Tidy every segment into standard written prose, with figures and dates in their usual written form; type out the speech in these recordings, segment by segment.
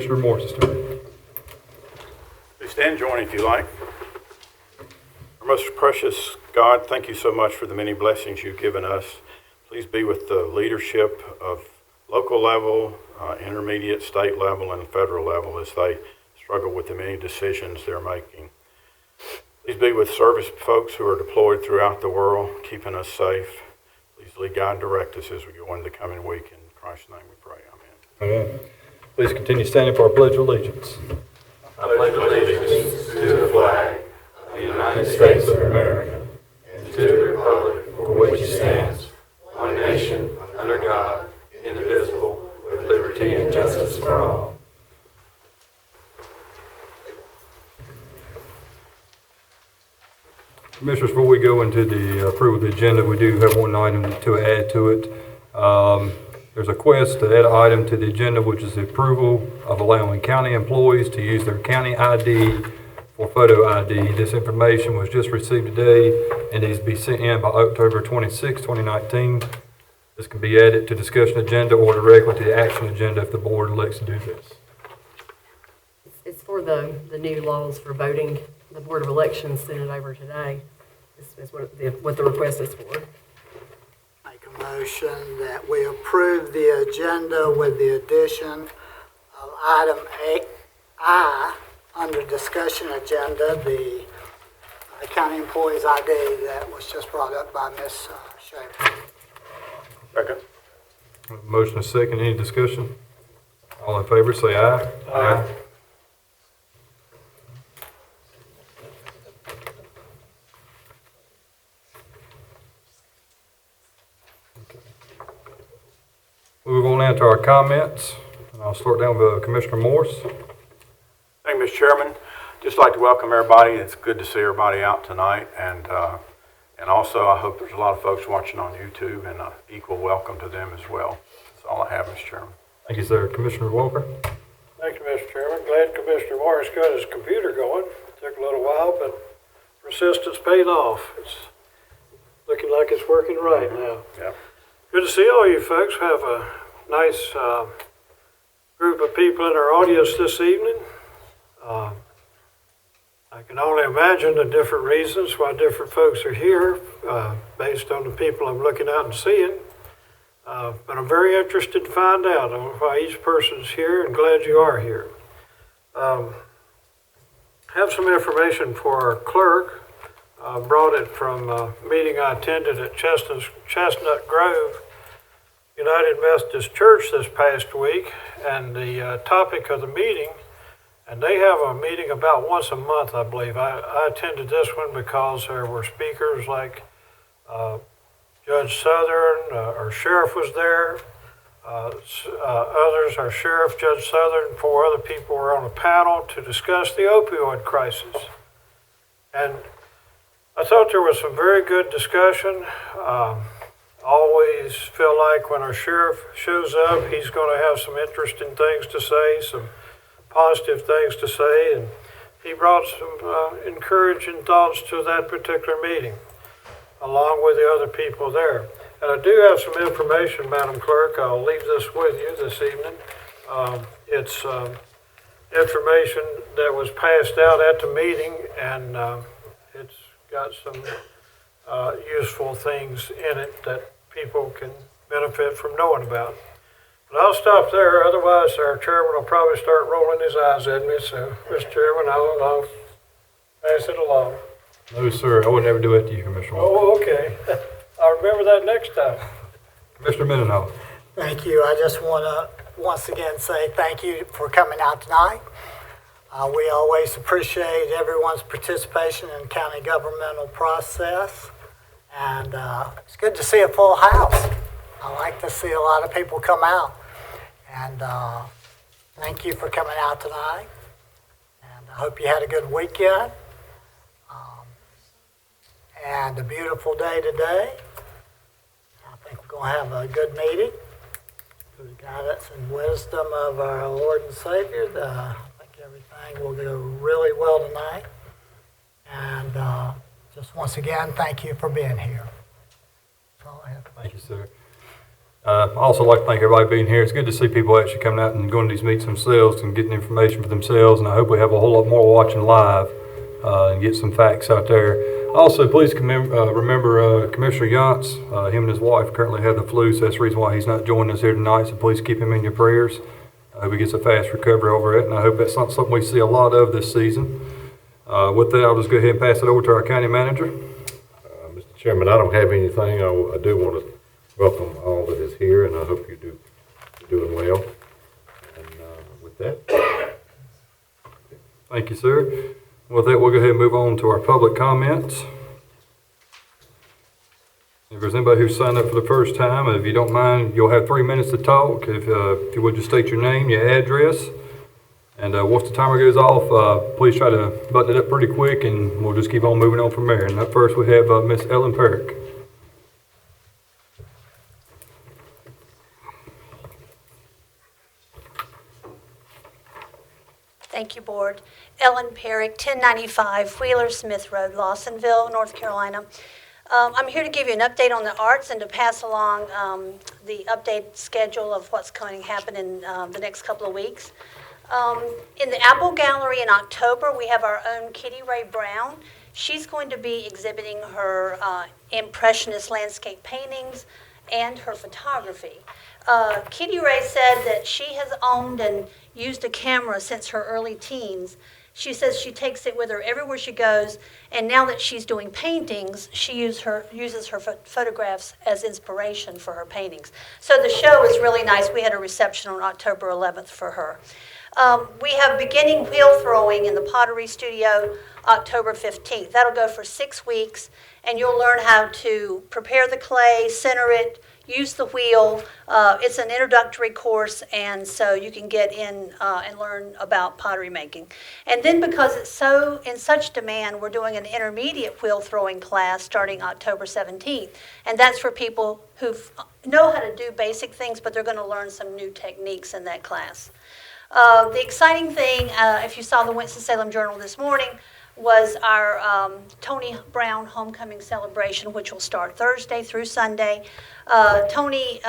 Commissioner Morris' turn. Please stand, join if you like. Our most precious God, thank you so much for the many blessings you've given us. Please be with the leadership of local level, intermediate, state level, and federal level as they struggle with the many decisions they're making. Please be with service folks who are deployed throughout the world, keeping us safe. Please lead, guide, and direct us as we go into the coming week. In Christ's name we pray. Amen. Amen. Please continue standing for our Pledge of Allegiance. I pledge allegiance to the flag of the United States of America and to the republic for which it stands, one nation, under God, indivisible, with liberty and justice for all. Commissioners, before we go into the approval of the agenda, we do have one item to add to it. There's a request to add an item to the agenda, which is the approval of allowing county employees to use their county ID for photo ID. This information was just received today and needs to be sent in by October 26, 2019. This can be added to discussion agenda or directly to the action agenda if the board elects to do this. It's for the new laws for voting. The Board of Elections sent it over today. This is what the request is for. Make a motion that we approve the agenda with the addition of item I under discussion agenda, the county employees ID that was just brought up by Ms. Schaefer. Second. Motion is second. Any discussion? All in favor say aye. Aye. Move on now to our comments, and I'll start down with Commissioner Morris. Thank you, Mr. Chairman. Just like to welcome everybody. It's good to see everybody out tonight, and also I hope there's a lot of folks watching on YouTube, and equal welcome to them as well. That's all I have, Mr. Chairman. Thank you, sir. Commissioner Walker. Thank you, Mr. Chairman. Glad Commissioner Morris got his computer going. Took a little while, but persistence paid off. It's looking like it's working right now. Yeah. Good to see all you folks. Have a nice group of people in our audience this evening. I can only imagine the different reasons why different folks are here based on the people I'm looking out and seeing. But I'm very interested to find out on why each person's here, and glad you are here. Have some information for our clerk. Brought it from a meeting I attended at Chestnut Grove United Methodist Church this past week, and the topic of the meeting, and they have a meeting about once a month, I believe. I attended this one because there were speakers like Judge Southern, our sheriff was there, others, our sheriff, Judge Southern, 4 other people were on a panel to discuss the opioid crisis. And I thought there was some very good discussion. Always feel like when our sheriff shows up, he's going to have some interesting things to say, some positive things to say, and he brought some encouraging thoughts to that particular meeting, along with the other people there. And I do have some information, Madam Clerk. I'll leave this with you this evening. It's information that was passed out at the meeting, and it's got some useful things in it that people can benefit from knowing about. But I'll stop there, otherwise our chairman will probably start rolling his eyes at me. So, Mr. Chairman, I'll pass it along. No, sir. I would never do that to you, Commissioner Walker. Oh, okay. I'll remember that next time. Commissioner Mendenhall. Thank you. I just want to once again say thank you for coming out tonight. We always appreciate everyone's participation in the county governmental process, and it's good to see a full house. I like to see a lot of people come out, and thank you for coming out tonight, and I hope you had a good weekend, and a beautiful day today. I think we're going to have a good meeting through the guidance and wisdom of our Lord and Savior. Everything will go really well tonight. And just once again, thank you for being here. That's all I have. Thank you, sir. I also like to thank everybody being here. It's good to see people actually coming out and going to these meets themselves and getting information for themselves. And I hope we have a whole lot more watching live and get some facts out there. Also, please remember Commissioner Yance. Him and his wife currently have the flu, so that's the reason why he's not joining us here tonight. So please keep him in your prayers. I hope he gets a fast recovery over it, and I hope that's not something we see a lot of this season. With that, I'll just go ahead and pass it over to our county manager. Mr. Chairman, I don't have anything. I do want to welcome all that is here, and I hope you're doing well. And with that, Thank you, sir. With that, we'll go ahead and move on to our public comments. If there's anybody who's signed up for the first time, if you don't mind, you'll have 3 minutes to talk. If you would just state your name, your address, and once the timer goes off, please try to button it up pretty quick, and we'll just keep on moving on from there. And up first, we have Miss Ellen Perrick. Thank you, Board. Ellen Perrick, 1095 Wheeler Smith Road, Lawsonville, North Carolina. I'm here to give you an update on the arts and to pass along the update schedule of what's going to happen in the next couple of weeks. In the Apple Gallery in October, we have our own Kitty Ray Brown. She's going to be exhibiting her impressionist landscape paintings and her photography. Kitty Ray said that she has owned and used a camera since her early teens. She says she takes it with her everywhere she goes, and now that she's doing paintings, she uses her photographs as inspiration for her paintings. So the show is really nice. We had a reception on October 11th for her. We have beginning wheel throwing in the Pottery Studio October 15th. That'll go for 6 weeks, and you'll learn how to prepare the clay, center it, use the wheel. It's an introductory course, and so you can get in and learn about pottery making. And then because it's so in such demand, we're doing an intermediate wheel throwing class starting October 17th. And that's for people who know how to do basic things, but they're going to learn some new techniques in that class. The exciting thing, if you saw the Winston-Salem Journal this morning, was our Tony Brown homecoming celebration, which will start Thursday through Sunday. Tony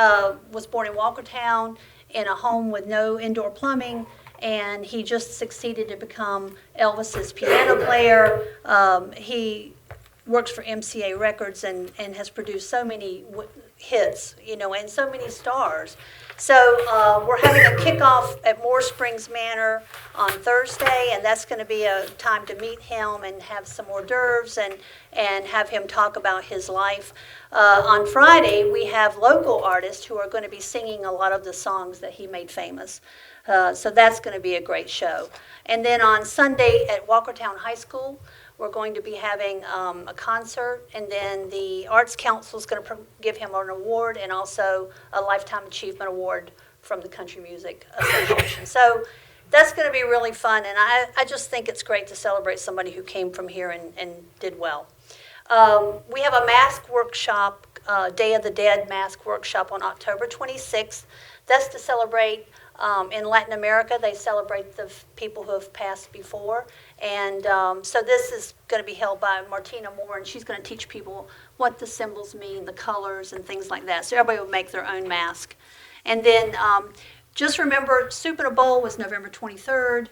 was born in Walkertown in a home with no indoor plumbing, and he just succeeded to become Elvis's piano player. He works for MCA Records and has produced so many hits, and so many stars. So we're having a kickoff at Moore Springs Manor on Thursday, and that's going to be a time to meet him and have some hors d'oeuvres and have him talk about his life. On Friday, we have local artists who are going to be singing a lot of the songs that he made famous. So that's going to be a great show. And then on Sunday at Walkertown High School, we're going to be having a concert, and then the Arts Council is going to give him an award and also a Lifetime Achievement Award from the Country Music Association. So that's going to be really fun, and I just think it's great to celebrate somebody who came from here and did well. We have a mask workshop, Day of the Dead mask workshop on October 26th. That's to celebrate, in Latin America, they celebrate the people who have passed before. And so this is going to be held by Martina Moore, and she's going to teach people what the symbols mean, the colors, and things like that. So everybody will make their own mask. And then just remember, Soup in a Bowl was November 23rd.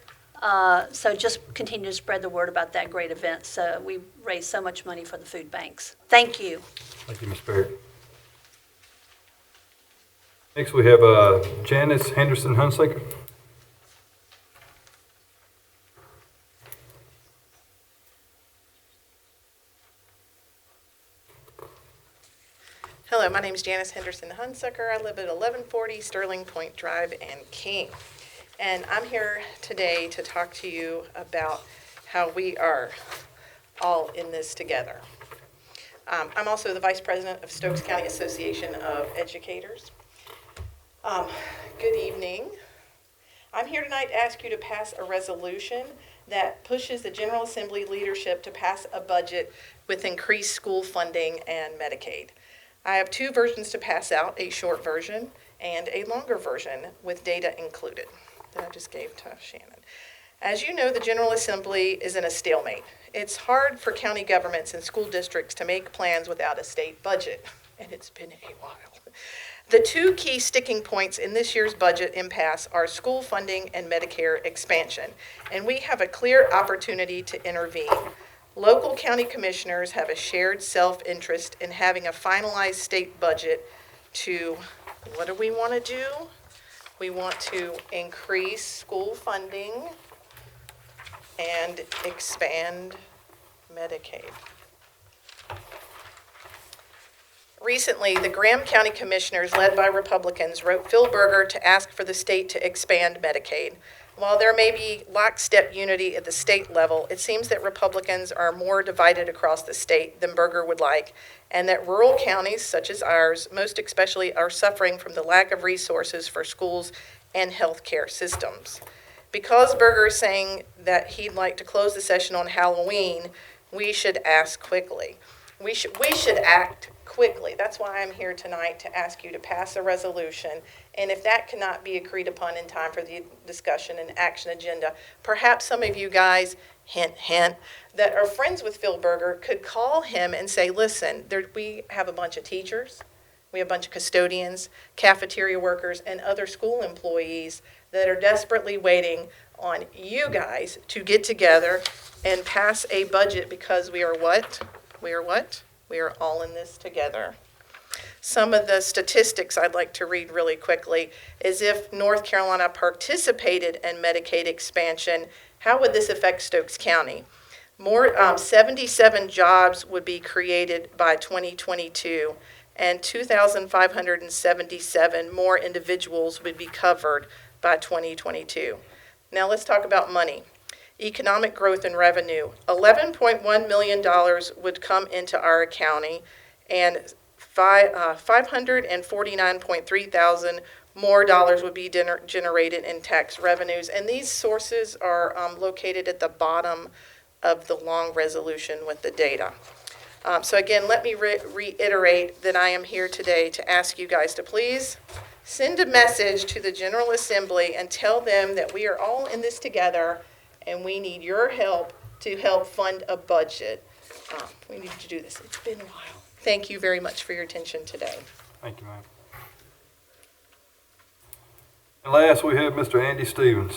So just continue to spread the word about that great event. So we raise so much money for the food banks. Thank you. Thank you, Ms. Perry. Next, we have Janice Henderson Hunsaker. Hello, my name is Janice Henderson Hunsaker. I live at 1140 Sterling Point Drive in King. And I'm here today to talk to you about how we are all in this together. I'm also the Vice President of Stokes County Association of Educators. Good evening. I'm here tonight to ask you to pass a resolution that pushes the General Assembly leadership to pass a budget with increased school funding and Medicaid. I have two versions to pass out, a short version and a longer version with data included that I just gave to Shannon. As you know, the General Assembly is in a stalemate. It's hard for county governments and school districts to make plans without a state budget, and it's been a while. The two key sticking points in this year's budget impasse are school funding and Medicare expansion, and we have a clear opportunity to intervene. Local county commissioners have a shared self-interest in having a finalized state budget to, what do we want to do? We want to increase school funding and expand Medicaid. Recently, the Graham County Commissioners, led by Republicans, wrote Phil Berger to ask for the state to expand Medicaid. While there may be lockstep unity at the state level, it seems that Republicans are more divided across the state than Berger would like, and that rural counties, such as ours, most especially are suffering from the lack of resources for schools and health care systems. Because Berger is saying that he'd like to close the session on Halloween, we should ask quickly. We should act quickly. That's why I'm here tonight, to ask you to pass a resolution. And if that cannot be agreed upon in time for the discussion and action agenda, perhaps some of you guys, hint, hint, that are friends with Phil Berger could call him and say, listen, we have a bunch of teachers, we have a bunch of custodians, cafeteria workers, and other school employees that are desperately waiting on you guys to get together and pass a budget, because we are what? We are what? We are all in this together. Some of the statistics I'd like to read really quickly is if North Carolina participated in Medicaid expansion, how would this affect Stokes County? 77 jobs would be created by 2022, and 2,577 more individuals would be covered by 2022. Now let's talk about money. Economic growth and revenue. $11.1 million would come into our county, and 549.3 thousand more dollars would be generated in tax revenues. And these sources are located at the bottom of the long resolution with the data. So again, let me reiterate that I am here today to ask you guys to please send a message to the General Assembly and tell them that we are all in this together, and we need your help to help fund a budget. We need to do this. It's been a while. Thank you very much for your attention today. Thank you, ma'am. And last, we have Mr. Andy Stevens.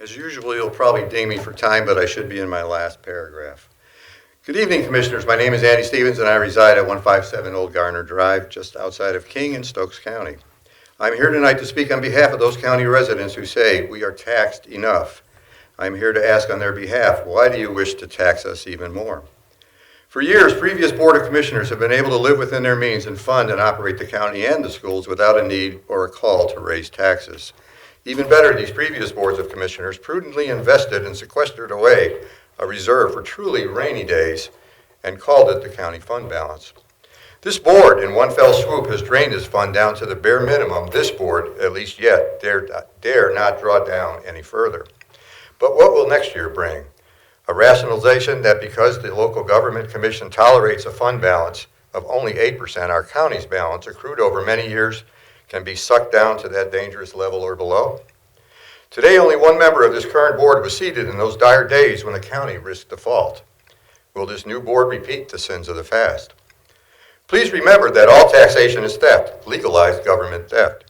As usual, you'll probably ding me for time, but I should be in my last paragraph. Good evening, Commissioners. My name is Andy Stevens, and I reside at 157 Old Garner Drive, just outside of King in Stokes County. I'm here tonight to speak on behalf of those county residents who say we are taxed enough. I'm here to ask on their behalf, why do you wish to tax us even more? For years, previous Board of Commissioners have been able to live within their means and fund and operate the county and the schools without a need or a call to raise taxes. Even better, these previous Boards of Commissioners prudently invested and sequestered away a reserve for truly rainy days and called it the county fund balance. This board, in one fell swoop, has drained this fund down to the bare minimum this board, at least yet, dare not draw down any further. But what will next year bring? A rationalization that because the local government commission tolerates a fund balance of only 8%, our county's balance, accrued over many years, can be sucked down to that dangerous level or below? Today, only one member of this current board was seated in those dire days when the county risked default. Will this new board repeat the sins of the past? Please remember that all taxation is theft, legalized government theft.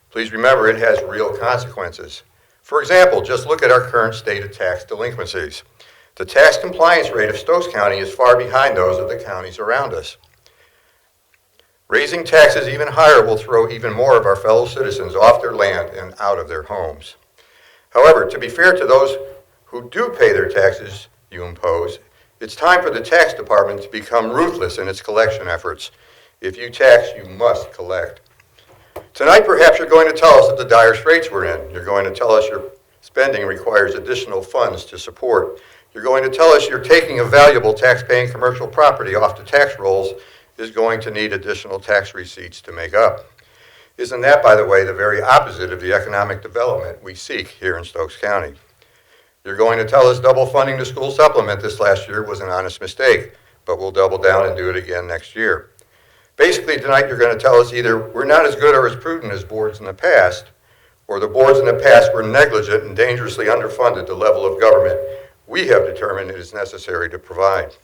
Please remember it has real consequences. For example, just look at our current state of tax delinquencies. The tax compliance rate of Stokes County is far behind those of the counties around us. Raising taxes even higher will throw even more of our fellow citizens off their land and out of their homes. However, to be fair to those who do pay their taxes you impose, it's time for the tax department to become ruthless in its collection efforts. If you tax, you must collect. Tonight, perhaps you're going to tell us that the dire straits we're in. You're going to tell us your spending requires additional funds to support. You're going to tell us you're taking a valuable tax-paying commercial property off the tax rolls is going to need additional tax receipts to make up. Isn't that, by the way, the very opposite of the economic development we seek here in Stokes County? You're going to tell us double funding the school supplement this last year was an honest mistake, but we'll double down and do it again next year. Basically, tonight you're going to tell us either we're not as good or as prudent as boards in the past, or the boards in the past were negligent and dangerously underfunded the level of government we have determined it is necessary to provide.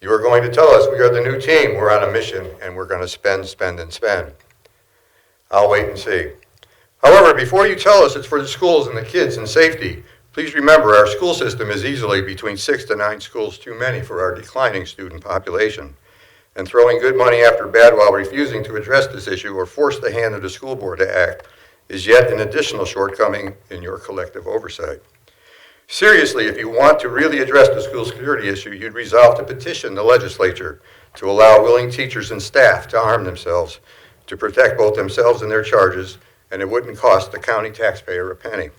You are going to tell us we are the new team, we're on a mission, and we're going to spend, spend, and spend. I'll wait and see. However, before you tell us it's for the schools and the kids and safety, please remember our school system is easily between 6 to 9 schools too many for our declining student population. And throwing good money after bad while refusing to address this issue or force the hand of the school board to act is yet an additional shortcoming in your collective oversight. Seriously, if you want to really address the school security issue, you'd resolve to petition the legislature to allow willing teachers and staff to arm themselves to protect both themselves and their charges, and it wouldn't cost the county taxpayer a penny.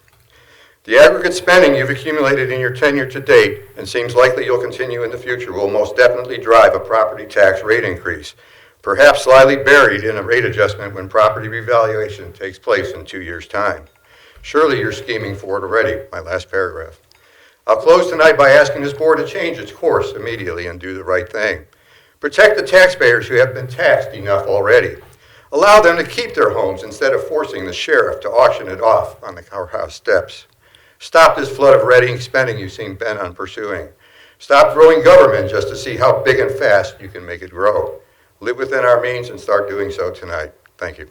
The aggregate spending you've accumulated in your tenure to date, and seems likely you'll continue in the future, will most definitely drive a property tax rate increase, perhaps slyly buried in a rate adjustment when property revaluation takes place in 2 years' time. Surely you're scheming for it already, my last paragraph. I'll close tonight by asking this board to change its course immediately and do the right thing. Protect the taxpayers who have been taxed enough already. Allow them to keep their homes instead of forcing the sheriff to auction it off on the courthouse steps. Stop this flood of ready spending you seem bent on pursuing. Stop growing government just to see how big and fast you can make it grow. Live within our means and start doing so tonight. Thank you.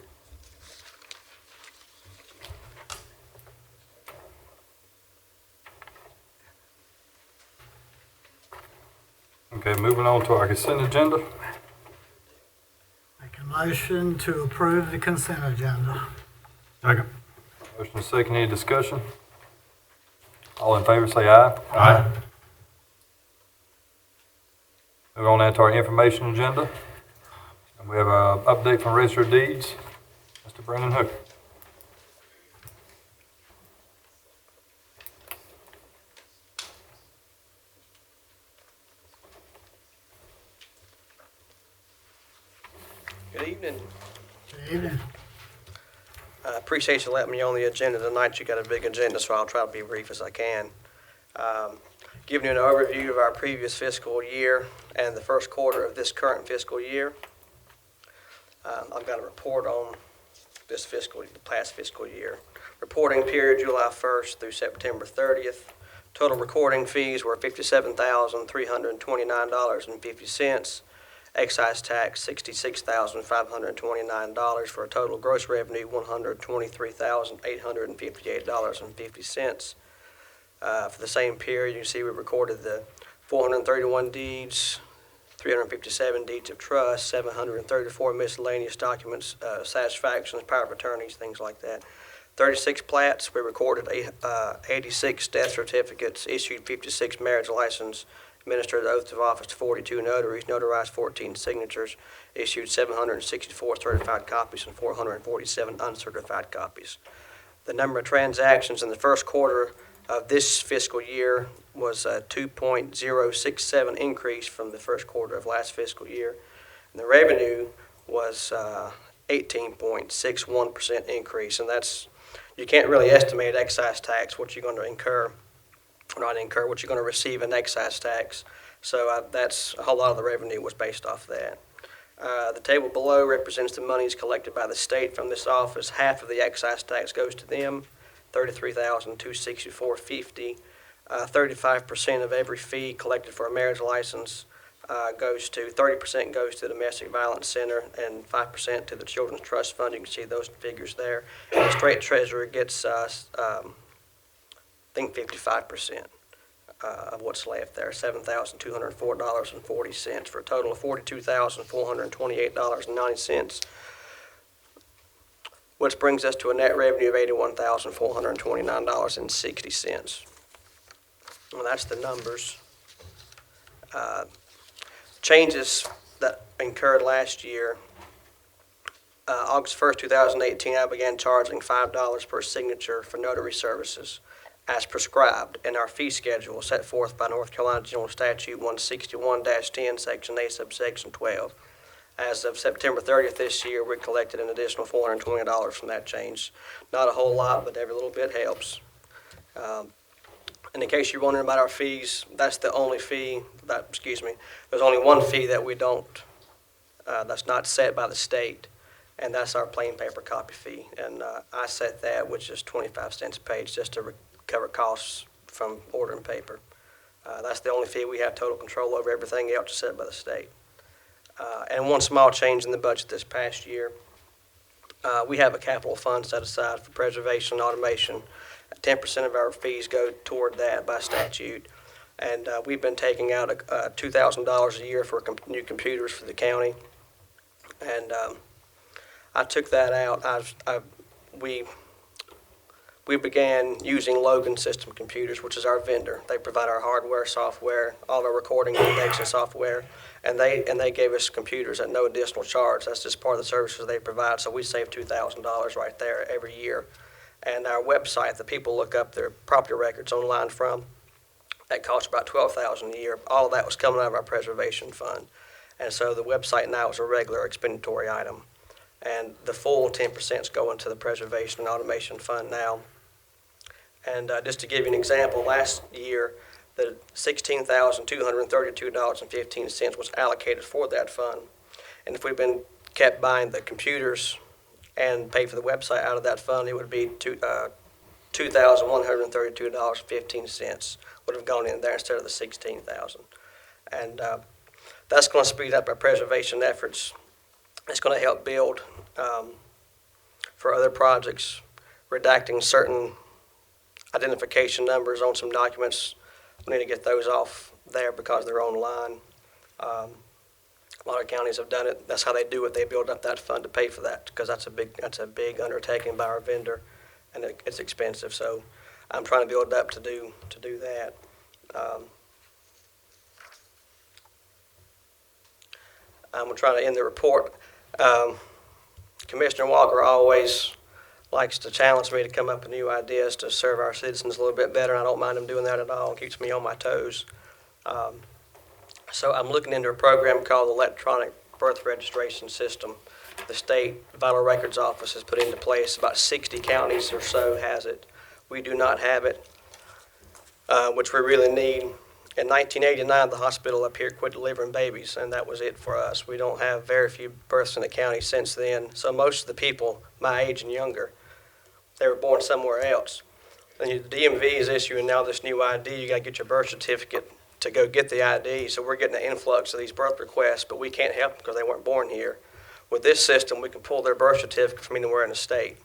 Okay, moving on to our consent agenda. Make a motion to approve the consent agenda. Second. Motion is second, any discussion? All in favor say aye. Aye. Move on now to our information agenda. And we have an update from Register of Deeds. Mr. Brandon Hooker. Good evening. Good evening. I appreciate you letting me on the agenda tonight. You got a big agenda, so I'll try to be brief as I can. Giving you an overview of our previous fiscal year and the first quarter of this current fiscal year. I've got a report on the past fiscal year. Reporting period July 1st through September 30th. Total recording fees were $57,329.50. Excise tax, $66,529 for a total gross revenue, $123,858.50. For the same period, you can see we recorded the 431 deeds, 357 deeds of trust, 734 miscellaneous documents, satisfactions, power of attorneys, things like that. 36 plats, we recorded 86 death certificates, issued 56 marriage licenses, administered the oath of office to 42 notaries, notarized 14 signatures, issued 764 certified copies and 447 uncertified copies. The number of transactions in the first quarter of this fiscal year was a 2.067 increase from the first quarter of last fiscal year. And the revenue was 18.61% increase, and that's, you can't really estimate excise tax, what you're going to incur. Not incur, what you're going to receive in excise tax. So that's a whole lot of the revenue was based off that. The table below represents the monies collected by the state from this office. Half of the excise tax goes to them, $33,264.50. 35% of every fee collected for a marriage license goes to 30% goes to the Domestic Violence Center and 5% to the Children's Trust Fund. You can see those figures there. And the state treasurer gets I think 55% of what's left there, $7,204.40 for a total of $42,428.90, which brings us to a net revenue of $81,429.60. Well, that's the numbers. Changes that incurred last year. August 1st, 2018, I began charging $5 per signature for notary services, as prescribed in our fee schedule set forth by North Carolina General Statute 161-10, Section A, subsection 12. As of September 30th this year, we collected an additional $420 from that change. Not a whole lot, but every little bit helps. And in case you're wondering about our fees, that's the only fee, there's only one fee that we don't, that's not set by the state, and that's our plain paper copy fee. And I set that, which is 25 cents a page, just to cover costs from ordering paper. That's the only fee we have total control over. Everything else is set by the state. And one small change in the budget this past year, we have a capital fund set aside for preservation and automation. 10% of our fees go toward that by statute. And we've been taking out $2,000 a year for new computers for the county. And I took that out. We began using Logan System Computers, which is our vendor. They provide our hardware, software, all of our recording and indexing software, and they gave us computers at no additional charge. That's just part of the services they provide, so we save $2,000 right there every year. And our website that people look up their property records online from, that costs about $12,000 a year. All of that was coming out of our preservation fund. And so the website now is a regular expenditory item. And the full 10% is going to the preservation and automation fund now. And just to give you an example, last year, the $16,232.15 was allocated for that fund. And if we'd been kept buying the computers and paid for the website out of that fund, it would be $2,132.15 would have gone in there instead of the $16,000. And that's going to speed up our preservation efforts. It's going to help build for other projects, redacting certain identification numbers on some documents. We need to get those off there because they're online. A lot of counties have done it. That's how they do it. They build up that fund to pay for that because that's a big undertaking by our vendor, and it's expensive. So I'm trying to build up to do that. I'm trying to end the report. Commissioner Walker always likes to challenge me to come up with new ideas to serve our citizens a little bit better, and I don't mind him doing that at all. It keeps me on my toes. So I'm looking into a program called the Electronic Birth Registration System. The State Vital Records Office has put into place. About 60 counties or so has it. We do not have it, which we really need. In 1989, the hospital up here quit delivering babies, and that was it for us. We don't have very few births in the county since then. So most of the people my age and younger, they were born somewhere else. And the DMV is issuing now this new ID. You got to get your birth certificate to go get the ID. So we're getting an influx of these birth requests, but we can't help them because they weren't born here. With this system, we can pull their birth certificate from anywhere in the state.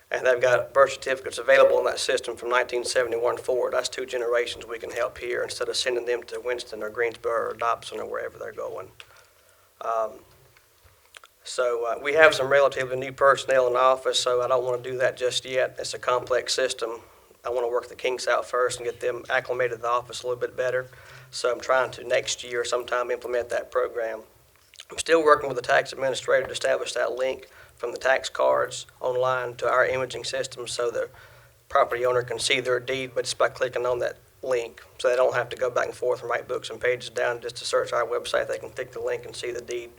And they've got birth certificates available in that system from 1971 forward. That's 2 generations we can help here instead of sending them to Winston or Greensboro or Dobson or wherever they're going. So we have some relatively new personnel in the office, so I don't want to do that just yet. It's a complex system. I want to work the kinks out first and get them acclimated to the office a little bit better. So I'm trying to next year sometime implement that program. I'm still working with the tax administrator to establish that link from the tax cards online to our imaging system so the property owner can see their deed, but just by clicking on that link. So they don't have to go back and forth and write books and pages down just to search our website. They can click the link and see the deed.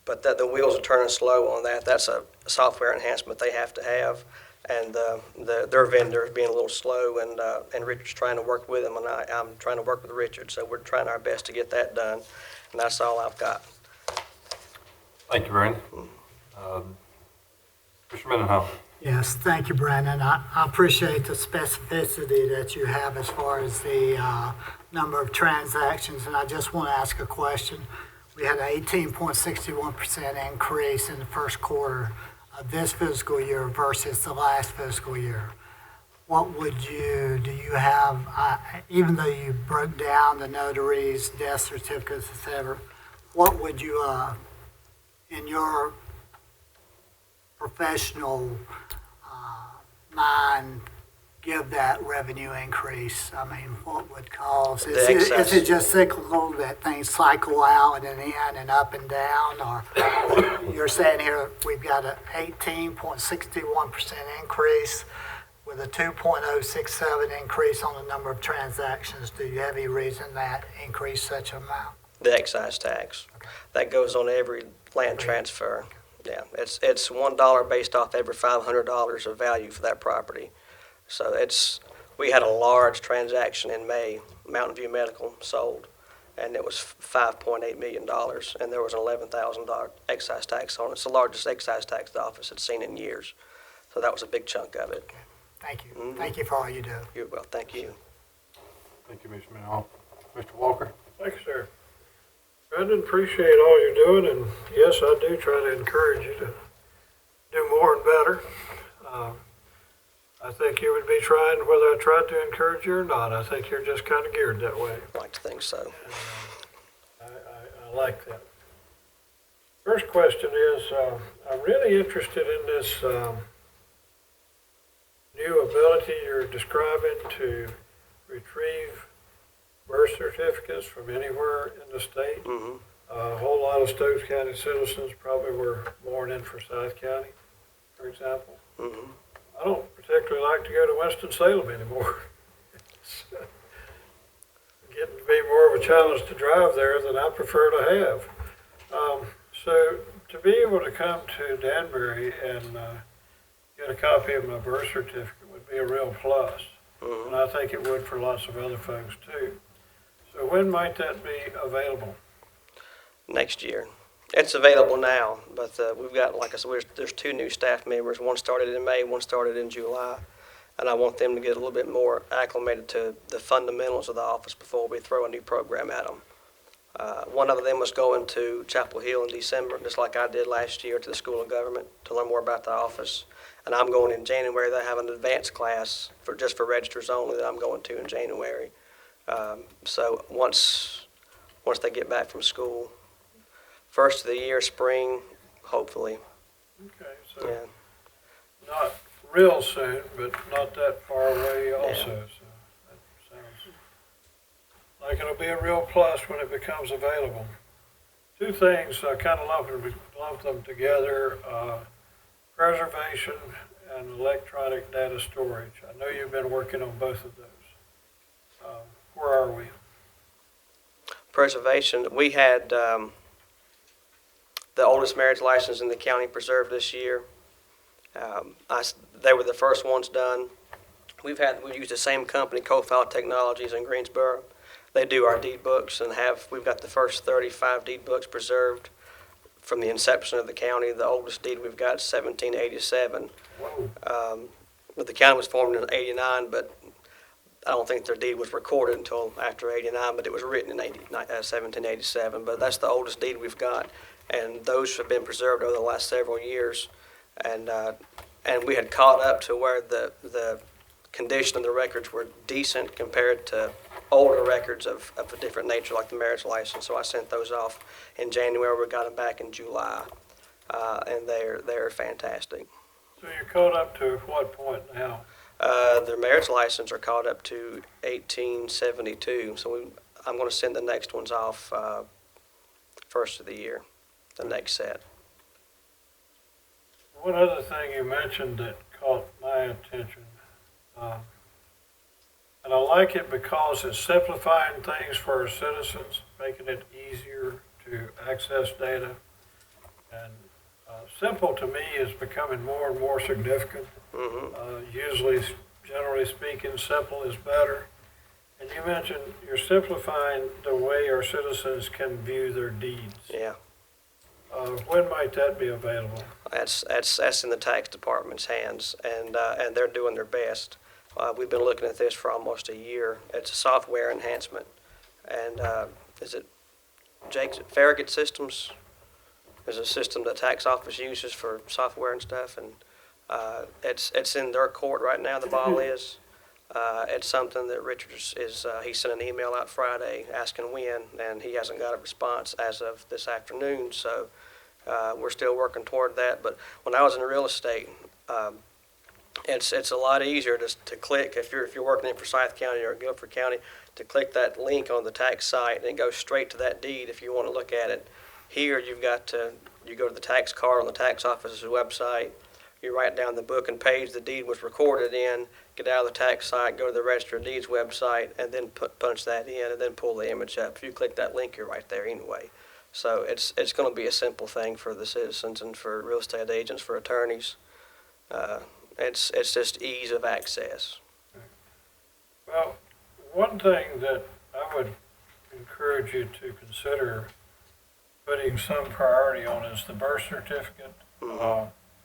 But the wheels are turning slow on that. That's a software enhancement they have to have. And their vendor is being a little slow, and Richard's trying to work with them, and I'm trying to work with Richard. So we're trying our best to get that done, and that's all I've got. Thank you, Brandon. Mr. Mendenhall. Yes, thank you, Brandon. I appreciate the specificity that you have as far as the number of transactions, and I just want to ask a question. We had an 18.61% increase in the first quarter of this fiscal year versus the last fiscal year. What would do you have, even though you broke down the notaries, death certificates, etc., what would you, in your professional mind, give that revenue increase? I mean, what would cause? Is it just cyclical that things cycle out and in and up and down? Or you're saying here we've got an 18.61% increase with a 2.067 increase on the number of transactions. Do you have any reason that increased such an amount? The excise tax. Okay. That goes on every land transfer. Yeah, it's $1 based off every $500 of value for that property. So we had a large transaction in May. Mountain View Medical sold, and it was $5.8 million, and there was an $11,000 excise tax on it. It's the largest excise tax the office had seen in years. So that was a big chunk of it. Thank you. Mm-hmm. Thank you for all you do. You're well. Thank you. Thank you, Mr. Mendenhall. Mr. Walker? Thank you, sir. Brandon, appreciate all you're doing, and yes, I do try to encourage you to do more and better. I think you would be trying whether I tried to encourage you or not. I think you're just kind of geared that way. I'd like to think so. I like that. First question is, I'm really interested in this new ability you're describing to retrieve birth certificates from anywhere in the state. Mm-hmm. A whole lot of Stokes County citizens probably were born in Forsyth County, for example. Mm-hmm. I don't particularly like to go to Winston-Salem anymore. It's getting to be more of a challenge to drive there than I prefer to have. So to be able to come to Danbury and get a copy of my birth certificate would be a real plus. Mm-hmm. And I think it would for lots of other folks too. So when might that be available? Next year. It's available now, but we've got, like I said, there's 2 new staff members. One started in May, one started in July. And I want them to get a little bit more acclimated to the fundamentals of the office before we throw a new program at them. One of them was going to Chapel Hill in December, just like I did last year, to the School of Government to learn more about the office. And I'm going in January. They have an advanced class just for registers only that I'm going to in January. So once they get back from school, first of the year, spring, hopefully. Okay, so Yeah. not real soon, but not that far away also. Yeah. So that sounds like it'll be a real plus when it becomes available. 2 things, I kind of lump them together, preservation and electronic data storage. I know you've been working on both of those. Where are we? Preservation, we had the oldest marriage license in the county preserved this year. They were the first ones done. We used the same company, Co-File Technologies in Greensboro. They do our deed books and we've got the first 35 deed books preserved from the inception of the county. The oldest deed we've got is 1787. But the county was formed in 89, but I don't think their deed was recorded until after 89, but it was written in 1787. But that's the oldest deed we've got, and those have been preserved over the last several years. And we had caught up to where the condition of the records were decent compared to older records of a different nature, like the marriage license. So I sent those off in January. We got them back in July, and they're fantastic. So you're caught up to what point now? Their marriage license are caught up to 1872. So I'm going to send the next ones off first of the year, the next set. One other thing you mentioned that caught my attention, and I like it because it's simplifying things for our citizens, making it easier to access data. And simple to me is becoming more and more significant. Usually, generally speaking, simple is better. And you mentioned you're simplifying the way our citizens can view their deeds. Yeah. When might that be available? That's in the tax department's hands, and they're doing their best. We've been looking at this for almost a year. It's a software enhancement, and is it Farragut Systems? Is a system the tax office uses for software and stuff, and it's in their court right now. The ball is. It's something that Richard he sent an email out Friday asking when, and he hasn't got a response as of this afternoon. So we're still working toward that. But when I was in real estate, it's a lot easier to click if you're working in Forsyth County or Guilford County, to click that link on the tax site and it goes straight to that deed if you want to look at it. Here you go to the tax card on the tax office's website. You write down the book and page the deed was recorded in, get out of the tax site, go to the Register of Deeds website, and then punch that in and then pull the image up. If you click that link, you're right there anyway. So it's going to be a simple thing for the citizens and for real estate agents, for attorneys. It's just ease of access. Well, one thing that I would encourage you to consider putting some priority on is the birth certificate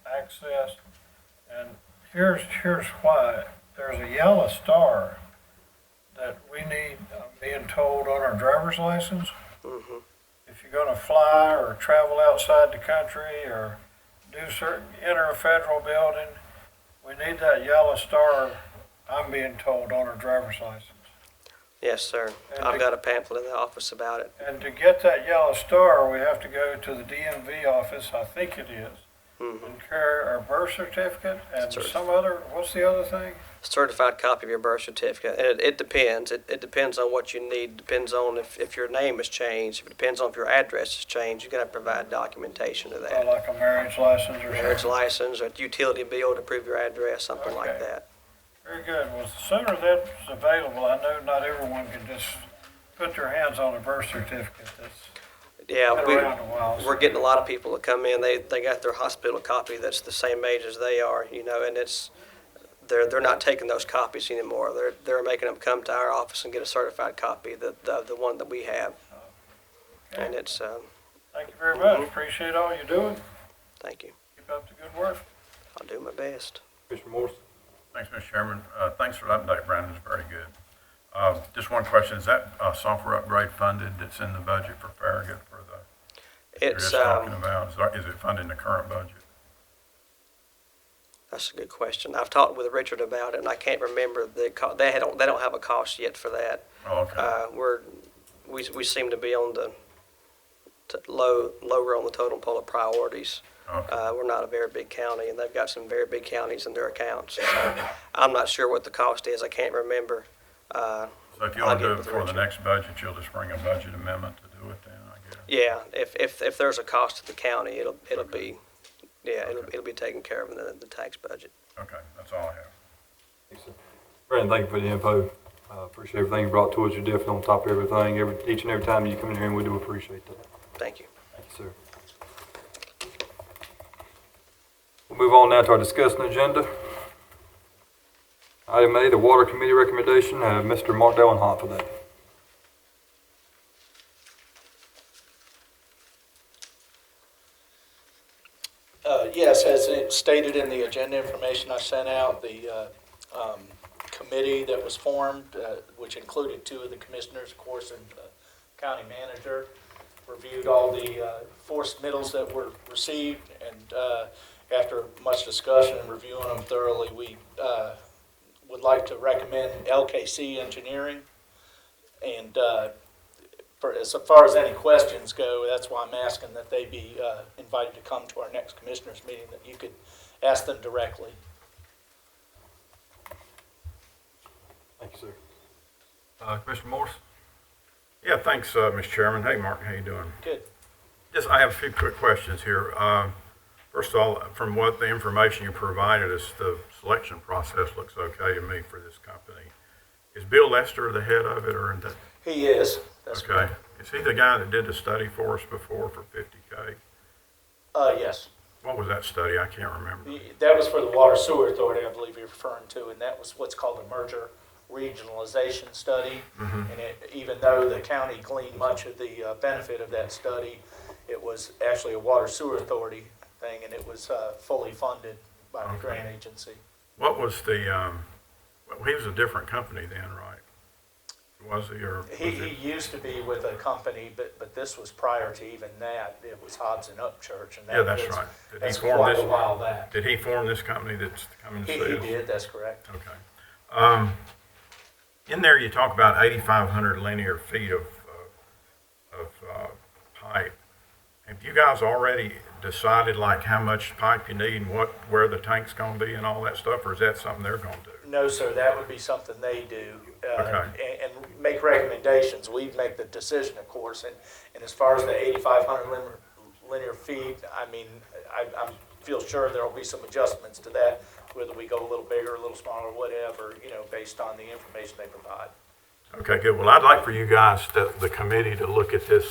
access. And here's why. There's a yellow star that we need being told on our driver's license. Mm-hmm. If you're gonna fly or travel outside the country or enter a federal building, we need that yellow star, I'm being told, on our driver's license. Yes, sir. And I've to- got a pamphlet in the office about it. And to get that yellow star, we have to go to the DMV office, I think it is, Mm-hmm. and carry our birth certificate and Certi- some other, what's the other thing? Certified copy of your birth certificate. And it depends. It depends on what you need. Depends on if your name has changed. If it depends on if your address has changed, you're going to provide documentation of that. Like a marriage license or Marriage something? license, or utility bill to prove your address, something like Okay. that. Very good. Well, the sooner that's available, I know not everyone can just put their hands on a birth certificate. That's Yeah, been around a while. we're getting a lot of people that come in. They got their hospital copy that's the same age as they are, and they're not taking those copies anymore. They're making them come to our office and get a certified copy, the one that we have. Okay. And it's Thank you very much. Appreciate all you're doing. thank you. Keep up the good work. I'll do my best. Commissioner Morris? Thanks, Mr. Chairman. Thanks for the update, Brandon. It's very good. Just one question. Is that software upgrade funded that's in the budget for Farragut for the, you're It's just talking about? Is it funding the current budget? That's a good question. I've talked with Richard about it, and I can't remember they don't have a cost yet for that. Oh, okay. We seem to be on the lower on the totem pole of priorities. Okay. We're not a very big county, and they've got some very big counties in their accounts. So I'm not sure what the cost is. I can't remember. So if you I'll want to get do it with before the Richard. next budget, you'll just bring a budget amendment to do it then, I guess? Yeah, if there's a cost to the county, it'll be it'll be taken care of in the tax budget. Okay, that's all I have. Thanks, sir. Brandon, thank you for the info. Appreciate everything you brought to us. You're definitely on top of everything. Each and every time you come in here, and we do appreciate that. Thank you. Thank you, sir. We'll move on now to our discussion agenda. Item A, the Water Committee recommendation. Mr. Mark Dellenhot for that. Yes, as it stated in the agenda information I sent out, the committee that was formed, which included two of the commissioners, of course, and the county manager, reviewed all the forced middles that were received, and after much discussion and reviewing them thoroughly, we would like to recommend LKC Engineering. And as far as any questions go, that's why I'm asking that they be invited to come to our next commissioners meeting, that you could ask them directly. Thank you, sir. Commissioner Morris? Yeah, thanks, Mr. Chairman. Hey, Mark, how you doing? Good. I have a few quick questions here. First of all, from what the information you provided us, the selection process looks okay to me for this company. Is Bill Lester the head of it, or is that? He is. That's Okay. Is he the guy that did the study for us before for 50K? Yes. What was that study? I can't remember. That was for the Water Sewer Authority, I believe you're referring to, and that was what's called a merger regionalization study. Mhm. And even though the county gleaned much of the benefit of that study, it was actually a Water Sewer Authority thing, and it was fully funded by the grant agency. What was the, well, he was a different company then, right? Was he, or was He it? used to be with a company, but this was prior to even that. It was Hobbs and Upchurch, and that Yeah, that's was, right. Did he that's form quite this? a while back. Did he form this company that's coming to He see us? did, that's correct. Okay. In there, you talk about 8,500 linear feet of pipe. Have you guys already decided like how much pipe you need and where the tank's going to be and all that stuff, or is that something they're going to do? No, sir, that would be something they do, Okay. and make recommendations. We'd make the decision, of course, and as far as the 8,500 linear feet, I mean, I feel sure there will be some adjustments to that, whether we go a little bigger, a little smaller, whatever, based on the information they provide. Okay, good. Well, I'd like for you guys, the committee, to look at this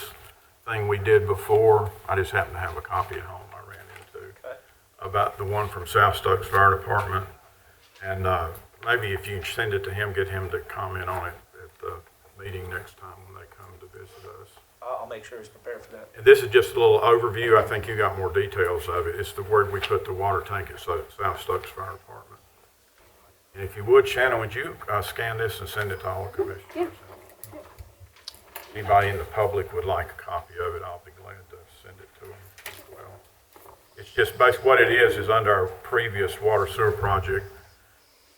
thing we did before. I just happen to have a copy at home I ran into, Okay. about the one from South Stokes Fire Department. And maybe if you send it to him, get him to comment on it at the meeting next time when they come to visit us. I'll make sure he's prepared for that. And this is just a little overview. I think you got more details of it. It's the word we put the water tank at South Stokes Fire Department. And if you would, Shannon, would you scan this and send it to all the commissioners? anybody in the public would like a copy of it, I'll be glad to send it to them as well. It's just basically what it is under our previous water sewer project.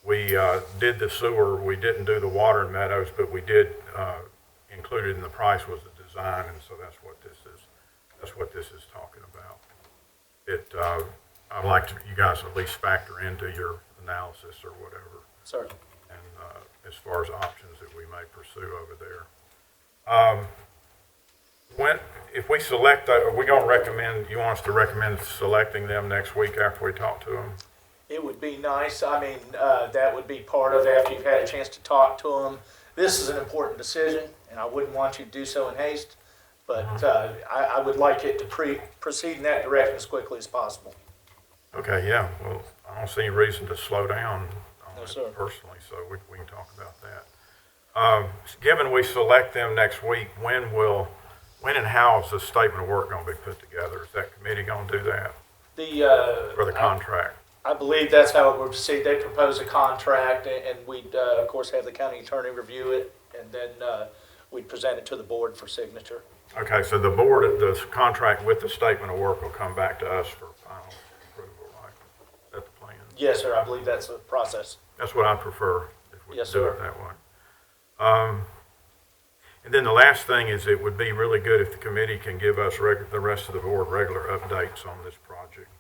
We did the sewer, we didn't do the water in Meadows, but we did, included in the price was the design, and so that's what this is talking about. I'd like you guys to at least factor into your analysis or whatever. Sir. And as far as options that we may pursue over there. If we select, are we going to recommend, you want us to recommend selecting them next week after we talk to them? It would be nice. I mean, that would be part of after you've had a chance to talk to them. This is an important decision, and I wouldn't want you to do so in haste, but I would like it to proceed in that direction as quickly as possible. Okay, yeah. Well, I don't see any reason to slow down on No, it sir. personally, so we can talk about that. Given we select them next week, when and how is this statement of work going to be put together? Is that committee going to do that for the contract? I believe that's how it would proceed. They propose a contract, and we'd, of course, have the county attorney review it, and then we'd present it to the board for signature. Okay, so the board, the contract with the statement of work will come back to us for final approval, right? Is that the plan? Yes, sir. I believe that's the process. That's what I prefer, if we Yes, do sir. it that way. And then the last thing is it would be really good if the committee can give us, the rest of the board, regular updates on this project.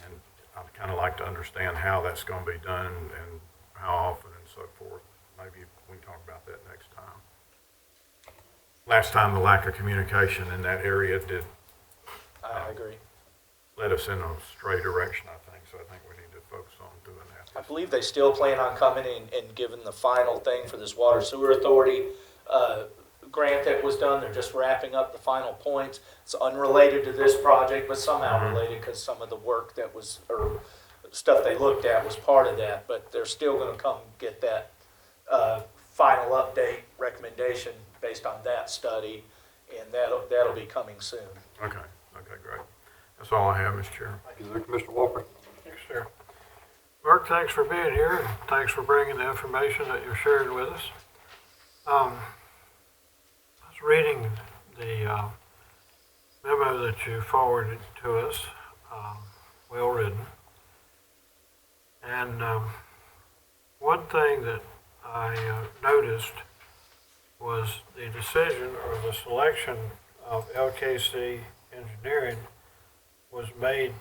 And I'd kind of like to understand how that's going to be done and how often and so forth. Maybe we can talk about that next time. Last time, the lack of communication in that area did I agree. led us in a stray direction, I think. So I think we need to focus on doing that. I believe they still plan on coming and giving the final thing for this water sewer authority grant that was done. They're just wrapping up the final points. It's unrelated to this project, but somehow related because some of the work that was, or stuff they looked at was part of that. But they're still going to come get that final update recommendation based on that study, and that'll be coming soon. Okay, great. That's all I have, Mr. Chairman. Thank you, Commissioner Walker. Thanks, sir. Mark, thanks for being here, and thanks for bringing the information that you're sharing with us. I was reading the memo that you forwarded to us, well written. And one thing that I noticed was the decision or the selection of LKC Engineering was made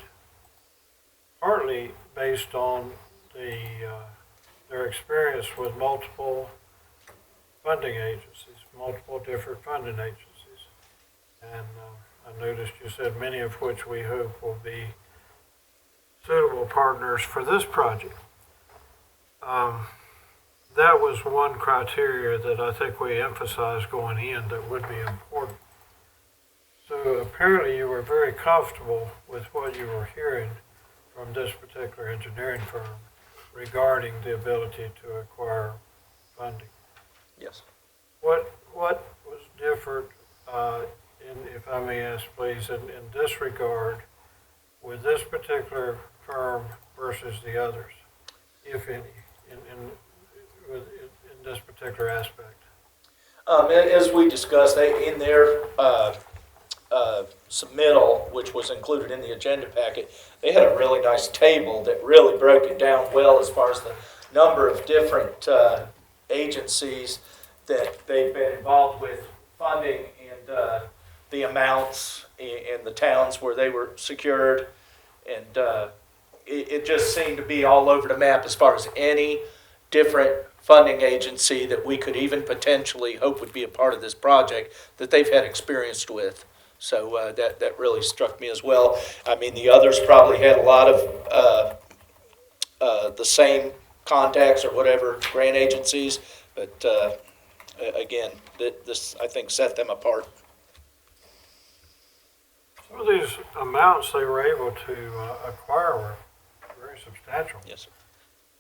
partly based on their experience with multiple funding agencies, multiple different funding agencies. And I noticed you said many of which we hope will be suitable partners for this project. That was one criteria that I think we emphasized going in that would be important. So apparently you were very comfortable with what you were hearing from this particular engineering firm regarding the ability to acquire funding. Yes. What was different, if I may ask please, in this regard with this particular firm versus the others, if any, in this particular aspect? As we discussed, in their submittal, which was included in the agenda packet, they had a really nice table that really broke it down well as far as the number of different agencies that they've been involved with funding and the amounts and the towns where they were secured. And it just seemed to be all over the map as far as any different funding agency that we could even potentially hope would be a part of this project that they've had experience with. So that really struck me as well. I mean, the others probably had a lot of the same contacts or whatever grant agencies, but again, this I think set them apart. Some of these amounts they were able to acquire were very substantial. Yes, sir.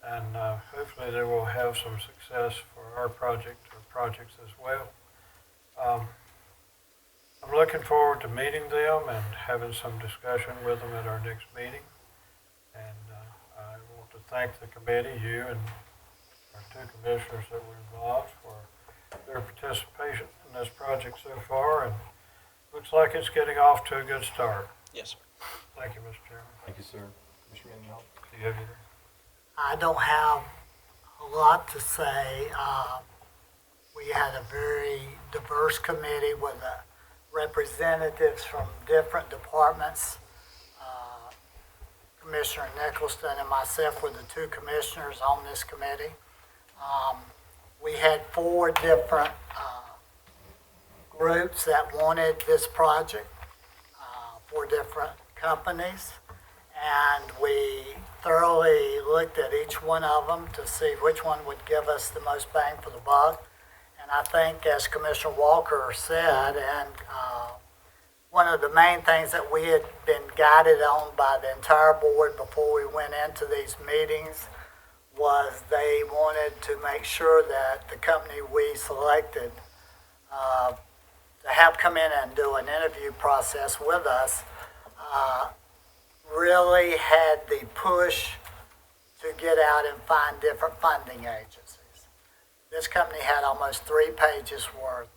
And hopefully they will have some success for our project or projects as well. I'm looking forward to meeting them and having some discussion with them at our next meeting. And I want to thank the committee, you and our two commissioners that were involved for their participation in this project so far, and looks like it's getting off to a good start. Yes, sir. Thank you, Mr. Chairman. Thank you, sir. Commissioner Mendenhall? Do you have anything? I don't have a lot to say. We had a very diverse committee with representatives from different departments. Commissioner Nicholson and myself were the two commissioners on this committee. We had 4 different groups that wanted this project, 4 different companies, and we thoroughly looked at each one of them to see which one would give us the most bang for the buck. And I think, as Commissioner Walker said, and one of the main things that we had been guided on by the entire board before we went into these meetings was they wanted to make sure that the company we selected to have come in and do an interview process with us really had the push to get out and find different funding agencies. This company had almost 3 pages worth,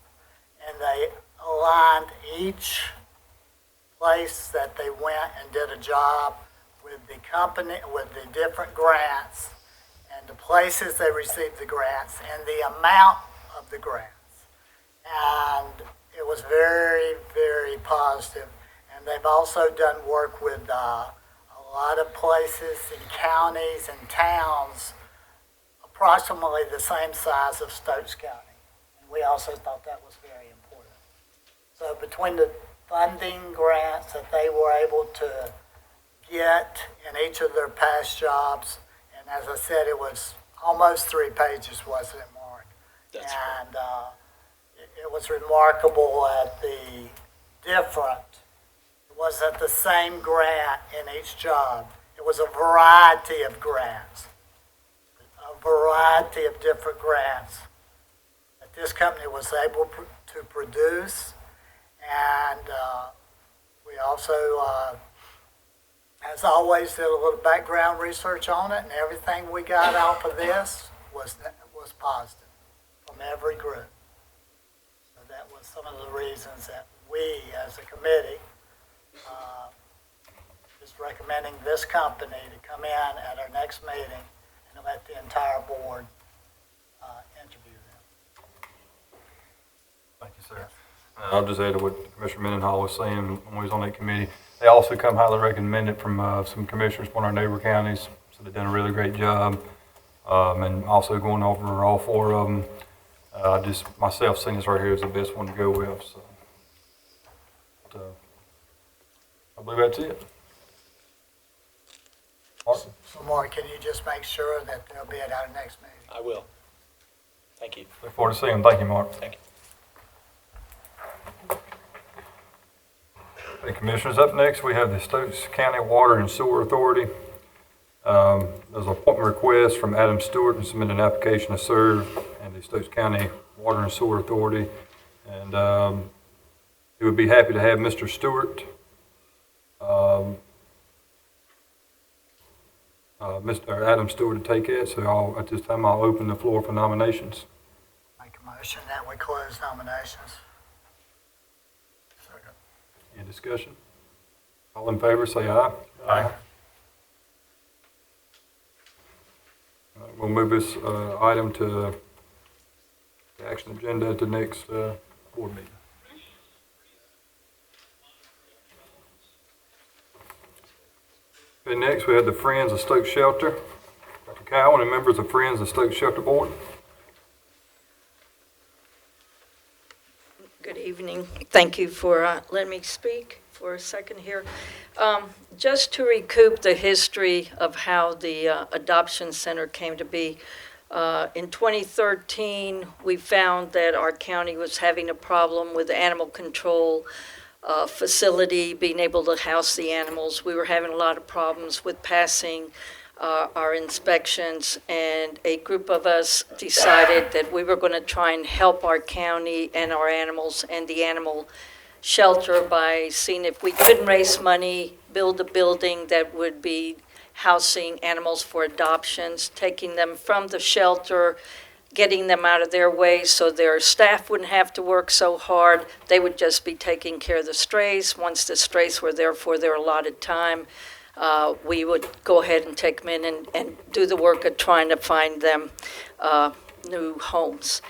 and they aligned each place that they went and did a job with the company, with the different grants, and the places they received the grants, and the amount of the grants. And it was very, very positive. And they've also done work with a lot of places and counties and towns approximately the same size of Stokes County. And we also thought that was very important. So between the funding grants that they were able to get in each of their past jobs, and as I said, it was almost 3 pages, wasn't it, Mark? That's and it was remarkable at the different. It wasn't the same grant in each job. It was a variety of grants, a variety of different grants that this company was able to produce. And we also, as always, did a little background research on it, and everything we got off of this was positive from every group. So that was some of the reasons that we, as a committee, is recommending this company to come in at our next meeting and let the entire board interview them. Thank you, sir. I'll just add to what Commissioner Mendenhall was saying when we was on that committee. They also come highly recommended from some commissioners from our neighbor counties, so they've done a really great job. And also going over all 4 of them, just myself seeing this right here is the best one to go with. So I believe that's it. Mark? So, Mark, can you just make sure that they'll be at our next meeting? I will. Thank you. Look forward to seeing them. Thank you, Mark. Thank you. Hey, Commissioners, up next we have the Stokes County Water and Sewer Authority. There's an appointment request from Adam Stewart and submitted an application to serve in the Stokes County Water and Sewer Authority. And we would be happy to have Mr. Stewart, Mr. Adam Stewart to take it. So at this time I'll open the floor for nominations. Make a motion that we close nominations. Any discussion? All in favor, say aye. Aye. We'll move this item to the action agenda at the next board meeting. Okay, next we have the Friends of Stokes Shelter. Dr. Cowan and members of Friends of Stokes Shelter Board. Good evening. Thank you for letting me speak for a second here. Just to recoup the history of how the adoption center came to be, in 2013, we found that our county was having a problem with the animal control facility, being able to house the animals. We were having a lot of problems with passing our inspections, and a group of us decided that we were going to try and help our county and our animals and the animal shelter by seeing if we couldn't raise money, build a building that would be housing animals for adoptions, taking them from the shelter getting them out of their way so their staff wouldn't have to work so hard. They would just be taking care of the strays. Once the strays were there for their allotted time, we would go ahead and take them in and do the work of trying to find them new homes.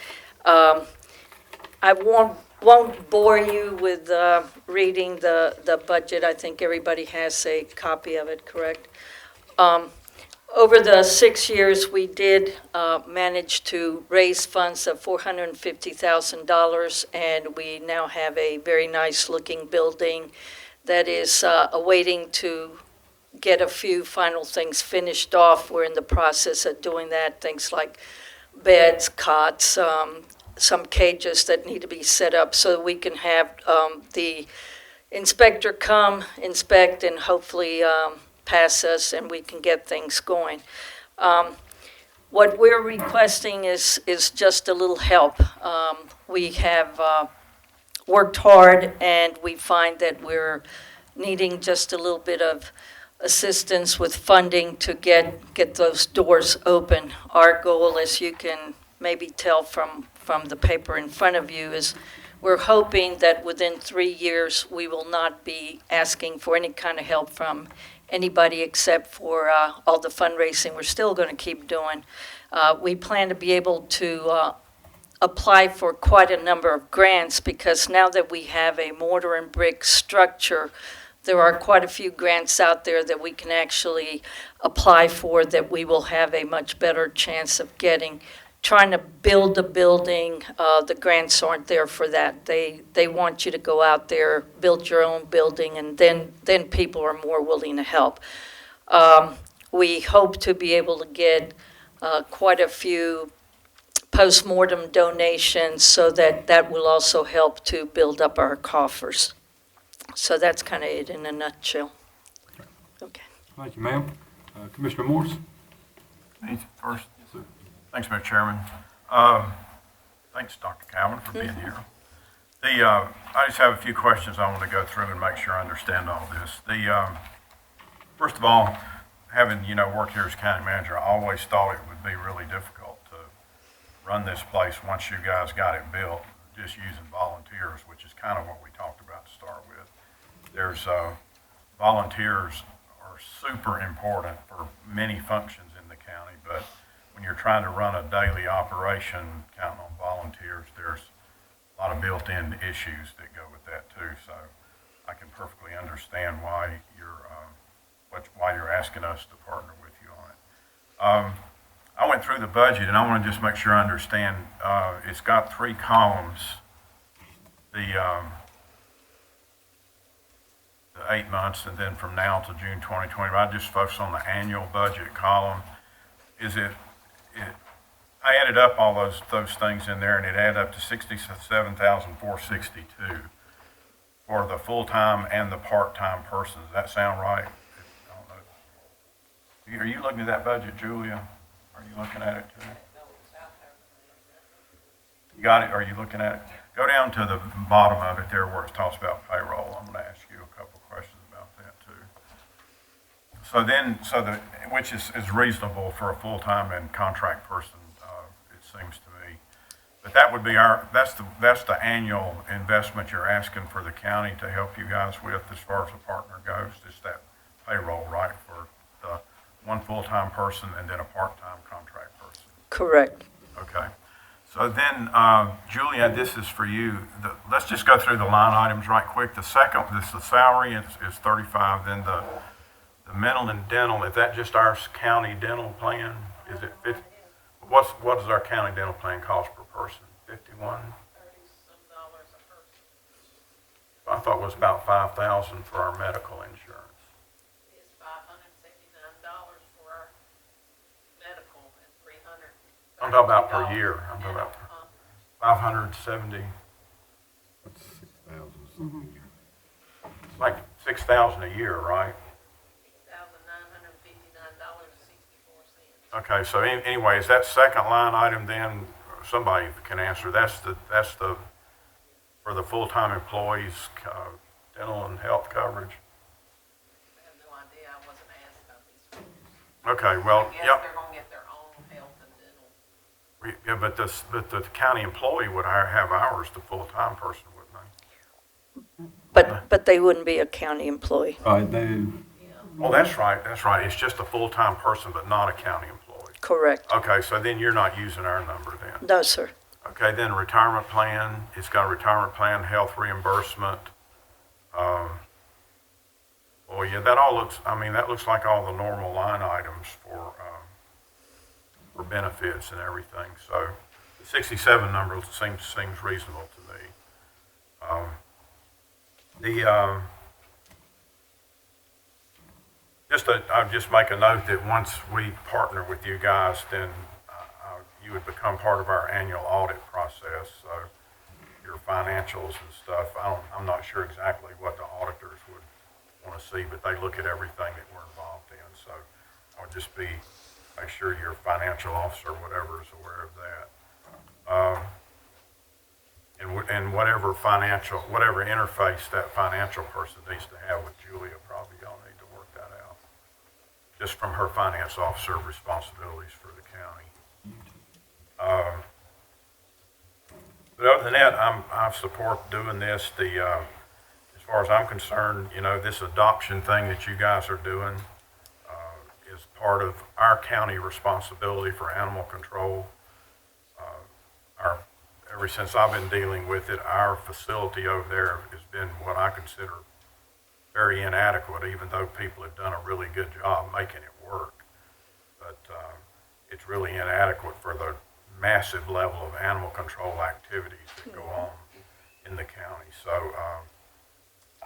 I won't bore you with reading the budget. I think everybody has a copy of it, correct? Over the 6 years, we did manage to raise funds of $450,000, and we now have a very nice-looking building that is awaiting to get a few final things finished off. We're in the process of doing that, things like beds, cots, some cages that need to be set up so that we can have the inspector come, inspect, and hopefully pass us and we can get things going. What we're requesting is just a little help. We have worked hard and we find that we're needing just a little bit of assistance with funding to get those doors open. Our goal, as you can maybe tell from the paper in front of you, is we're hoping that within 3 years we will not be asking for any kind of help from anybody except for all the fundraising we're still going to keep doing. We plan to be able to apply for quite a number of grants because now that we have a mortar and brick structure, there are quite a few grants out there that we can actually apply for that we will have a much better chance of getting. Trying to build a building, the grants aren't there for that. They want you to go out there, build your own building, and then people are more willing to help. We hope to be able to get quite a few post-mortem donations so that will also help to build up our coffers. So that's kind of it in a nutshell. Okay. Thank you, ma'am. Commissioner Morris? Me first. Thanks, Mr. Chairman. Thanks, Dr. Calvin, for being here. I just have a few questions I want to go through and make sure I understand all this. First of all, having worked here as county manager, I always thought it would be really difficult to run this place once you guys got it built, just using volunteers, which is kind of what we talked about to start with. There's volunteers are super important for many functions in the county, but when you're trying to run a daily operation, counting on volunteers, there's a lot of built-in issues that go with that too. So I can perfectly understand why you're asking us to partner with you on it. I went through the budget and I want to just make sure I understand. It's got 3 columns. The 8 months and then from now to June 2020. I just focus on the annual budget column. I added up all those things in there, and it added up to $67,462 for the full-time and the part-time person. Does that sound right? I don't know. Are you looking at that budget, Julia? Are you looking at it too? You got it? Are you looking at it? Go down to the bottom of it there where it talks about payroll. I'm going to ask you a couple questions about that too. Which is reasonable for a full-time and contract person, it seems to me. But that would be that's the annual investment you're asking for the county to help you guys with as far as a partner goes, just that payroll, right, for the one full-time person and then a part-time contract person. Correct. Okay. So then, Julia, this is for you. Let's just go through the line items right quick. The salary is 35, then the mental and dental, is that just our county dental plan? Is it 50? What does our county dental plan cost per person? 51? I thought it was about 5,000 for our medical insurance. It's $569 for our medical and $300. I'm talking about per year. I'm talking about 570. That's 6,000. It's like 6,000 a year, right? Okay, so anyways, that second line item then, somebody can answer, that's the for the full-time employees, dental and health coverage. I have no idea, I wasn't asked about these. Okay, well, I guess yep. they're gonna get their own health and dental. Yeah, but the county employee would have hours, the full-time person, wouldn't they? But they wouldn't be a county employee. Right, they, Oh, that's right. It's just a full-time person, but not a county employee. Correct. Okay, so then you're not using our number then. No, sir. Okay, then retirement plan, it's got a retirement plan, health reimbursement. Well, yeah, that all looks, I mean, that looks like all the normal line items for benefits and everything. So the 67 number seems reasonable to me. I'll just make a note that once we partner with you guys, then you would become part of our annual audit process. So your financials and stuff, I'm not sure exactly what the auditors would want to see, but they look at everything that we're involved in. So I would just make sure your financial officer, whatever, is aware of that. And whatever interface that financial person needs to have with Julia, probably y'all need to work that out. Just from her finance officer responsibilities for the county. But other than that, I support doing this. As far as I'm concerned, this adoption thing that you guys are doing is part of our county responsibility for animal control. Ever since I've been dealing with it, our facility over there has been what I consider very inadequate, even though people have done a really good job making it work. But it's really inadequate for the massive level of animal control activities that go on in the county. So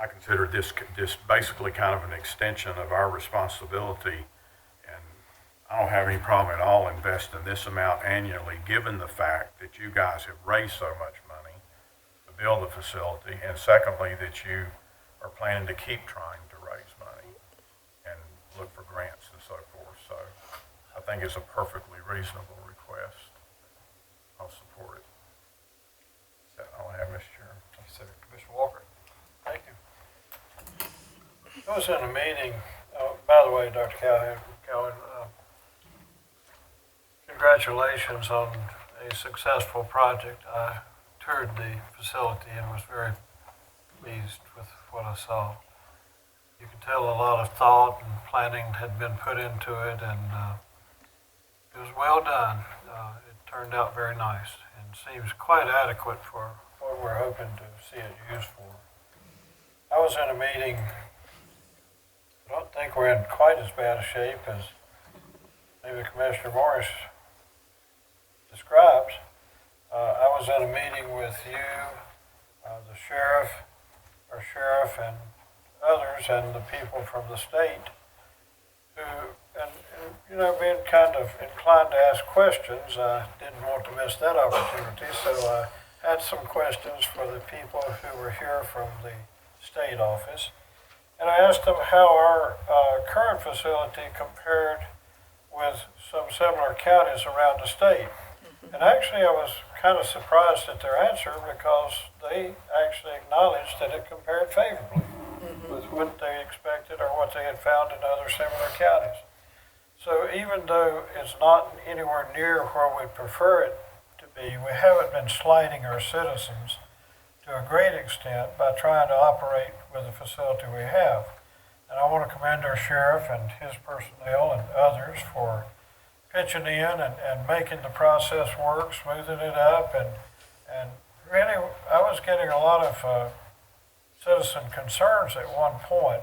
I consider this basically kind of an extension of our responsibility, and I don't have any problem at all investing this amount annually, given the fact that you guys have raised so much money to build the facility, and secondly, that you are planning to keep trying to raise money and look for grants and so forth. So I think it's a perfectly reasonable request. I'll support it. That's all I have, Mr. Chairman. Thank you, sir. Commissioner Walker. Thank you. I was in a meeting, by the way, Dr. Cowan, congratulations on a successful project. I toured the facility and was very pleased with what I saw. You could tell a lot of thought and planning had been put into it, and it was well done. It turned out very nice and seems quite adequate for what we're hoping to see it used for. I was in a meeting, I don't think we're in quite as bad a shape as maybe Commissioner Morris describes. I was in a meeting with you, the sheriff and others, and the people from the state who, being kind of inclined to ask questions, I didn't want to miss that opportunity, so I had some questions for the people who were here from the state office. And I asked them how our current facility compared with some similar counties around the state. And actually, I was kind of surprised at their answer, because they actually acknowledged that it compared favorably with what they expected or what they had found in other similar counties. So even though it's not anywhere near where we'd prefer it to be, we haven't been slighting our citizens to a great extent by trying to operate with the facility we have. And I want to commend our sheriff and his personnel and others for pitching in and making the process work, smoothing it up, and really, I was getting a lot of citizen concerns at one point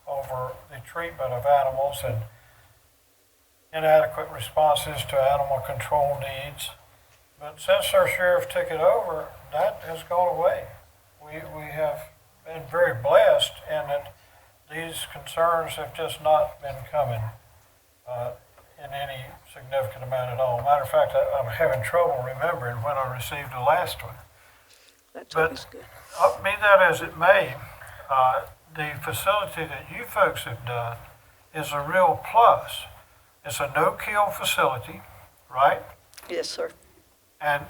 over the treatment of animals and inadequate responses to animal control needs. But since our sheriff took it over, that has gone away. We have been very blessed in that these concerns have just not been coming in any significant amount at all. Matter of fact, I'm having trouble remembering when I received the last one. That's always good. Be that as it may, the facility that you folks have done is a real plus. It's a no-kill facility, right? Yes, sir. And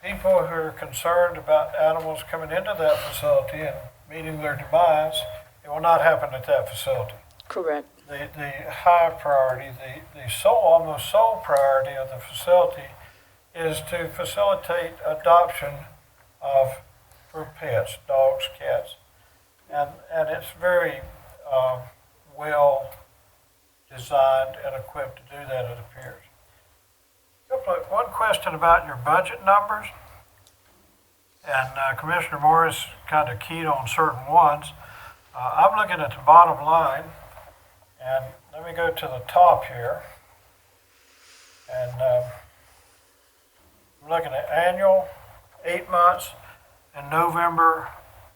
people who are concerned about animals coming into that facility and meeting their demise, it will not happen at that facility. Correct. The high priority, the almost sole priority of the facility is to facilitate adoption for pets, dogs, cats. And it's very well designed and equipped to do that, it appears. One question about your budget numbers, and Commissioner Morris kind of keyed on certain ones. I'm looking at the bottom line, and let me go to the top here. And I'm looking at annual, 8 months, in November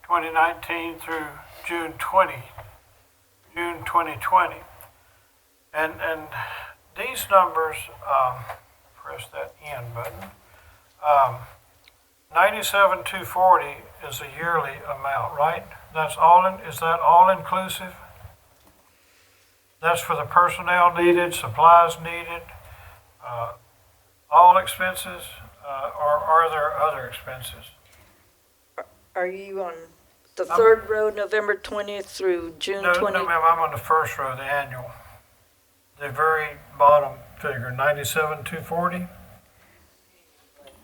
2019 through June 2020. And these numbers, press that N button, 97,240 is a yearly amount, right? That's all is that all inclusive? That's for the personnel needed, supplies needed, all expenses, or are there other expenses? Are you on the third row, November 20th through June 20th? No, ma'am, I'm on the first row, the annual. The very bottom figure, 97,240?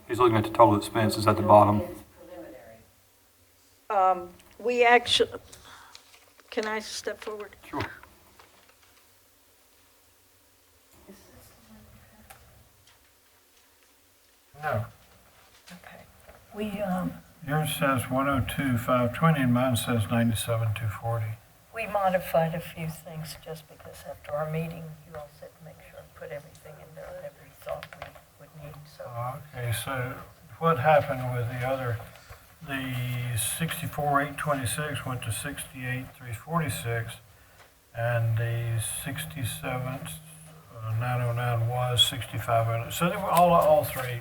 He's looking at the total expenses at the bottom. We actually, can I step forward? Sure. No. Okay. We, Yours says 102,520 and mine says 97,240. we modified a few things just because after our meeting, you all said to make sure I put everything in there that we thought we would need, so. Okay, so what happened with the other, the 64,826 went to 68,346, and the 67,909 was 6,500. So they were all three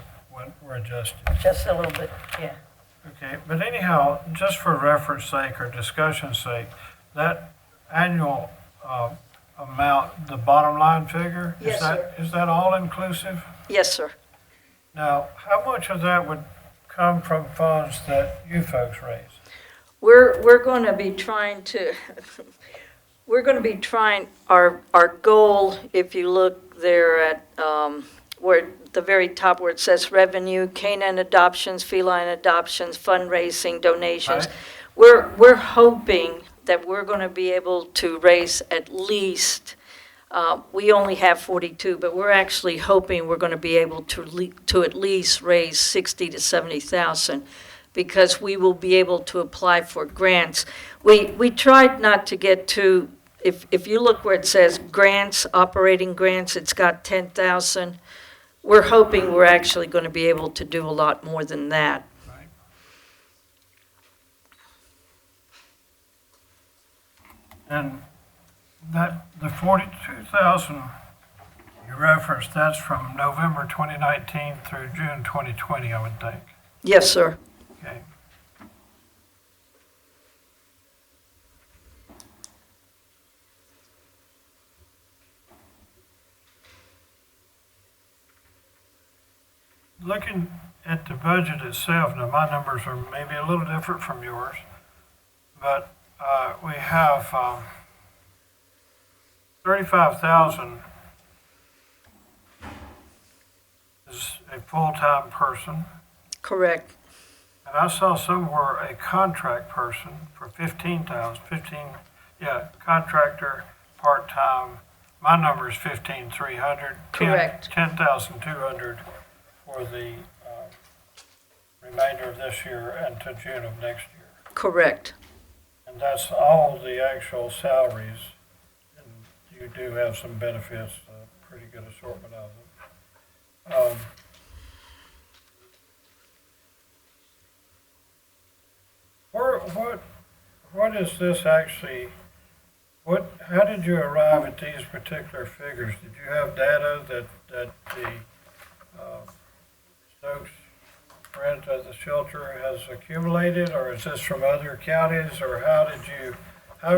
were adjusted. Just a little bit, yeah. Okay, but anyhow, just for reference sake or discussion sake, that annual amount, the bottom line figure, Yes, sir. is that all inclusive? Yes, sir. Now, how much of that would come from funds that you folks raise? We're going to be trying to, our goal, if you look there at, where the very top where it says revenue, canine adoptions, feline adoptions, fundraising, donations. Right. We're hoping that we're going to be able to raise at least, we only have 42, but we're actually hoping we're going to be able to at least raise 60 to 70,000 because we will be able to apply for grants. We tried not to get too, if you look where it says grants, operating grants, it's got 10,000. We're hoping we're actually going to be able to do a lot more than that. Right. And that, the 42,000 you referenced, that's from November 2019 through June 2020, I would think. Yes, sir. Okay. Looking at the budget itself, now my numbers are maybe a little different from yours, but we have 35,000 is a full-time person. Correct. And I saw somewhere a contract person for 15,000, contractor, part-time. My number is 15,300. Correct. 10,200 for the remainder of this year and to June of next year. Correct. And that's all the actual salaries. And you do have some benefits, a pretty good assortment of them. What is this actually, how did you arrive at these particular figures? Did you have data that the Stokes rent of the shelter has accumulated, or is this from other counties, or how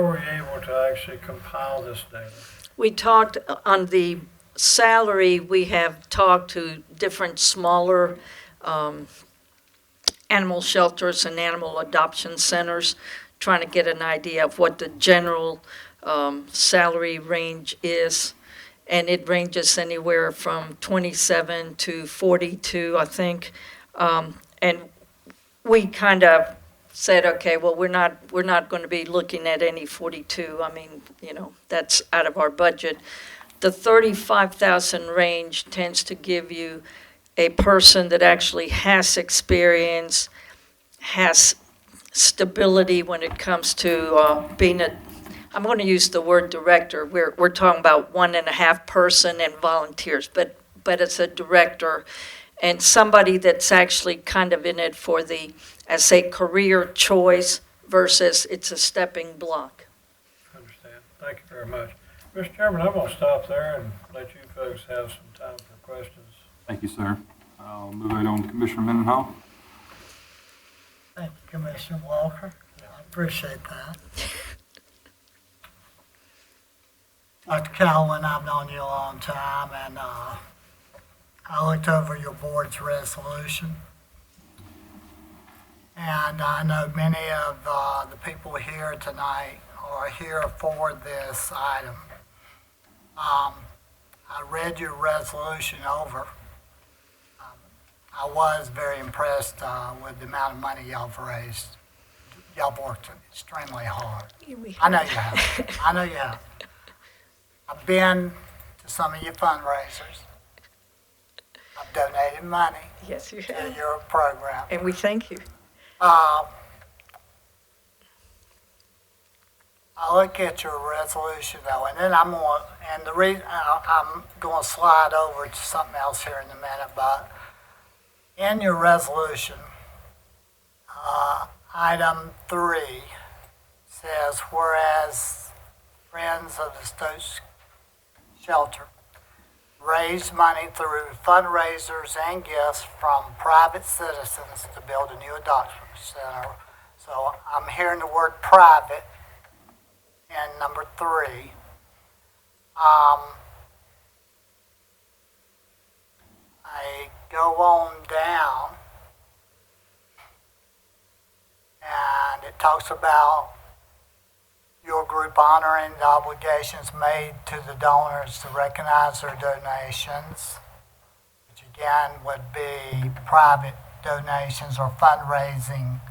were you able to actually compile this data? We talked on the salary, we have talked to different smaller animal shelters and animal adoption centers, trying to get an idea of what the general salary range is. and it ranges anywhere from 27 to 42, I think. And we kind of said, okay, well, we're not going to be looking at any 42. I mean, that's out of our budget. The 35,000 range tends to give you a person that actually has experience, has stability when it comes to being I'm going to use the word director. We're talking about 1.5 person and volunteers, but it's a director and somebody that's actually kind of in it for as a career choice versus it's a stepping block. Understand. Thank you very much. Mr. Chairman, I'm going to stop there and let you folks have some time for questions. Thank you, sir. I'll move right on to Commissioner Mendenhall. Thank you, Commissioner Walker. I appreciate that. Dr. Calvin, I've known you a long time, and I looked over your board's resolution. And I know many of the people here tonight are here for this item. I read your resolution over. I was very impressed with the amount of money y'all have raised. Y'all worked extremely hard. I know you have. I know you have. I've been to some of your fundraisers. I've donated money Yes, you to have. your program. And we thank you. I look at your resolution though, and then I'm going to slide over to something else here in a minute, but in your resolution, item 3 says, whereas Friends of the Stokes Shelter raised money through fundraisers and gifts from private citizens to build a new adoption center. So I'm hearing the word private in number 3. I go on down and it talks about your group honoring the obligations made to the donors to recognize their donations, which again would be private donations or fundraising.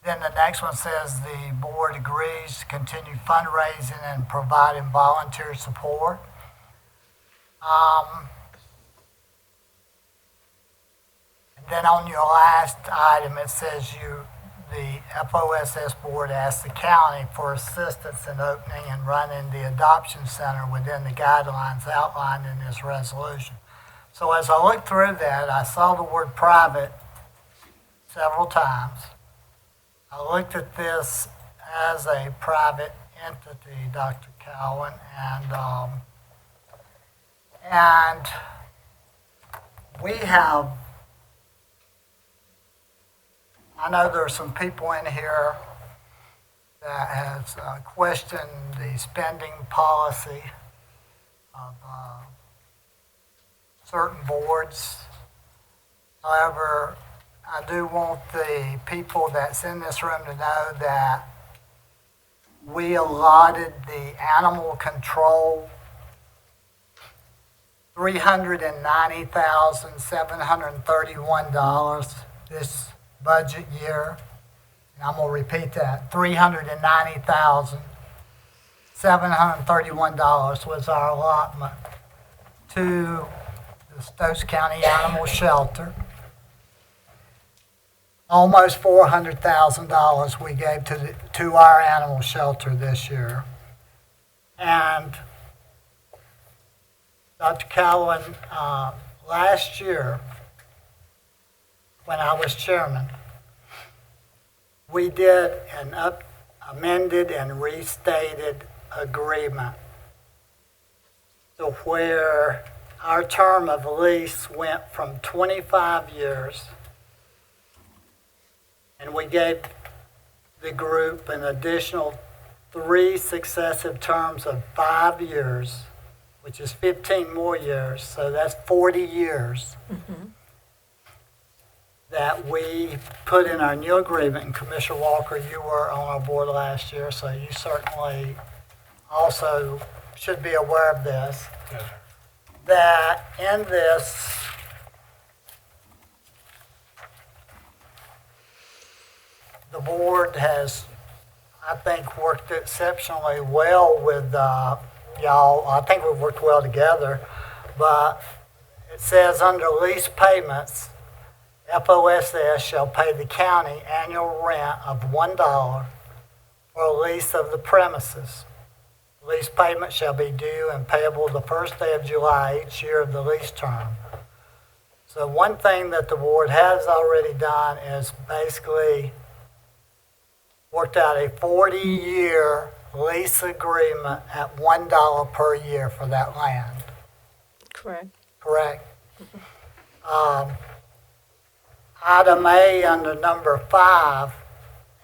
Then the next one says the board agrees to continue fundraising and providing volunteer support. And then on your last item, it says the FOSS board asked the county for assistance in opening and running the adoption center within the guidelines outlined in this resolution. So as I looked through that, I saw the word private several times. I looked at this as a private entity, Dr. Cowan, and we have, I know there are some people in here that has questioned the spending policy of certain boards. However, I do want the people that's in this room to know that we allotted the animal control $390,731 this budget year. And I'm going to repeat that. $390,731 was our allotment to the Stokes County Animal Shelter. Almost $400,000 we gave to our animal shelter this year. And Dr. Cowan, last year, when I was chairman, we did an amended and restated agreement to where our term of lease went from 25 years, and we gave the group an additional 3 successive terms of 5 years, which is 15 more years, so that's 40 years. Mm-hmm. That we put in our new agreement. And Commissioner Walker, you were on our board last year, so you certainly also should be aware of this, that in this the board has, I think, worked exceptionally well with y'all. I think we've worked well together, but it says under lease payments, FOSS shall pay the county annual rent of $1 for a lease of the premises. Lease payment shall be due and payable the first day of July each year of the lease term. So one thing that the board has already done is basically worked out a 40-year lease agreement at $1 per year for that land. Correct. Correct. Item A under number 5,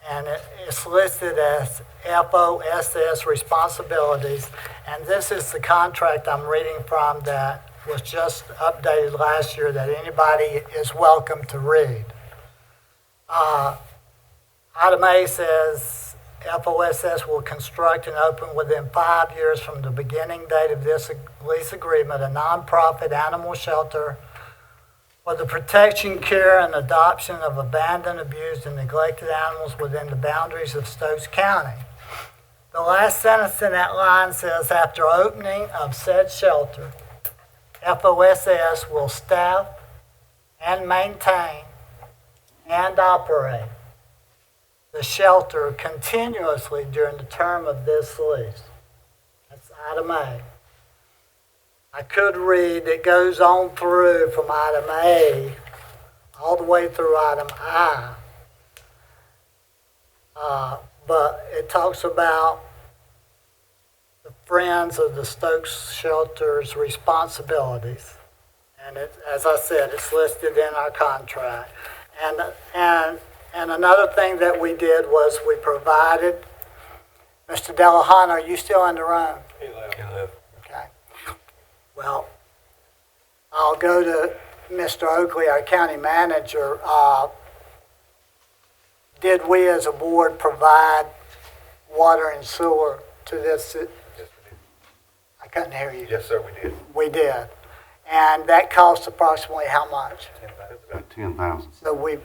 and it's listed as FOSS responsibilities, and this is the contract I'm reading from that was just updated last year that anybody is welcome to read. Item A says FOSS will construct and open within 5 years from the beginning date of this lease agreement a nonprofit animal shelter for the protection, care, and adoption of abandoned, abused, and neglected animals within the boundaries of Stokes County. The last sentence in that line says, after opening of said shelter, FOSS will staff and maintain and operate the shelter continuously during the term of this lease. That's item A. I could read, it goes on through from item A all the way through item I. But it talks about the Friends of the Stokes Shelter's responsibilities. And it, as I said, it's listed in our contract. And another thing that we did was we provided, Mr. Delahan, are you still in the room? He left. Okay. Well, I'll go to Mr. Oakley, our county manager. Did we as a board provide water and sewer to this? Yes, we did. I couldn't hear you. Yes, sir, we did. We did. And that cost approximately how much? About 10,000. So we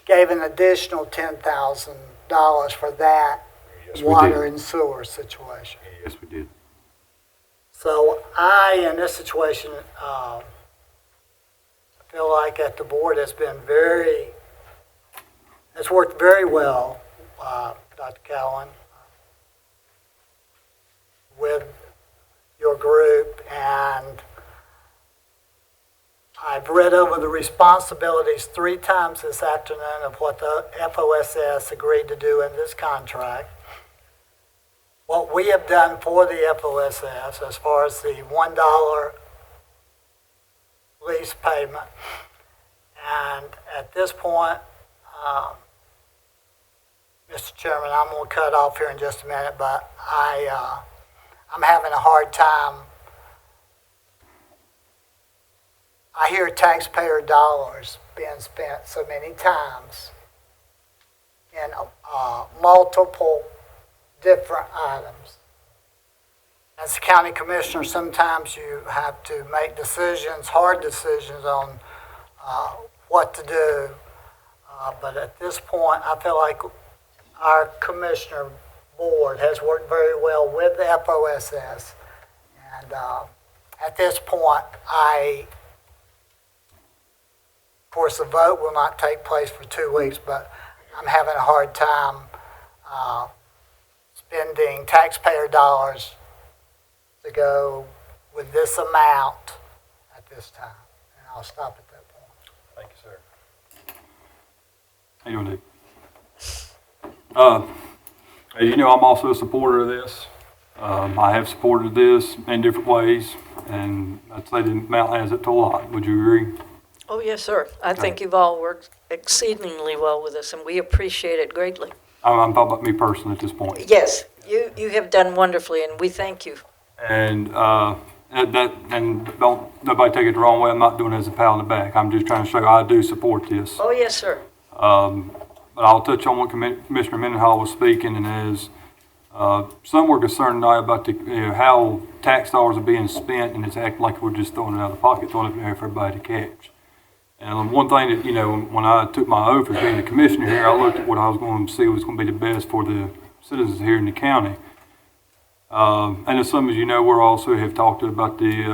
gave an additional $10,000 for that Yes, we water did. and sewer situation. Yes, we did. So I, in this situation, feel like that the board has worked very well, Dr. Cowan, with your group, and I've read over the responsibilities 3 times this afternoon of what the FOSS agreed to do in this contract. What we have done for the FOSS as far as the $1 lease payment. And at this point, Mr. Chairman, I'm going to cut off here in just a minute, but I'm having a hard time. I hear taxpayer dollars being spent so many times in multiple different items. As a county commissioner, sometimes you have to make decisions, hard decisions on what to do. But at this point, I feel like our commissioner board has worked very well with the FOSS. And at this point, of course, the vote will not take place for 2 weeks, but I'm having a hard time spending taxpayer dollars to go with this amount at this time. And I'll stop at that point. Thank you, sir. How you doing, Dave? As you know, I'm also a supporter of this. I have supported this in different ways, and I'd say the amount adds up to a lot. Would you agree? Oh, yes, sir. I think you've all worked exceedingly well with us, and we appreciate it greatly. I'm talking about me personally at this point. Yes, you have done wonderfully, and we thank you. And don't nobody take it the wrong way. I'm not doing it as a pat on the back. I'm just trying to show I do support this. Oh, yes, sir. But I'll touch on what Commissioner Mendenhall was speaking, and as Some were concerned tonight about how tax dollars are being spent, and it's acting like we're just throwing it out of the pocket, throwing it in there for everybody to catch. And one thing that, when I took my oath as being the commissioner here, I looked at what I was going to see was going to be the best for the citizens here in the county. And as some of you know, we also have talked about the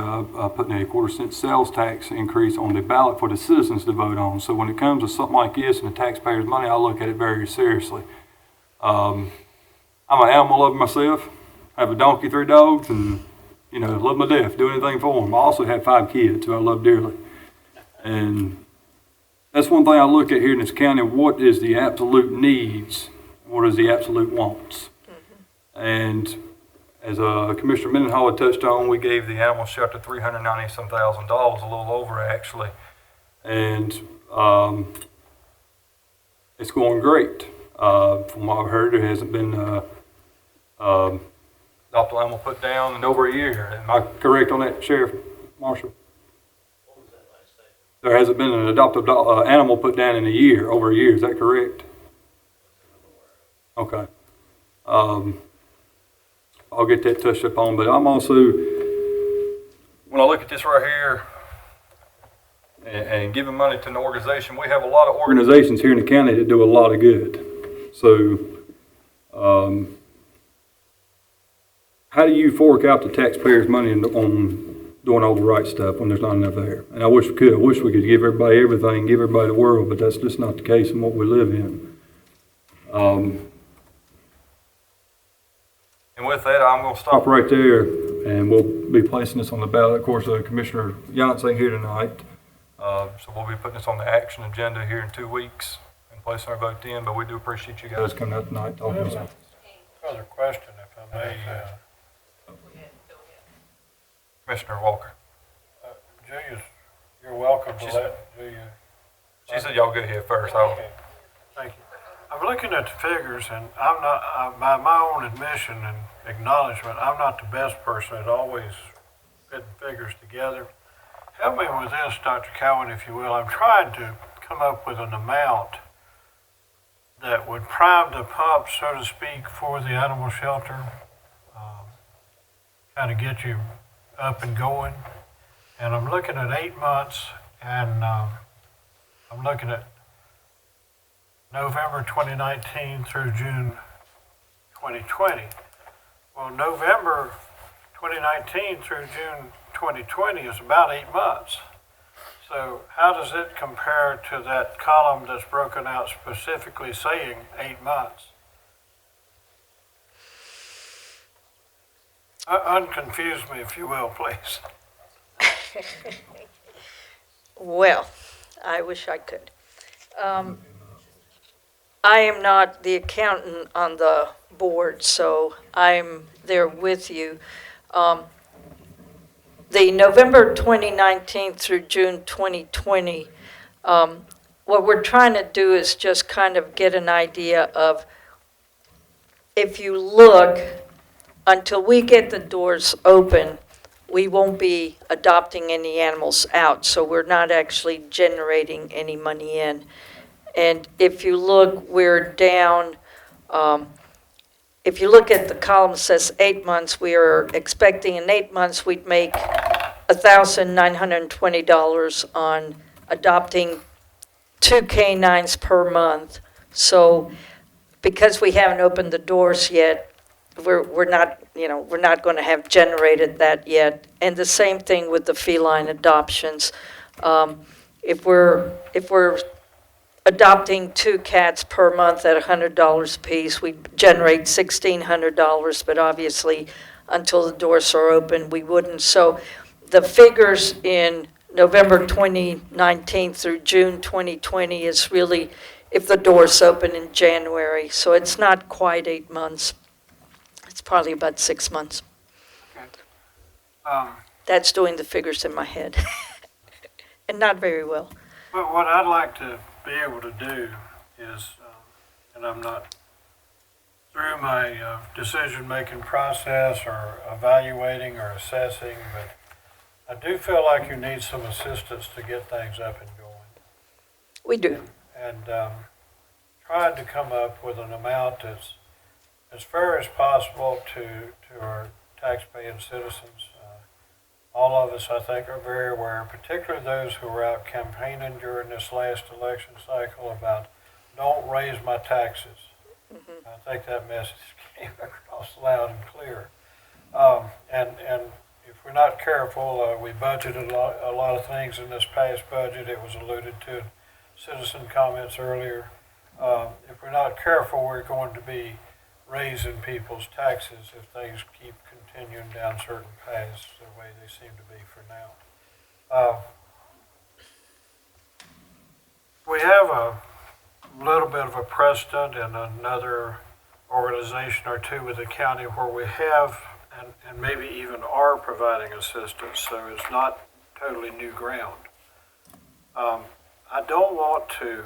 putting a 1/4 cent sales tax increase on the ballot for the citizens to vote on. So when it comes to something like this and the taxpayers' money, I look at it very seriously. I'm an animal lover myself. I have a donkey, 3 dogs, and, love my death, do anything for them. I also have 5 kids who I love dearly. And that's one thing I look at here in this county, what is the absolute needs, what is the absolute wants. And as Commissioner Mendenhall had touched on, we gave the animal shelter $390,000, a little over actually. And it's going great. From what I've heard, there hasn't been adopted animal put down in over a year. Am I correct on that, Sheriff Marshall? There hasn't been an adopted animal put down in over a year. Is that correct? Okay. I'll get that touched up on, but I'm also, when I look at this right here and giving money to an organization, we have a lot of organizations here in the county that do a lot of good. So, how do you fork out the taxpayers' money on doing all the right stuff when there's not enough there? And I wish we could. I wish we could give everybody everything, give everybody the world, but that's just not the case in what we live in. And with that, I'm going to stop right there, and we'll be placing this on the ballot. Of course, Commissioner Yountz ain't here tonight, so we'll be putting this on the action agenda here in 2 weeks and placing our vote in. But we do appreciate you guys coming out tonight. Further question, if I may. Commissioner Walker. Julius, you're welcome to let Julia. She said y'all go ahead first. Okay. Thank you. I'm looking at the figures, and I'm not, by my own admission and acknowledgement, I'm not the best person at always putting figures together. Help me with this, Dr. Cowan, if you will. I'm trying to come up with an amount that would prime the pump, so to speak, for the animal shelter, kind of get you up and going. And I'm looking at 8 months, and I'm looking at November 2019 through June 2020. Well, November 2019 through June 2020 is about 8 months. So how does it compare to that column that's broken out specifically saying 8 months? Unconfuse me, if you will, please. Well, I wish I could. I am not the accountant on the board, so I'm there with you. The November 2019 through June 2020, what we're trying to do is just kind of get an idea of, if you look, until we get the doors open, we won't be adopting any animals out, so we're not actually generating any money in. And if you look, we're down, if you look at the column that says 8 months, we are expecting in 8 months we'd make $1,920 on adopting 2 canines per month. So because we haven't opened the doors yet, we're not going to have generated that yet. And the same thing with the feline adoptions. If we're adopting 2 cats per month at $100 a piece, we generate $1,600, but obviously until the doors are open, we wouldn't. So the figures in November 2019 through June 2020 is really if the doors open in January. So it's not quite 8 months. It's probably about 6 months. Okay. That's doing the figures in my head. And not very well. But what I'd like to be able to do is, and I'm not through my decision-making process or evaluating or assessing, but I do feel like you need some assistance to get things up and going. We do. And trying to come up with an amount that's as fair as possible to our taxpaying citizens. All of us, I think, are very aware, particularly those who were out campaigning during this last election cycle about don't raise my taxes. I think that message came across loud and clear. And if we're not careful, we budgeted a lot of things in this past budget. It was alluded to in citizen comments earlier. If we're not careful, we're going to be raising people's taxes if things keep continuing down certain paths the way they seem to be for now. We have a little bit of a precedent in another organization or two with the county where we have and maybe even are providing assistance, so it's not totally new ground. I don't want to,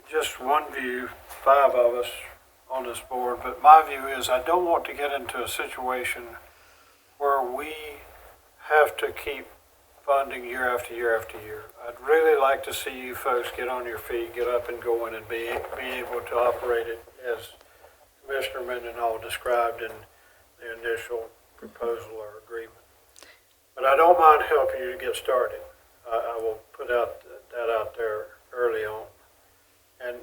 just one view, 5 of us on this board, but my view is I don't want to get into a situation where we have to keep funding year after year after year. I'd really like to see you folks get on your feet, get up and going, and be able to operate it as Commissioner Mendenhall described in the initial proposal or agreement. But I don't mind helping you to get started. I will put that out there early on. And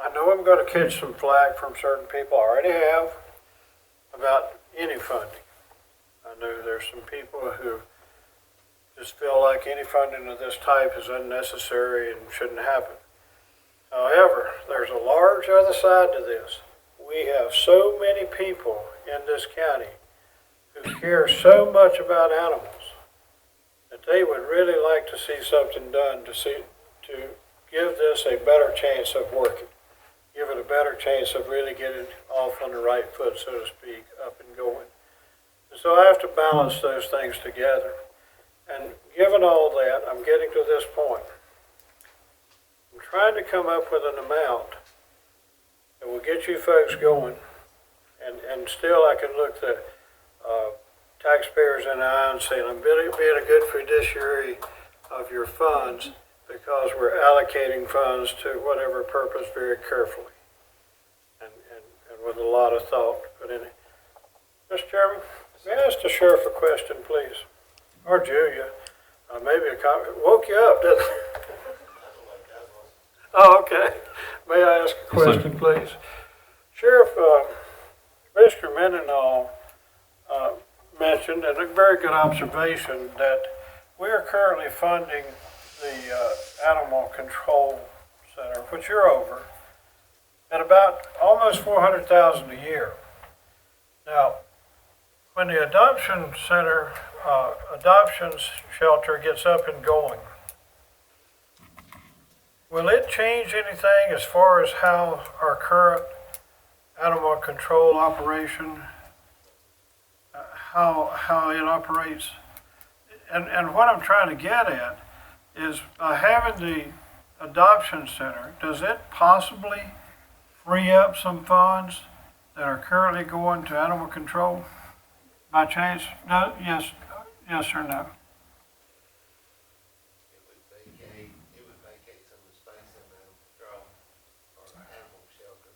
I know I'm going to catch some flack from certain people, I already have, about any funding. I know there's some people who just feel like any funding of this type is unnecessary and shouldn't happen. However, there's a large other side to this. We have so many people in this county who care so much about animals that they would really like to see something done to give this a better chance of working, give it a better chance of really getting off on the right foot, so to speak, up and going. And so I have to balance those things together. And given all that, I'm getting to this point. I'm trying to come up with an amount that will get you folks going, and still I can look the taxpayers in the eye and say, I'm being a good fiduciary of your funds because we're allocating funds to whatever purpose very carefully and with a lot of thought put in it. Mr. Chairman, may I ask the sheriff a question, please? Or Julia, maybe a comment. Woke you up, didn't it? Oh, okay. May I ask a question, please? Sheriff, Mr. Mendenhall mentioned, and a very good observation, that we are currently funding the Animal Control Center, which you're over, at about almost $400,000 a year. Now, when the adoption center, adoptions shelter gets up and going, will it change anything as far as how our current animal control operation, how it operates? And what I'm trying to get at is by having the adoption center, does it possibly free up some funds that are currently going to animal control? By chance? No? Yes or no? It would vacate some of the space in the animal control or animal shelter.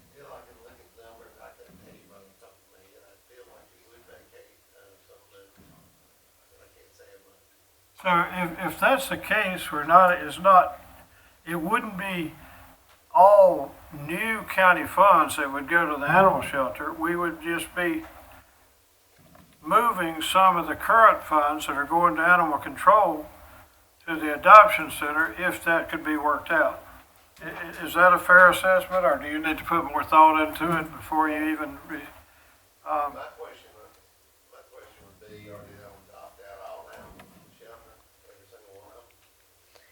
Still, I can look at the numbers, I couldn't tell you about the top of me, and I feel like it would vacate some of it, but I can't say it much. So if that's the case, it wouldn't be all new county funds that would go to the animal shelter. We would just be moving some of the current funds that are going to animal control to the adoption center if that could be worked out. Is that a fair assessment, or do you need to put more thought into it before you even My question would be, are they going to opt out all animals from the shelter, every single one of them?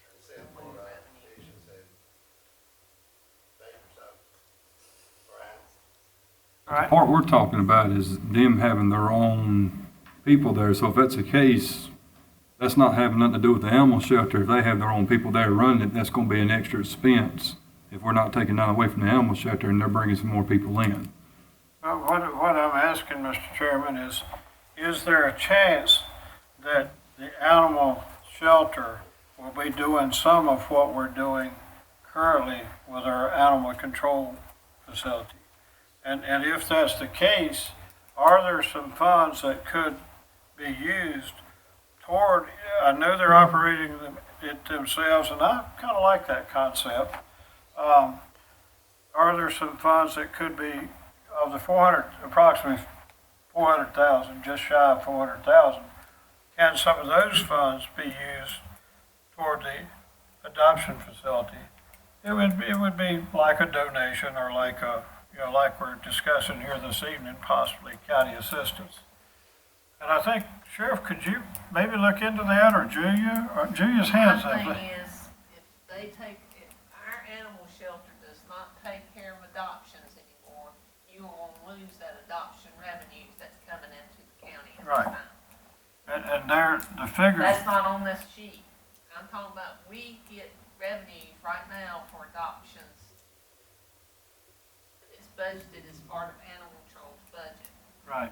And send more petitions and papers out for animals? The part we're talking about is them having their own people there. So if that's the case, that's not having nothing to do with the animal shelter. If they have their own people there running it, that's going to be an extra expense if we're not taking none away from the animal shelter and they're bringing some more people in. What I'm asking, Mr. Chairman, is there a chance that the animal shelter will be doing some of what we're doing currently with our animal control facility? And if that's the case, are there some funds that could be used toward, I know they're operating it themselves, and I kind of like that concept. Are there some funds that could be, of the approximately 400,000, just shy of 400,000, can some of those funds be used toward the adoption facility? It would be like a donation or like a, like we're discussing here this evening, possibly county assistance. And I think, Sheriff, could you maybe look into that, or Julia? Or Julia's hands up. My thing is, if our animal shelter does not take care of adoptions anymore, you will lose that adoption revenue that's coming into the county at Right. this time. And the figures. That's not on this sheet. I'm talking about, we get revenue right now for adoptions. It's budgeted as part of animal control's budget. Right.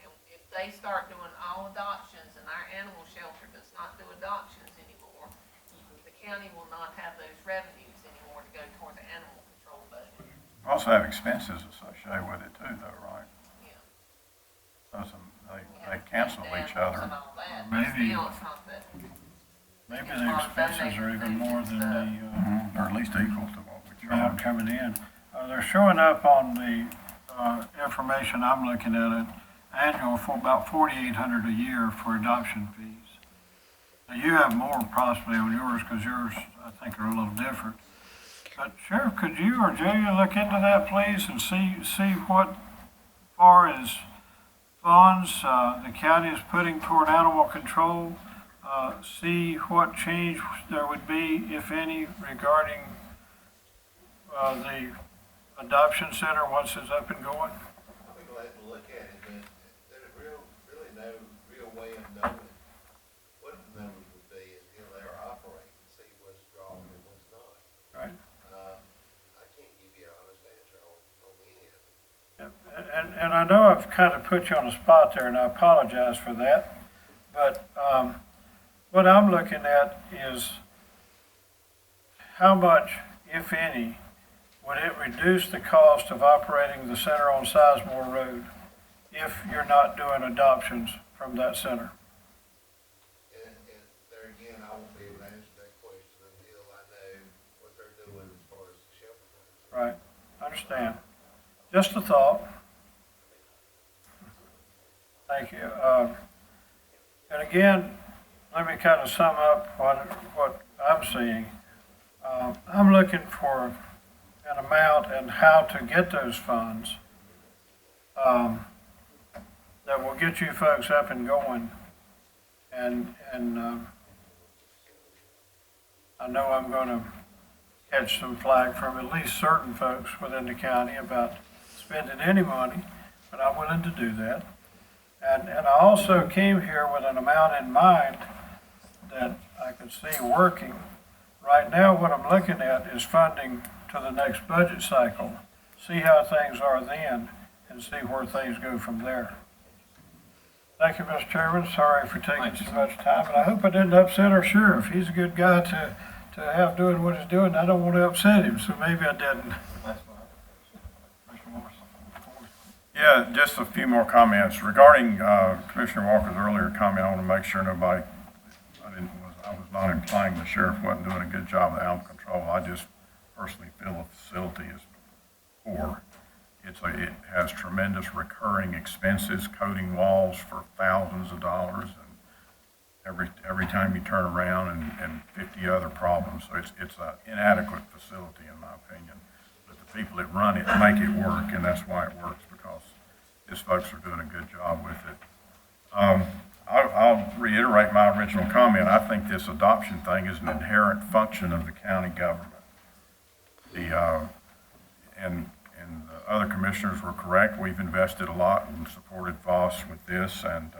And if they start doing all adoptions and our animal shelter does not do adoptions anymore, the county will not have those revenues anymore to go toward the animal control budget. Also have expenses associated with it too, though, right? Yeah. So they cancel each other. And all that, but Maybe- still, it's not that. Maybe the expenses are even more than the Or at least equal to what we amount charge. coming in. They're showing up on the information I'm looking at, an annual for about 4,800 a year for adoption fees. Now, you have more possibly on yours, because yours, I think, are a little different. But Sheriff, could you or Julia look into that, please, and see what far as funds the county is putting toward animal control? See what change there would be, if any, regarding the adoption center once it's up and going? I'll be glad to look at it, but there's really no real way of knowing what the numbers would be until they're operating, see what's drawing and what's not. Right. I can't give you an honest answer on any of it. And I know I've kind of put you on the spot there, and I apologize for that. But what I'm looking at is how much, if any, would it reduce the cost of operating the center on Sizemore Road if you're not doing adoptions from that center? And there again, I won't be able to answer that question until I know what they're doing as far as the shelter. Right, I understand. Just a thought. Thank you. And again, let me kind of sum up what I'm seeing. I'm looking for an amount and how to get those funds that will get you folks up and going. And I know I'm going to catch some flack from at least certain folks within the county about spending any money, but I'm willing to do that. And I also came here with an amount in mind that I could see working. Right now, what I'm looking at is funding to the next budget cycle, see how things are then, and see where things go from there. Thank you, Mr. Chairman. Sorry for taking so much time, and I hope I didn't upset our sheriff. He's a good guy to have doing what he's doing. I don't want to upset him, so maybe I didn't. Yeah, just a few more comments regarding Commissioner Walker's earlier comment. I want to make sure I was not implying the sheriff wasn't doing a good job of animal control. I just personally feel the facility is poor. It has tremendous recurring expenses, coating walls for thousands of dollars, and every time you turn around, and 50 other problems. So it's an inadequate facility in my opinion. But the people that run it make it work, and that's why it works, because these folks are doing a good job with it. I'll reiterate my original comment. I think this adoption thing is an inherent function of the county government. And the other commissioners were correct. We've invested a lot and supported Voss with this, and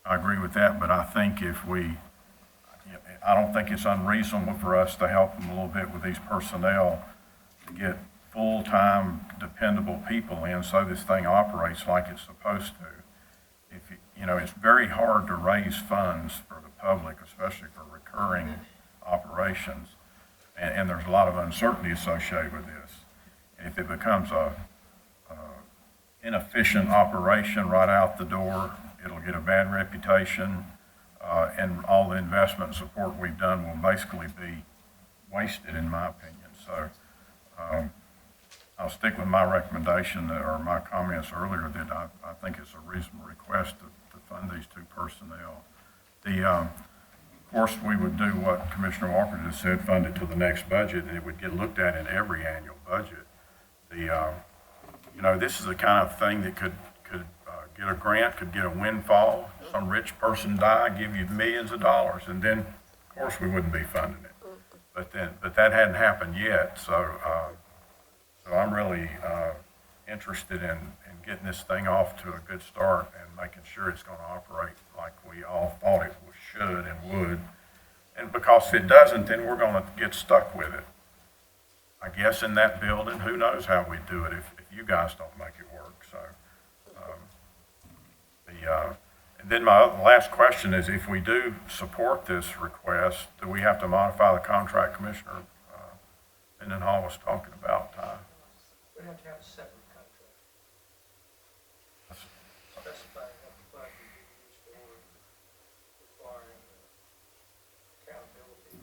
I agree with that. But I think I don't think it's unreasonable for us to help them a little bit with these personnel to get full-time, dependable people in, so this thing operates like it's supposed to. It's very hard to raise funds for the public, especially for recurring operations. And there's a lot of uncertainty associated with this. And if it becomes a inefficient operation right out the door, it'll get a bad reputation, and all the investment and support we've done will basically be wasted, in my opinion. So I'll stick with my recommendation or my comments earlier that I think it's a reasonable request to fund these two personnel. Of course, we would do what Commissioner Walker just said, fund it to the next budget, and it would get looked at in every annual budget. This is the kind of thing that could get a grant, could get a windfall. Some rich person die, give you millions of dollars, and then, of course, we wouldn't be funding it. But that hadn't happened yet, so I'm really interested in getting this thing off to a good start and making sure it's going to operate like we all thought it should and would. And because if it doesn't, then we're going to get stuck with it. I guess in that building, who knows how we do it if you guys don't make it work. So, and then my last question is, if we do support this request, do we have to modify the contract Commissioner Mendenhall was talking about? We have to have a separate contract. Specifying what the fund would be used for, requiring accountability.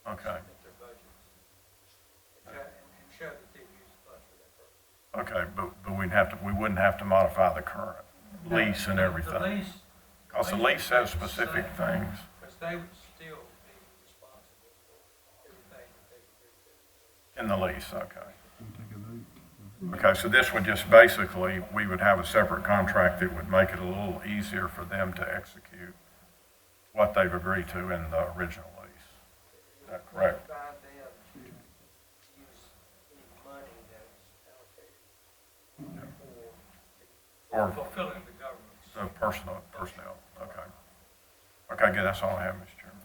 Okay. Their budgets. And show that they've used the funds for that purpose. Okay, but we wouldn't have to modify the current lease and everything. Because the lease says specific things. Because they would still be responsible for everything that they agree to. In the lease, okay. Okay, so this would just basically, we would have a separate contract that would make it a little easier for them to execute what they've agreed to in the original lease. Is that correct? By them to use any money that is allocated Or fulfilling the government's. so personnel, okay. Okay, good, that's all I have, Mr. Chairman.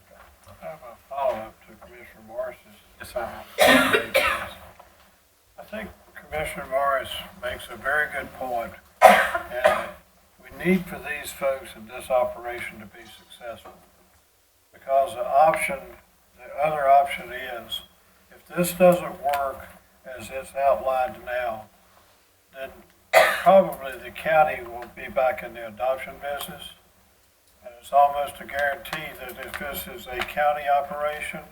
I have a follow-up to Commissioner Morris's. Yes, sir. I think Commissioner Morris makes a very good point, and we need for these folks in this operation to be successful. Because the other option is, if this doesn't work as it's outlined now, then probably the county will be back in the adoption business. And it's almost a guarantee that if this is a county operation,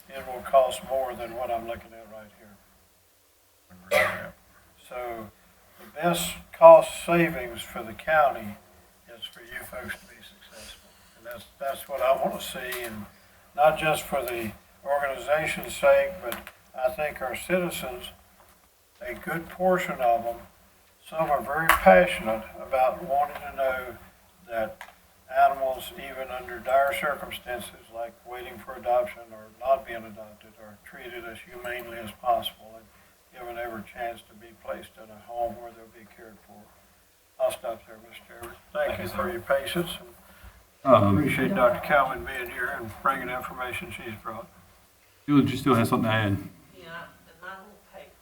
it will cost more than what I'm looking at right here. So the best cost savings for the county is for you folks to be successful. And that's what I want to see, and not just for the organization's sake, but I think our citizens, a good portion of them, some are very passionate about wanting to know that animals, even under dire circumstances like waiting for adoption or not being adopted, are treated as humanely as possible and given every chance to be placed in a home where they'll be cared for. I'll stop there, Mr. Chairman. Thank you for your patience. Appreciate Dr. Calvin being here and bringing the information she's brought. Julie, you still have something to add? Yeah, and my little paper,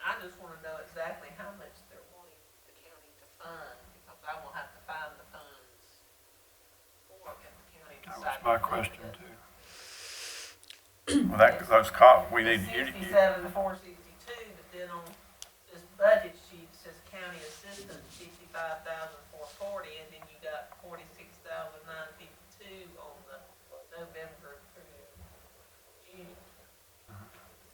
I just want to know exactly how much they're wanting the county to fund, because I will have to find the funds for it if the county decides. That was my question too. Well, we need, $67,462, but then on this budget sheet, it says county assistant, $65,440, and then you got $46,952 on the November through June.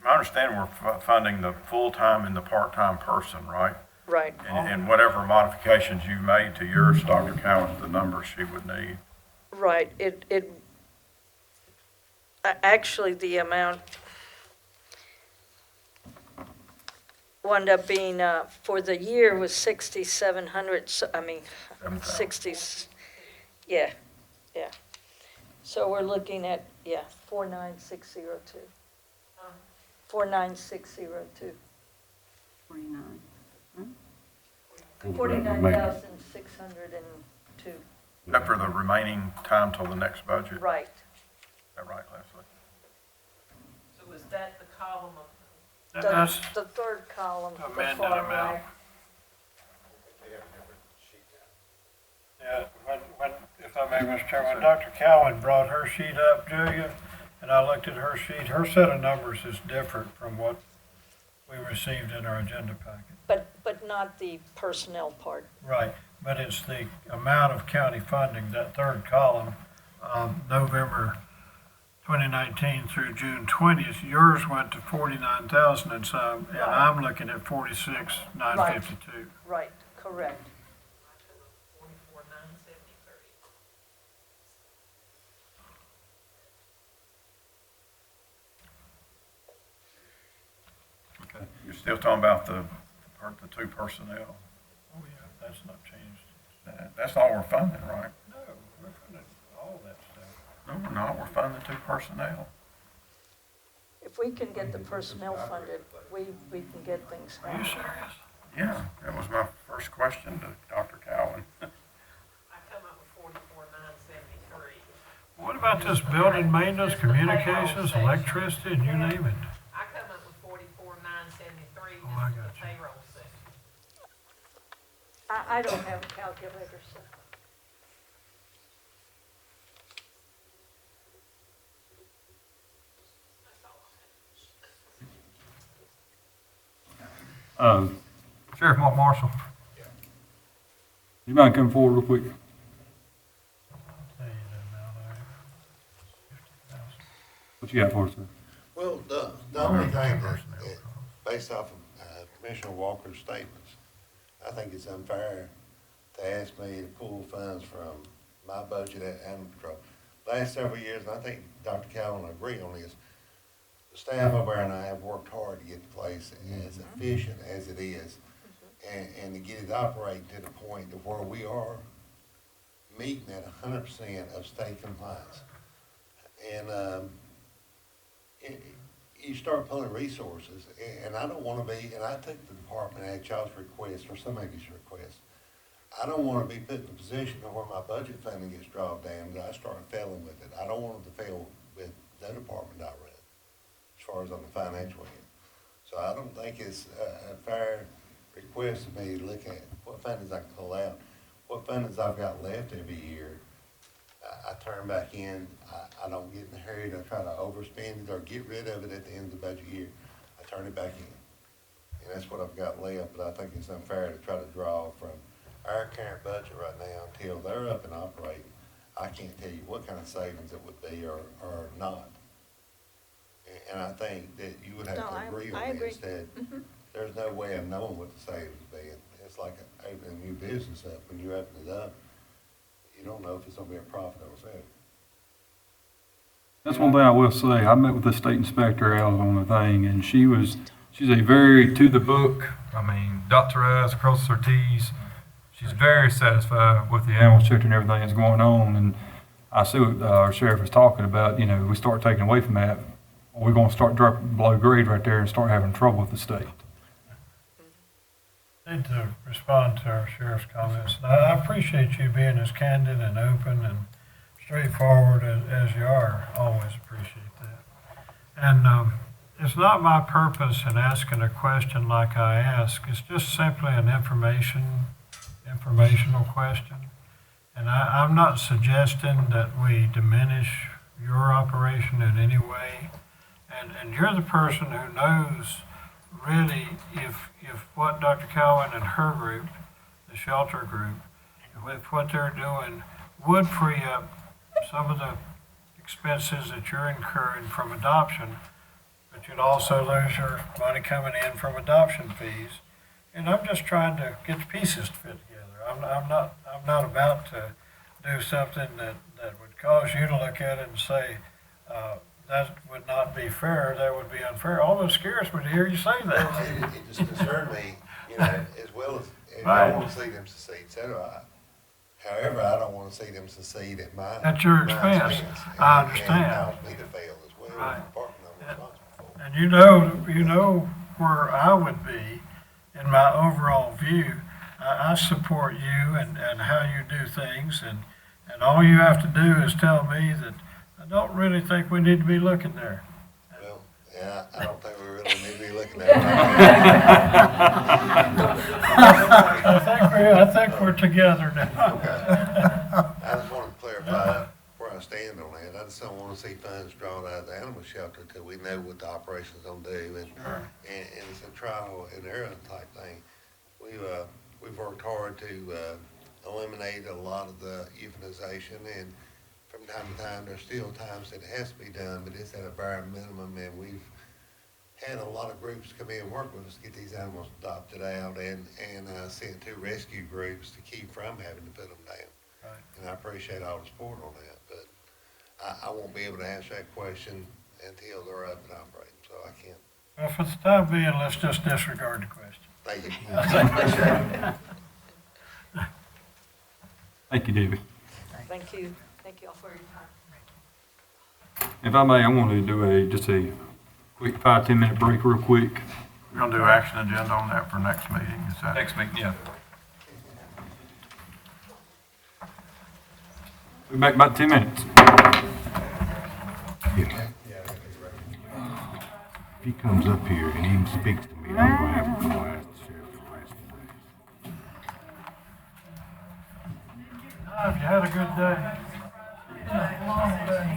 I understand we're funding the full-time and the part-time person, right? Right. And whatever modifications you made to yours, Dr. Cowan, the numbers she would need. Right. Actually, the amount wound up being, for the year was 6,700, 60, yeah. So we're looking at, 49602. 49602. 49,602. Except for the remaining time till the next budget. Right. Is that right, Leslie? So is that the column of? The third column. the Amended far amount. right. Yeah, if I may, Mr. Chairman, Dr. Cowan brought her sheet up, Julia, and I looked at her sheet. Her set of numbers is different from what we received in our agenda packet. But not the personnel part. Right, but it's the amount of county funding, that third column, November 2019 through June 20th. Yours went to 49,000 and some, and I'm looking at 46,952. Right, correct. 44,973. Okay. You're still talking about the two personnel? Oh, yeah, that's not changed. That's all we're funding, right? No, we're funding all that stuff. No, we're not. We're funding two personnel. If we can get the personnel funded, we can get things Are you done. serious? Yeah, that was my first question to Dr. Cowan. I come up with 44,973. What about this building maintenance, communications, electricity, and you name it? I come up with 44,973 Oh, I just for got the you. payroll section. I don't have a calculator, so. Sheriff Mark Marshall. You mind coming forward real quick? Tell you the amount I have. 50,000. What you got for us, sir? Well, the only thing that, based off of Commissioner Walker's statements, I think it's unfair to ask me to pull funds from my budget at animal control. Last several years, and I think Dr. Calvin will agree on this, the staff over there and I have worked hard to get the place as efficient as it is, and to get it operating to the point of where we are meeting at 100% of state compliance. And you start pulling resources, and I don't want to be, and I took the department at y'all's request, or somebody's request, I don't want to be put in a position where my budget funding gets dropped down, and I start failing with it. I don't want it to fail with the department I run, as far as on the financial end. So I don't think it's a fair request of me to look at what fundings I can pull out, what fundings I've got left every year. I turn back in, I don't get in a hurry to try to overspend it or get rid of it at the end of the budget year. I turn it back in. And that's what I've got left, but I think it's unfair to try to draw from our current budget right now until they're up and operating. I can't tell you what kind of savings it would be or not. And I think that you would have No, to agree I on agree. this, that there's no way of knowing what the savings would be. It's like opening a new business up. When you open it up, you don't know if it's gonna be a profit or a failure. That's one thing I will say. I met with the state inspector out on the thing, and she's a very to the book. I mean, dot her I's, cross her T's. She's very satisfied with the animal shelter and everything that's going on. And I see what our sheriff is talking about. You know, we start taking away from that, we're going to start dropping below grade right there and start having trouble with the state. Need to respond to our sheriff's comments. And I appreciate you being as candid and open and straightforward as you are. Always appreciate that. And it's not my purpose in asking a question like I ask. It's just simply an informational question. And I'm not suggesting that we diminish your operation in any way. And you're the person who knows really if what Dr. Cowan and her group, the shelter group, if what they're doing would free up some of the expenses that you're incurring from adoption, but you'd also lose your money coming in from adoption fees. And I'm just trying to get the pieces to fit together. I'm not about to do something that would cause you to look at it and say, that would not be fair, that would be unfair. Almost scares me to hear you say that. It just concerned me, you know, as well as Right. I want to see them succeed, so do I. However, I don't want to see them succeed at my. At your my expense. I understand. And cause me to fail as well, Right. the department I'm responsible for. And you know where I would be in my overall view. I support you and how you do things, and all you have to do is tell me that I don't really think we need to be looking there. Well, yeah, I don't think we really need to be looking at it. I think we're together now. Okay. I just wanted to clarify where I stand on that. I just don't wanna see funds drawn out of the animal shelter till we know what the operation's gonna do, and it's a trial and error type thing. We've worked hard to, eliminate a lot of the euthanization, and from time to time, there's still times that it has to be done, but it's at a bare minimum, and we've had a lot of groups come in and work with us to get these animals adopted out, and sent 2 rescue groups to keep from having to put them down. Right. And I appreciate all the support on that, but I won't be able to answer that question until they're up and operating, so I can't. Well, for the time being, let's just disregard the question. Thank you. Thank you, David. Thank you. Thank you all for your time. If I may, I want to do just a quick 5-10 minute break real quick. We're gonna do action agenda on that for next meeting, is that? Next meeting, yeah. We'll be back about 10 minutes. If he comes up here and even speaks to me, I'm gonna have to go ask the sheriff for the rest of the day. Have you had a good day? Long day.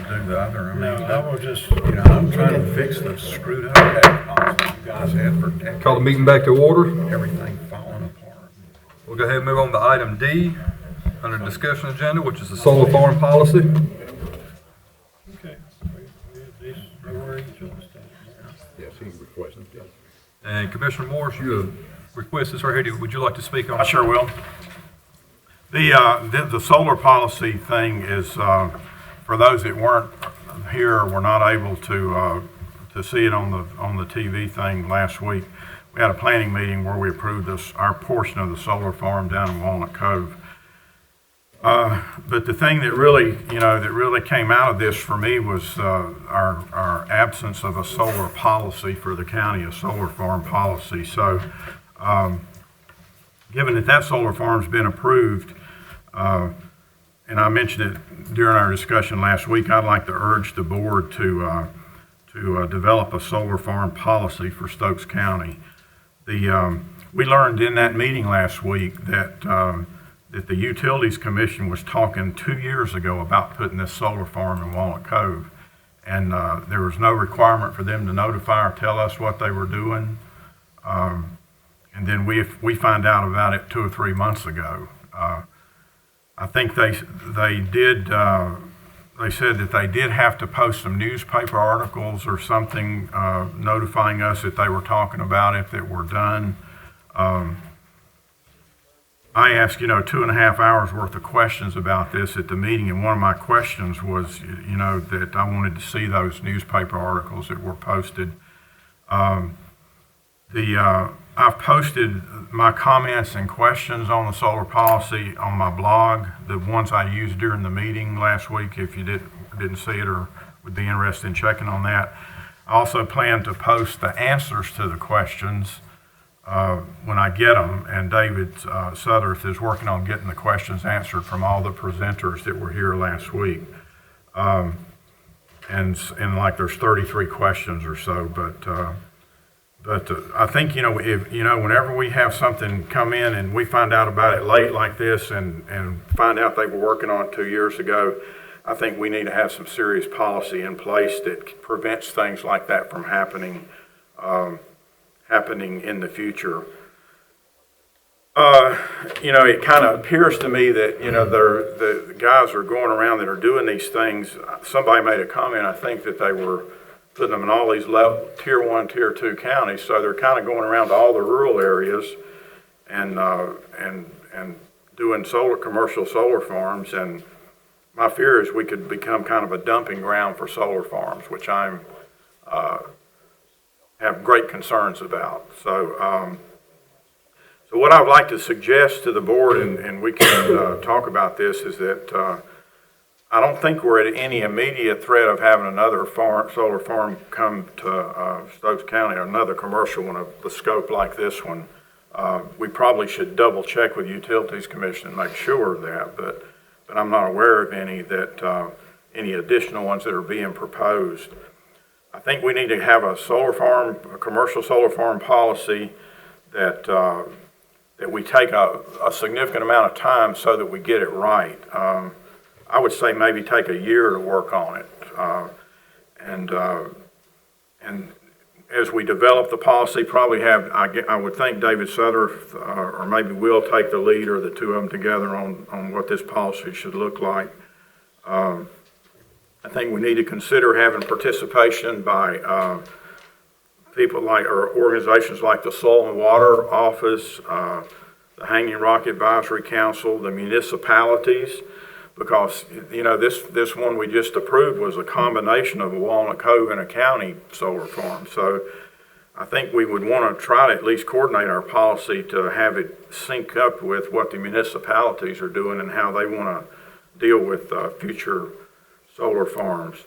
do the other. I mean, No, I will just, you know, I'm trying to fix the screwed up tax policy you guys had for decades. Call the meeting back to order. Everything falling apart. We'll go ahead and move on to item D, under discussion agenda, which is the solar farm policy. okay. We at least know where each other stands. Yes, he requested it. And Commissioner Morris, you have requested this right here. Would you like to speak on I it? sure will. The solar policy thing is, for those that weren't here or were not able to see it on the TV thing last week, we had a planning meeting where we approved our portion of the solar farm down in Walnut Cove. But the thing that really came out of this for me was our absence of a solar policy for the county, a solar farm policy. So, given that solar farm's been approved, and I mentioned it during our discussion last week, I'd like to urge the board to develop a solar farm policy for Stokes County. We learned in that meeting last week that the Utilities Commission was talking 2 years ago about putting this solar farm in Walnut Cove, and there was no requirement for them to notify or tell us what they were doing. And then we find out about it 2 or 3 months ago. I think they did. They said that they did have to post some newspaper articles or something notifying us that they were talking about it, that were done. I asked, 2.5 hours worth of questions about this at the meeting, and one of my questions was, that I wanted to see those newspaper articles that were posted. I've posted my comments and questions on the solar policy on my blog, the ones I used during the meeting last week, if you didn't see it or would be interested in checking on that. I also plan to post the answers to the questions when I get them, and David Sutherth is working on getting the questions answered from all the presenters that were here last week. And like there's 33 questions or so, but I think, whenever we have something come in and we find out about it late like this and find out they were working on it 2 years ago, I think we need to have some serious policy in place that prevents things like that from happening in the future. It kind of appears to me that, the guys are going around that are doing these things. Somebody made a comment, I think, that they were putting them in all these tier 1, tier 2 counties, so they're kind of going around to all the rural areas and doing commercial solar farms. And my fear is we could become kind of a dumping ground for solar farms, which I'm have great concerns about. So what I would like to suggest to the board, and we can talk about this, is that I don't think we're at any immediate threat of having another solar farm come to Stokes County, or another commercial one of the scope like this one. We probably should double check with Utilities Commission and make sure of that, but I'm not aware of any additional ones that are being proposed. I think we need to have a commercial solar farm policy that we take a significant amount of time so that we get it right. I would say maybe take a year to work on it, and as we develop the policy, probably I would think David Sutter or maybe we'll take the lead, or the two of them together on what this policy should look like. I think we need to consider having participation by people or organizations like the Soil and Water Office, the Hanging Rock Advisory Council, the municipalities. Because, this one we just approved was a combination of a Walnut Cove and a county solar farm. So I think we would want to try to at least coordinate our policy to have it sync up with what the municipalities are doing and how they want to deal with future solar farms.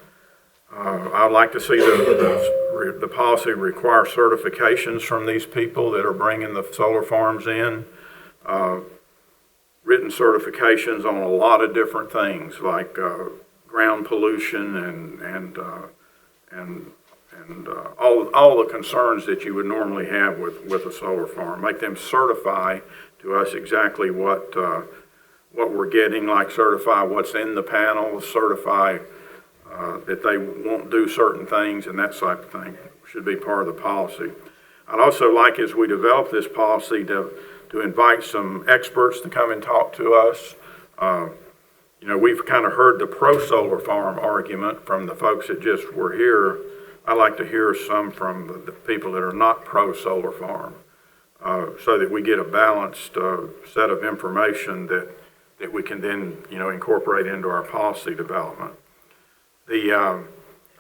I'd like to see the policy require certifications from these people that are bringing the solar farms in. Written certifications on a lot of different things, like ground pollution and all the concerns that you would normally have with a solar farm. Make them certify to us exactly what we're getting, like certify what's in the panels, certify that they won't do certain things and that type of thing should be part of the policy. I'd also like, as we develop this policy, to invite some experts to come and talk to us. You know, we've kind of heard the pro-solar farm argument from the folks that just were here. I'd like to hear some from the people that are not pro-solar farm, so that we get a balanced set of information that we can then, you know, incorporate into our policy development.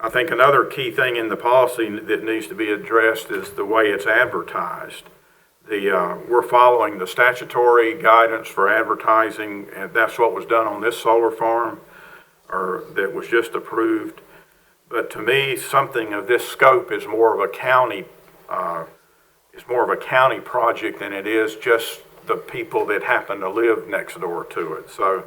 I think another key thing in the policy that needs to be addressed is the way it's advertised. We're following the statutory guidance for advertising, and that's what was done on this solar farm, or that was just approved. But to me, something of this scope is more of a county, project than it is just the people that happen to live next door to it. So,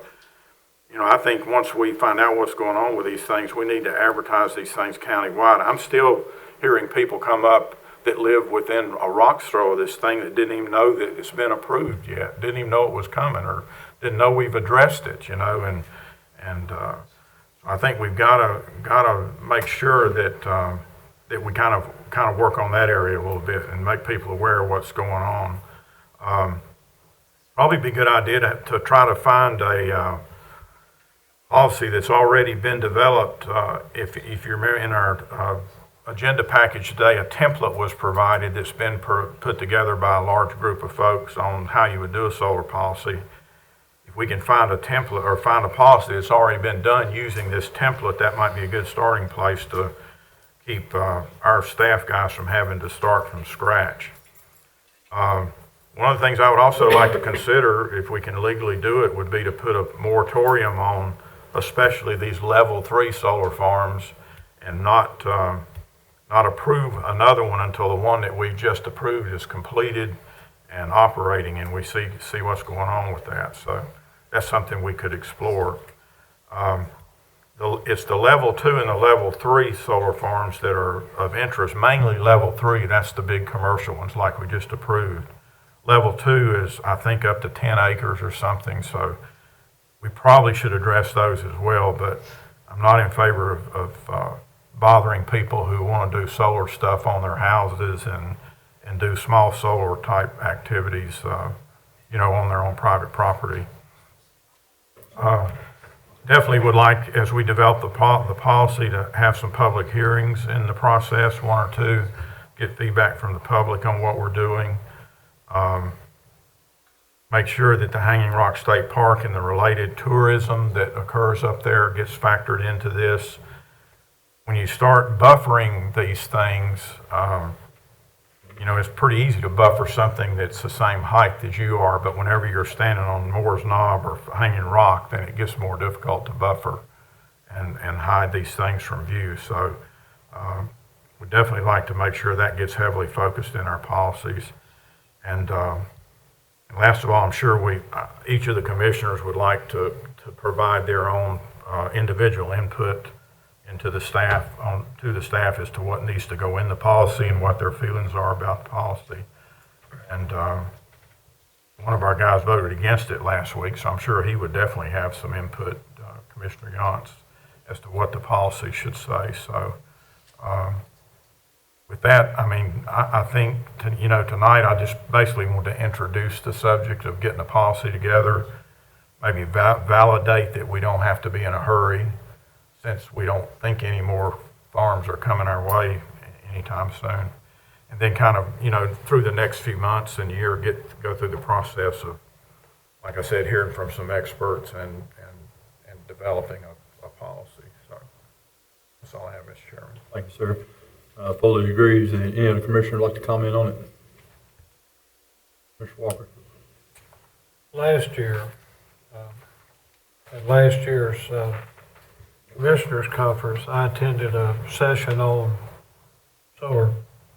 you know, I think once we find out what's going on with these things, we need to advertise these things countywide. I'm still hearing people come up that live within a rock's throw of this thing that didn't even know that it's been approved yet, didn't even know it was coming, or didn't know we've addressed it, you know, and I think we've got to make sure that that we kind of work on that area a little bit and make people aware of what's going on. Probably be a good idea to try to find a policy that's already been developed. If you're in our agenda package today, a template was provided that's been put together by a large group of folks on how you would do a solar policy. If we can find a template or find a policy that's already been done using this template, that might be a good starting place to keep our staff guys from having to start from scratch. One of the things I would also like to consider, if we can legally do it, would be to put a moratorium on especially these level 3 solar farms, and not approve another one until the one that we just approved is completed and operating, and we see what's going on with that. So that's something we could explore. It's the level 2 and the level 3 solar farms that are of interest, mainly level 3. That's the big commercial ones like we just approved. Level 2 is, I think, up to 10 acres or something, so we probably should address those as well, but I'm not in favor of bothering people who want to do solar stuff on their houses and do small solar type activities, you know, on their own private property. Definitely would like, as we develop the policy, to have some public hearings in the process, 1 or 2, get feedback from the public on what we're doing. Make sure that the Hanging Rock State Park and the related tourism that occurs up there gets factored into this. When you start buffering these things, you know, it's pretty easy to buffer something that's the same height as you are, but whenever you're standing on Moore's Knob or Hanging Rock, then it gets more difficult to buffer and hide these things from view. So we definitely like to make sure that gets heavily focused in our policies. And last of all, I'm sure each of the commissioners would like to provide their own individual input to the staff as to what needs to go in the policy and what their feelings are about the policy. And one of our guys voted against it last week, so I'm sure he would definitely have some input, Commissioner Yance, as to what the policy should say. So with that, I mean, I think, you know, tonight I just basically want to introduce the subject of getting a policy together, maybe validate that we don't have to be in a hurry, since we don't think any more farms are coming our way anytime soon. And then kind of, you know, through the next few months and year, go through the process of, like I said, hearing from some experts and developing a policy. So that's all I have, Mr. Chairman. Thank you, sir. Fully agrees. Any other commissioner would like to comment on it? Mr. Walker. Last year, at last year's Commissioners Conference, I attended a session on solar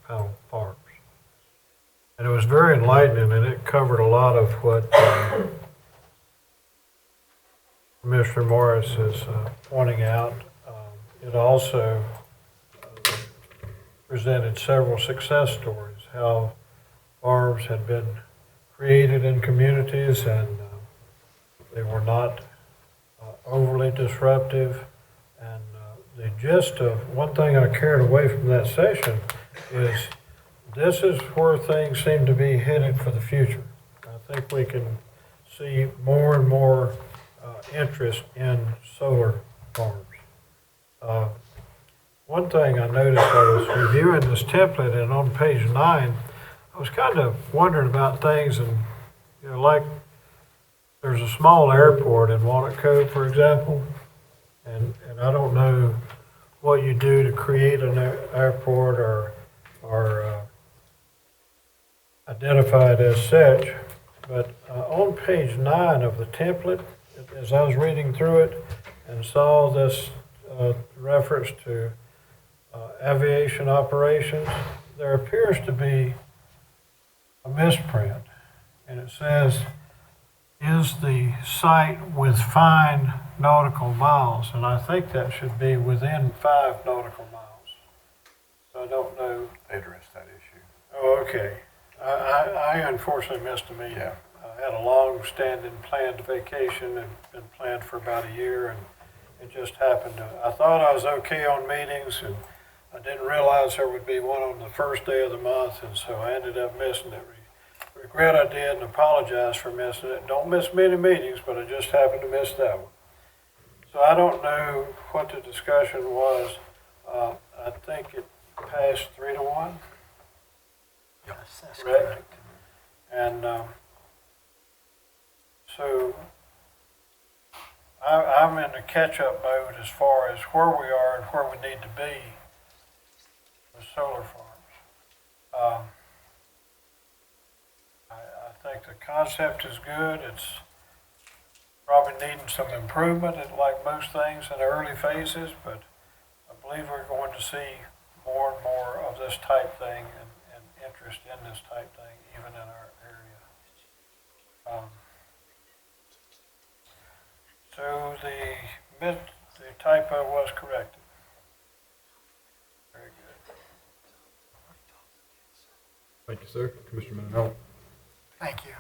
panel farms. And it was very enlightening, and it covered a lot of what Commissioner Morris is pointing out. It also presented several success stories, how farms had been created in communities and they were not overly disruptive, and the gist of one thing I carried away from that session is this is where things seem to be headed for the future. I think we can see more and more interest in solar farms. One thing I noticed, I was reviewing this template, and on page 9, I was kind of wondering about things, and like there's a small airport in Walnut Cove, for example, and I don't know what you do to create an airport or identify it as such, but on page 9 of the template, as I was reading through it and saw this reference to aviation operations, there appears to be a misprint, and it says, is the site with 5 nautical miles, and I think that should be within 5 nautical miles. So I don't know. They addressed that issue. Oh, okay. I unfortunately missed a meeting. Yeah. I had a long-standing planned vacation and been planned for about a year, and it just happened. I thought I was okay on meetings, and I didn't realize there would be one on the first day of the month, and so I ended up missing it. Regret I did and apologize for missing it. Don't miss many meetings, but I just happened to miss that one. So I don't know what the discussion was. I think it passed 3-1. Yes, that's Correct. correct. And so I'm in the catch-up mode as far as where we are and where we need to be with solar farms. I think the concept is good. It's probably needing some improvement, like most things in the early phases, but I believe we're going to see more and more of this type thing and interest in this type thing, even in our area. So the typo was corrected. Very good. Thank you, sir. Commissioner Mann. Thank you.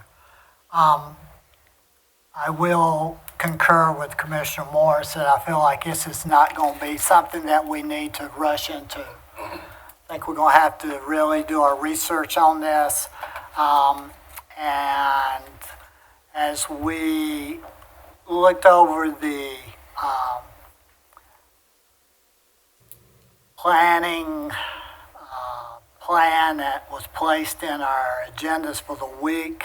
I will concur with Commissioner Morris that I feel like this is not going to be something that we need to rush into. I think we're going to have to really do our research on this. And as we looked over the planning plan that was placed in our agendas for the week,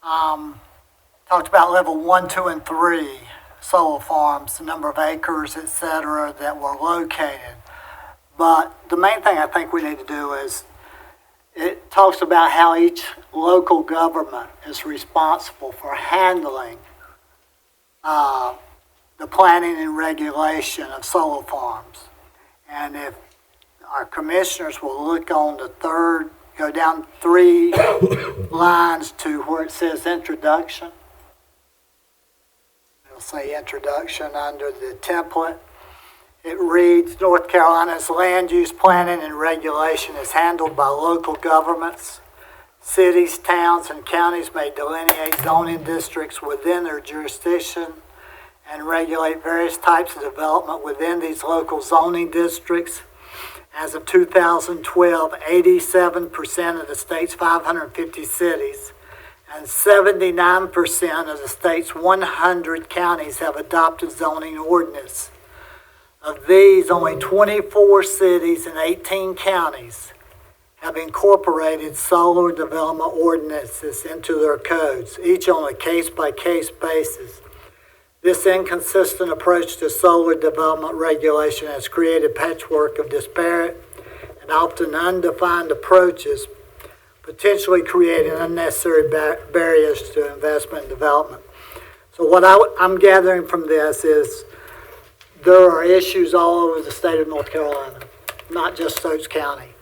talked about level 1, 2, and 3 solar farms, the number of acres, et cetera, that were located. But the main thing I think we need to do is it talks about how each local government is responsible for handling the planning and regulation of solar farms. And if our commissioners will look on the third, go down 3 lines to where it says introduction. It'll say introduction under the template. It reads, North Carolina's land use planning and regulation is handled by local governments. Cities, towns, and counties may delineate zoning districts within their jurisdiction and regulate various types of development within these local zoning districts. As of 2012, 87% of the state's 550 cities and 79% of the state's 100 counties have adopted zoning ordinance. Of these, only 24 cities and 18 counties have incorporated solar development ordinances into their codes, each on a case-by-case basis. This inconsistent approach to solar development regulation has created a patchwork of disparate and often undefined approaches, potentially creating unnecessary barriers to investment and development. So what I'm gathering from this is there are issues all over the state of North Carolina, not just Stokes County,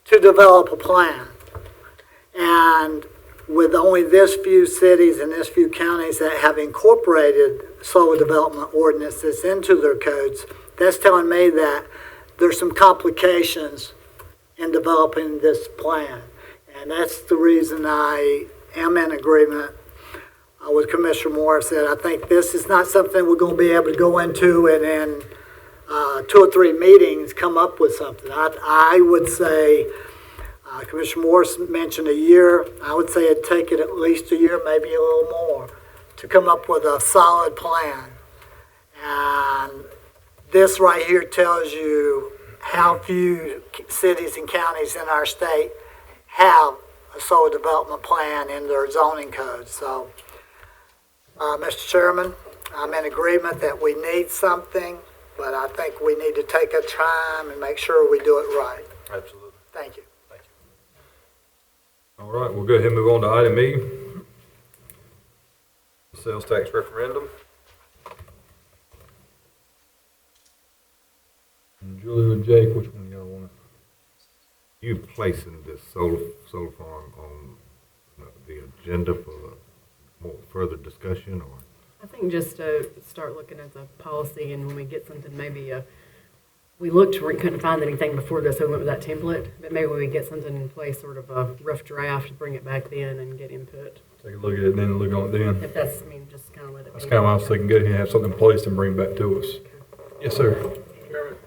to develop a plan. And with only this few cities and this few counties that have incorporated solar development ordinances into their codes, that's telling me that there's some complications in developing this plan. And that's the reason I am in agreement with Commissioner Morris that I think this is not something we're going to be able to go into and then 2 or 3 meetings, come up with something. I would say, Commissioner Morris mentioned a year. I would say it'd take it at least a year, maybe a little more, to come up with a solid plan. And this right here tells you how few cities and counties in our state have a solar development plan in their zoning code. So, Mr. Chairman, I'm in agreement that we need something, but I think we need to take our time and make sure we do it right. Absolutely. Thank you. All right, we'll go ahead and move on to item E. Sales tax referendum. And Julie and Jake, which one y'all want? You placing this solar farm on the agenda for more further discussion, or? I think just to start looking at the policy, and when we get something, maybe we looked, we couldn't find anything before this, so we went with that template, but maybe when we get something in place, sort of a rough draft, bring it back then and get input. Take a look at it and then look on it then. If that's, I mean, just kind of let it be. That's kind of why I was thinking, go ahead and have something in place and bring it back to us. Yes, sir. Chairman,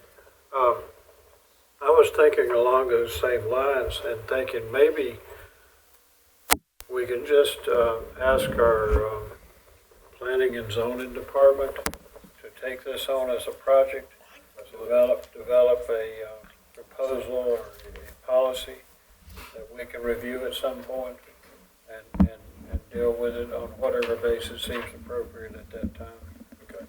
I was thinking along those same lines and thinking maybe we can just ask our planning and zoning department to take this on as a project, develop a proposal or a policy that we can review at some point and deal with it on whatever basis seems appropriate at that time. Okay.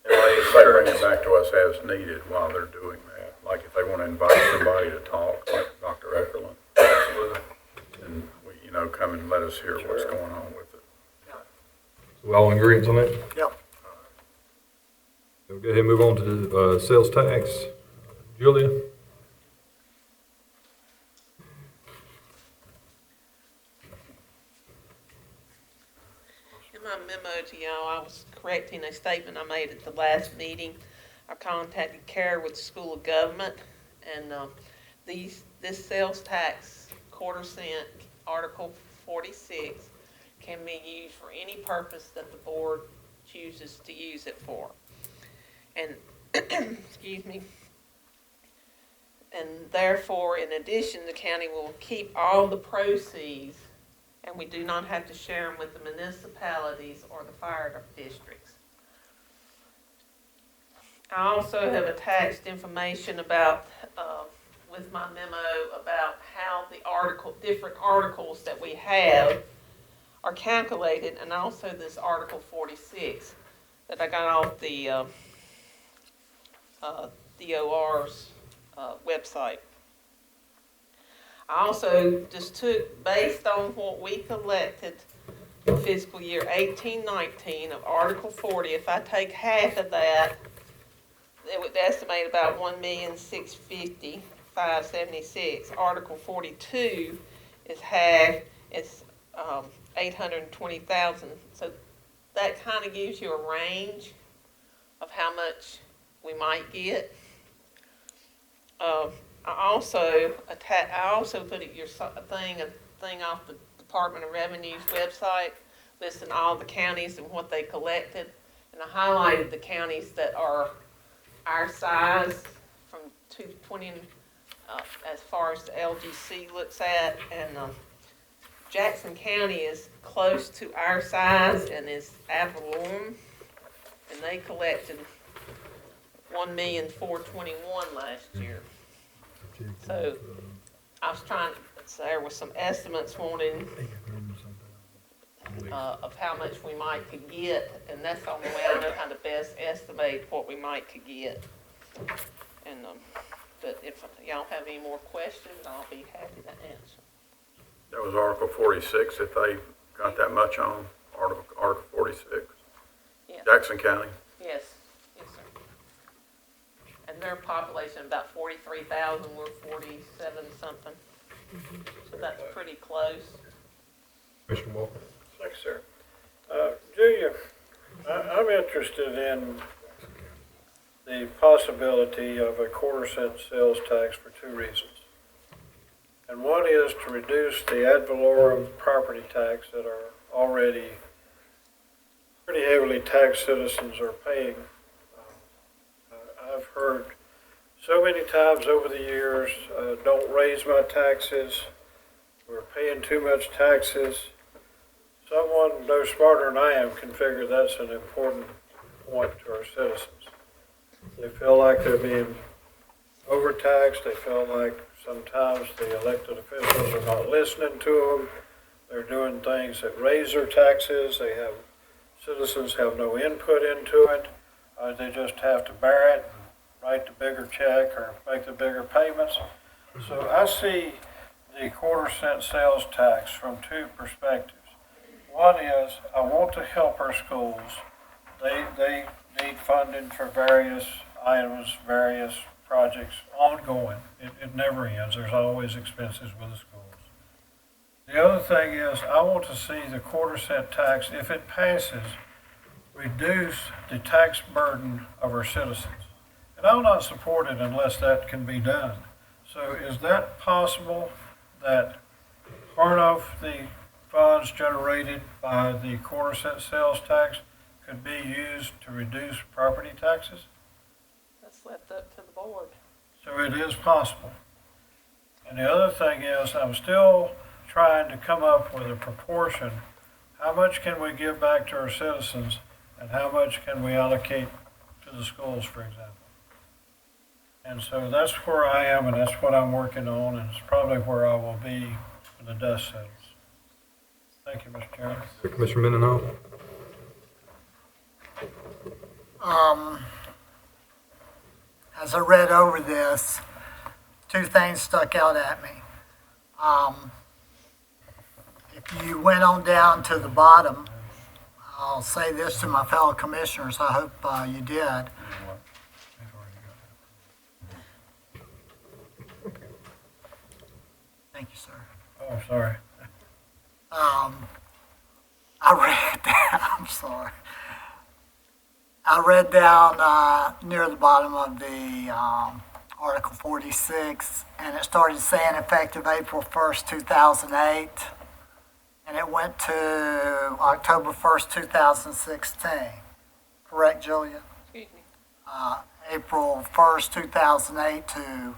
And they bring it back to us as needed while they're doing that. Like if they want to invite somebody to talk, like Dr. Eckerlin. Absolutely. And come and let us hear what's going on with it. So we all in agreement on that? Yep. We'll go ahead and move on to the sales tax. Julia? In my memo to y'all, I was correcting a statement I made at the last meeting. I contacted Kara with the School of Government, and this sales tax quarter-cent Article 46 can be used for any purpose that the board chooses to use it for. And, excuse me, and therefore, in addition, the county will keep all the proceeds, and we do not have to share them with the municipalities or the fire districts. I also have attached information about, with my memo, about how the different articles that we have are calculated, and also this Article 46 that I got off the DOR's website. I also just took, based on what we collected in fiscal year 18-19 of Article 40, if I take half of that, it would estimate about $1,650,576. Article 42 is half, it's 820,000. So that kind of gives you a range of how much we might get. I also put it a thing off the Department of Revenue's website, listing all the counties and what they collected, and I highlighted the counties that are our size from 220 as far as the LGC looks at, and Jackson County is close to our size and is Avalon, and they collected $1,421,000 last year. So I was trying, so there was some estimates wanting of how much we might could get, and that's the only way I know how to best estimate what we might could get. And but if y'all have any more questions, I'll be happy to answer. That was Article 46, if they got that much on, Article 46. Yeah. Jackson County. Yes, yes, sir. And their population about 43,000, we're 47 something. So that's pretty close. Mr. Walker? Thanks, sir. Julia, I'm interested in the possibility of a quarter-cent sales tax for 2 reasons. And one is to reduce the ad valorem property tax that are already pretty heavily taxed citizens are paying. so many times over the years, don't raise my taxes, we're paying too much taxes. Someone no smarter than I am can figure that's an important point to our citizens. They feel like they're being overtaxed, they feel like sometimes the elected officials are not listening to them, they're doing things that raise their taxes, citizens have no input into it, they just have to bear it, write the bigger check or make the bigger payments. So I see the quarter-cent sales tax from two perspectives. One is, I want to help our schools. They need funding for various items, various projects, ongoing. It never ends. There's always expenses with the schools. The other thing is, I want to see the quarter-cent tax, if it passes, reduce the tax burden of our citizens. And I'll not support it unless that can be done. So is that possible, that part of the funds generated by the quarter-cent sales tax could be used to reduce property taxes? That's left up to the board. So it is possible. And the other thing is, I'm still trying to come up with a proportion. How much can we give back to our citizens, and how much can we allocate to the schools, for example? And so that's where I am, and that's what I'm working on, and it's probably where I will be when the dust settles. Thank you, Mr. Chairman. Commissioner Mendenhall? As I read over this, two things stuck out at me. If you went on down to the bottom, I'll say this to my fellow commissioners, I hope you did. Thank you, sir. Oh, sorry. I read down, I'm sorry. I read down near the bottom of the Article 46, and it started saying effective April 1st, 2008, and it went to October 1st, 2016. Correct, Julia? Excuse me. April 1st, 2008 to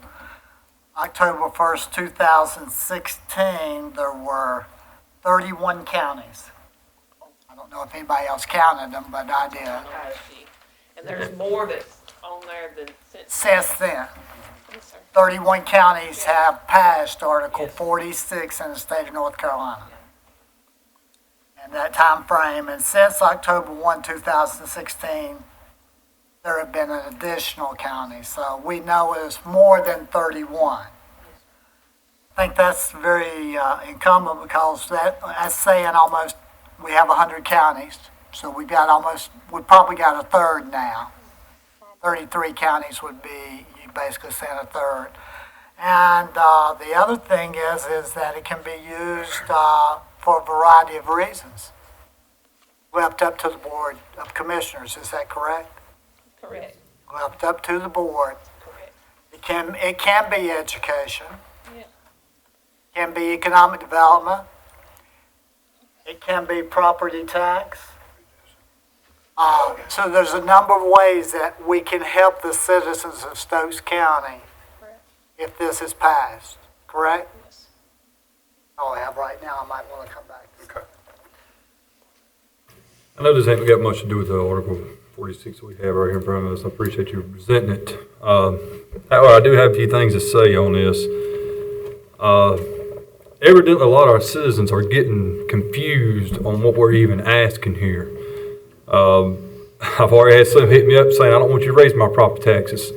October 1st, 2016, there were 31 counties. I don't know if anybody else counted them, but I did. And there's more that's on there than Since then, Yes, sir. 31 counties have passed Article 46 in the state of North Carolina. In that time frame, and since October 1, 2016, there have been an additional county. So we know it's more than 31. I think that's very incumbent because that's saying almost we have 100 counties. So we probably got a third now. 33 counties would be, you basically saying a third. And the other thing is that it can be used for a variety of reasons. Left up to the Board of Commissioners, is that correct? Correct. Left up to the board. Correct. It can be education. Yeah. Can be economic development. It can be property tax. So there's a number of ways that we can help the citizens of Stokes County Correct. if this is passed, correct? Yes. All I have right now, I might want to come back. Okay. I know this ain't got much to do with the Article 46 we have right here in front of us. I appreciate you presenting it. However, I do have a few things to say on this. Evidently, a lot of our citizens are getting confused on what we're even asking here. I've already had some hit me up saying, I don't want you to raise my property taxes.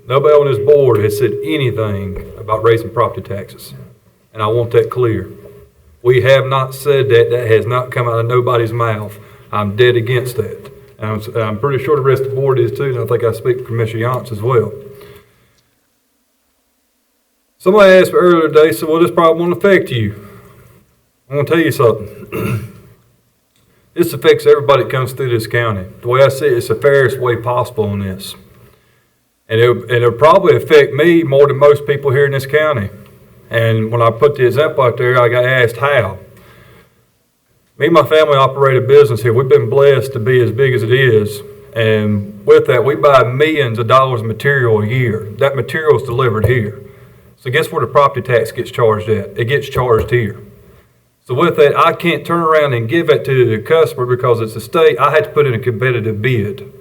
Nobody on this board has said anything about raising property taxes. And I want that clear. We have not said that. That has not come out of nobody's mouth. I'm dead against that. And I'm pretty sure the rest of the board is too, and I think I speak for Commissioner Yance as well. Somebody asked me earlier today, said, well, this probably won't affect you. I'm going to tell you something. This affects everybody that comes through this county. The way I see it, it's the fairest way possible on this. And it'll probably affect me more than most people here in this county. And when I put the example out there, I got asked how. Me and my family operate a business here. We've been blessed to be as big as it is. And with that, we buy millions of dollars of material a year. That material is delivered here. So guess where the property tax gets charged at? It gets charged here. So with that, I can't turn around and give it to the customer because it's a state. I had to put in a competitive bid.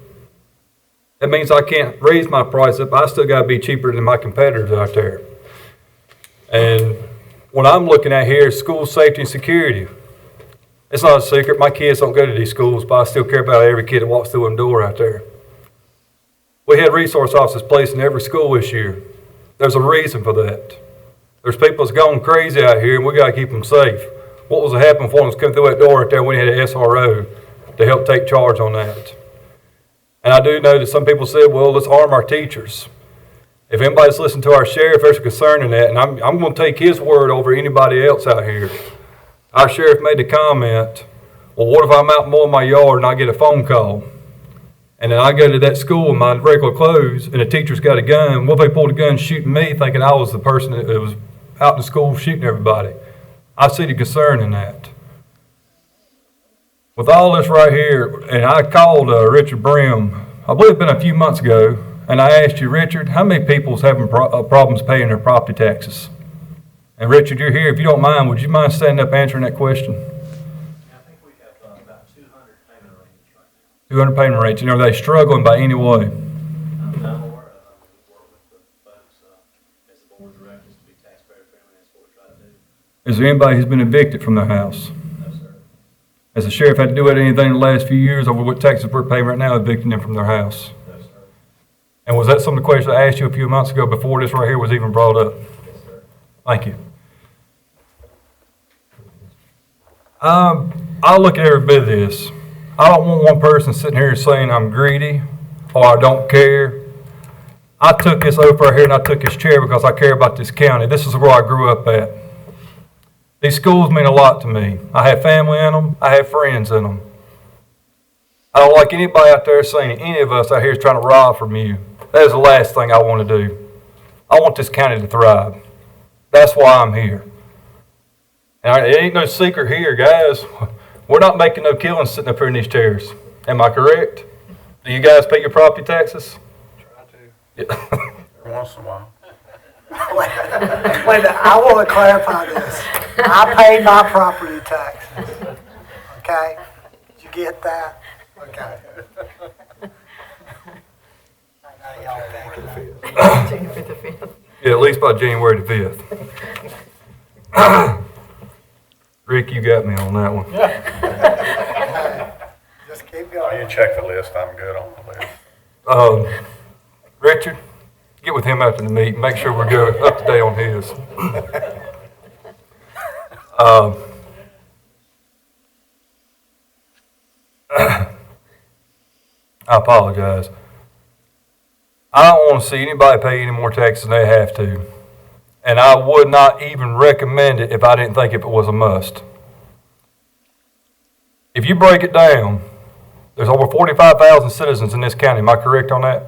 That means I can't raise my price up. I still got to be cheaper than my competitors out there. And what I'm looking at here is school safety and security. It's not a secret. My kids don't go to these schools, but I still care about every kid that walks through a door out there. We had resource officers placed in every school this year. There's a reason for that. There's people that's gone crazy out here, and we got to keep them safe. What was to happen if one was coming through that door out there? We had an SRO to help take charge on that. And I do know that some people said, well, let's arm our teachers. If anybody's listened to our sheriff, there's a concern in that, and I'm going to take his word over anybody else out here. Our sheriff made the comment, well, what if I'm out mowing my yard and I get a phone call? And then I go to that school in my regular clothes, and the teacher's got a gun. What if they pulled a gun shooting me, thinking I was the person that was out in the school shooting everybody? I see the concern in that. With all this right here, and I called Richard Brim, I believe it's been a few months ago, and I asked you, Richard, how many people's having problems paying their property taxes? And Richard, you're here. If you don't mind, would you mind standing up answering that question? I think we have about 200 payment arrangements right now. 200 payment rates, and are they struggling by any way? I'm aware of. We work with the folks as the board of directors to be taxpayer friendly. That's what we try to do. Is there anybody who's been evicted from their house? No, sir. Has the sheriff had to do anything in the last few years over what taxes we're paying right now evicting them from their house? No, sir. And was that some of the questions I asked you a few months ago before this right here was even brought up? Yes, sir. Thank you. I look at every bit of this. I don't want one person sitting here saying I'm greedy or I don't care. I took this oath right here and I took this chair because I care about this county. This is where I grew up at. These schools mean a lot to me. I have family in them. I have friends in them. I don't like anybody out there saying any of us out here is trying to rob from you. That is the last thing I want to do. I want this county to thrive. That's why I'm here. And it ain't no secret here, guys. We're not making no killings sitting up here in these chairs. Am I correct? Do you guys pay your property taxes? Try to. Yeah. Every once in a while. Wait a minute, I want to clarify this. I pay my property taxes. Okay? Did you get that? Okay. Now y'all think. Yeah, at least by January the 5th. Rick, you got me on that one. Just keep Oh, going. you check the list. I'm good on the list. Richard, get with him after the meeting. Make sure we're good, up to date on his. I apologize. I don't want to see anybody pay any more taxes than they have to. And I would not even recommend it if I didn't think if it was a must. If you break it down, there's over 45,000 citizens in this county. Am I correct on that?